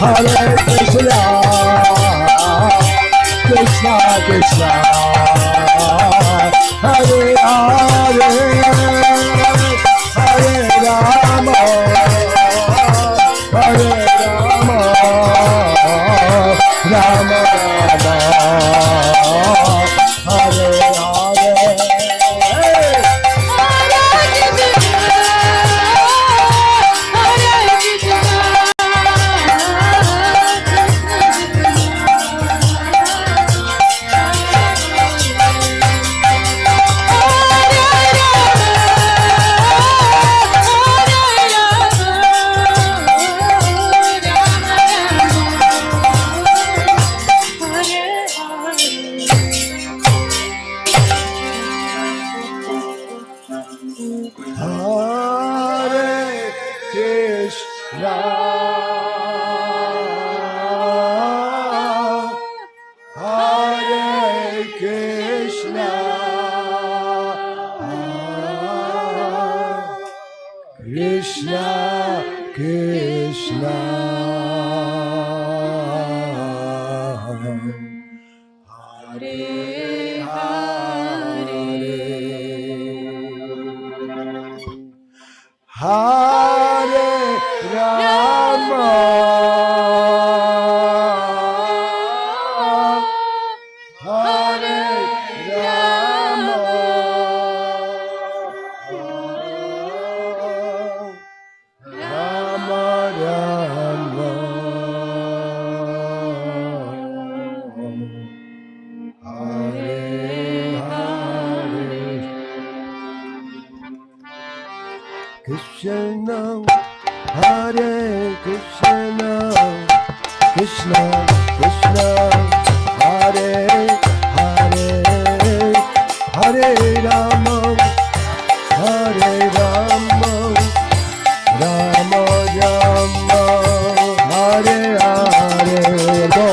Hare Krishna, Krishna Krishna, Hare Hare, Hare Rama, Hare Rama, Rama Rama, Hare Hare. Krishna, Hare Krishna, Krishna Krishna, Hare Hare, Hare Rama, Hare Rama, Rama Rama, Hare Hare. Go.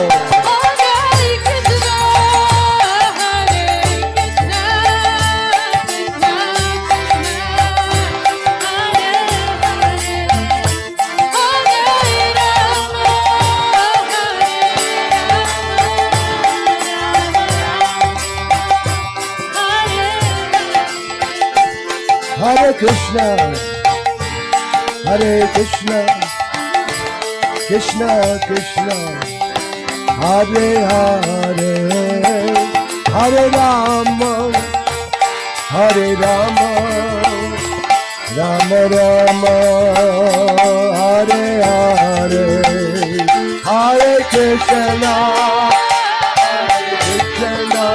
Hare Krishna, Hare Krishna, Krishna Krishna, Hare Hare, Hare Rama, Hare Rama, Rama Rama, Hare Hare, Hare Krishna, Hare Krishna.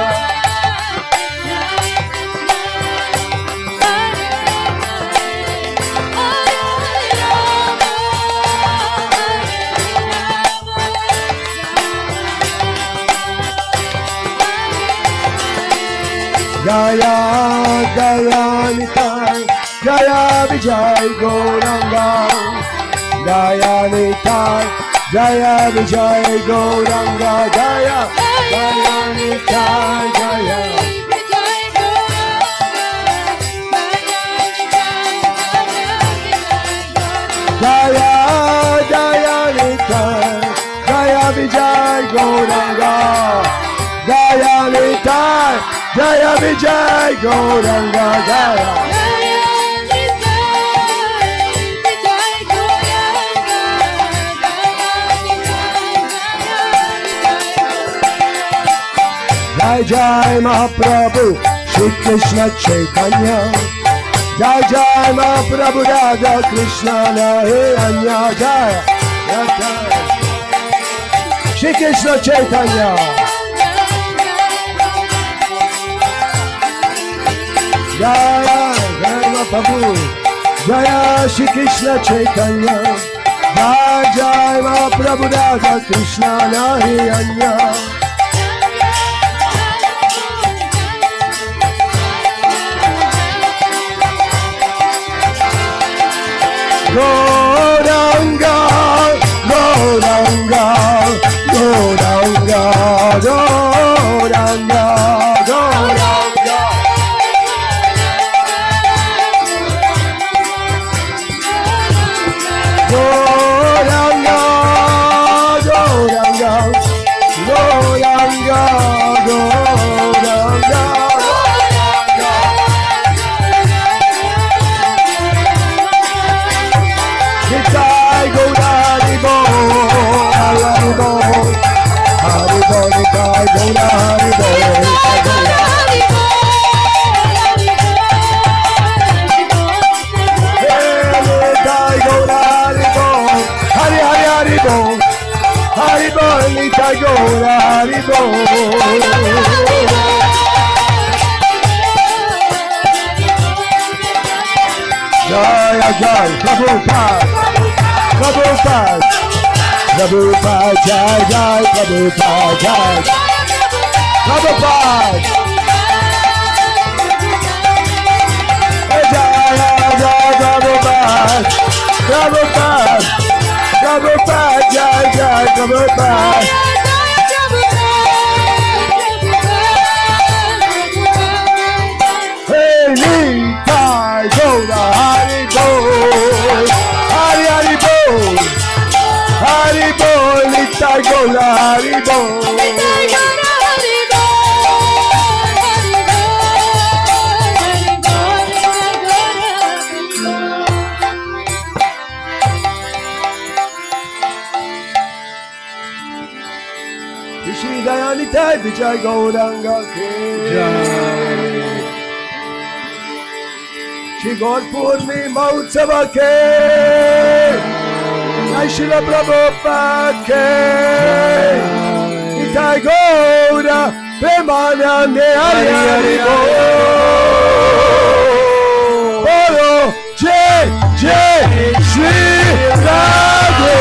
Jaya Jaya Nitai, Jaya Vijay Gauranga, Jaya Nitai, Jaya Vijay Gauranga, Jaya Jaya Nitai, Jaya Jaya Jaya Nitai, Jaya Vijay Gauranga, Jaya Nitai, Jaya Vijay Gauranga, Jaya Jai Jai Mahaprabhu, Shri Krishna Chaitanya, Jai Jai Mahaprabhu, Radha Krishna Nahi Anya, Jaya Jai Shri Krishna Chaitanya, Jaya Jai Mahaprabhu, Jaya Shri Krishna Chaitanya, Jai Jai Mahaprabhu, Radha Krishna Nahi Anya. Gauranga, Gauranga, Gauranga, Gauranga, Gauranga. Gauranga, Haribol, Nitai Gaura, Haribol. Jaya Jai, Prabhupada, Prabhupada, Prabhupada, Jai Jai, Prabhupada, Jai, Prabhupada. Jaya Jai, Prabhupada, Prabhupada, Prabhupada, Jai Jai, Prabhupada. Hey, Nitai Gaura, Haribol, Hari Haribol, Haribol, Nitai Gaura, Haribol. Shri Dayanitai Vijay Gauranga Ke Shri Gaur Purnima Utsava Ke Jai Shri Prabhupada Ke Nitai Gaura Premanande Hari Hari Bol Bolo Jai Jai Shri Radhe.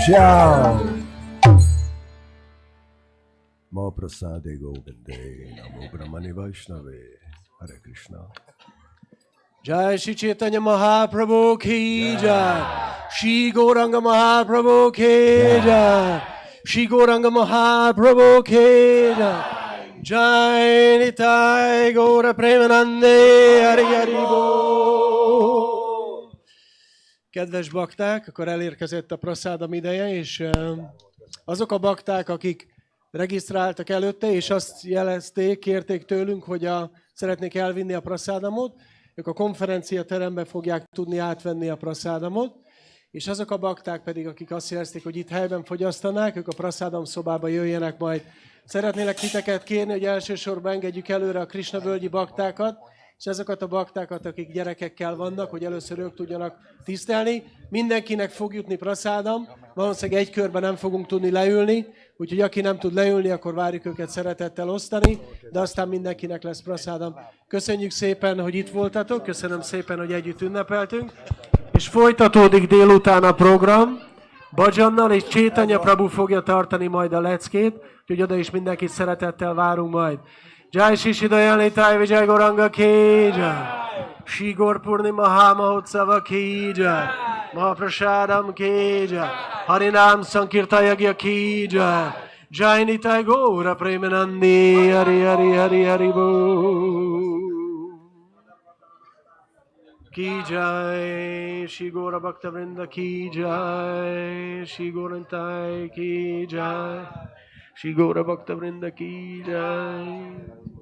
Ciao. Mo prasade govinde, namo brahmane vaishnave, Hare Krishna. Jai Shri Chaitanya Mahaprabhu ki jai. Shri Gauranga Mahaprabhu ki jai. Shri Gauranga Mahaprabhu ki jai. Jai Nitai Gaura Premanande Hari Hari Bol. Kedves bakták, akkor elérkezett a praszádam ideje, és azok a bakták, akik regisztráltak előtte, és azt jelezték, kérték tőlünk, hogy szeretnék elvinni a praszádamot, ők a konferenciaterembe fogják tudni átvenni a praszádamot, és azok a bakták pedig, akik azt jelezték, hogy itt helyben fogyasztanák, ők a praszádam szobába jöjjenek majd. Szeretnélek titeket kérni, hogy elsősorban engedjük előre a Krishna völgyi baktákat, és azokat a baktákat, akik gyerekekkel vannak, hogy először ők tudjanak tisztelni. Mindenkinek fog jutni praszádam, valószínűleg egy körben nem fogunk tudni leülni, úgyhogy aki nem tud leülni, akkor várjuk őket szeretettel osztani, de aztán mindenkinek lesz praszádam. Köszönjük szépen, hogy itt voltatok, köszönöm szépen, hogy együtt ünnepeltünk, és folytatódik délután a program, Bhajannal, és Chaitanya Prabhu fogja tartani majd a leckét, úgyhogy oda is mindenkit szeretettel várunk majd. Jai Shri Shri Dayanitai Vijay Gauranga ki jai. Shri Gaur Purnima Mahotsava ki jai. Mahaprasadam ki jai. Harinam Sankirtan Yagya ki jai. Jai Nitai Gaura Premanande Hari Hari Hari Hari Bol. Ki jai. Shri Gaura Bhakta Vrinda ki jai. Shri Gaura Nitai ki jai. Shri Gaura Bhakta Vrinda ki jai.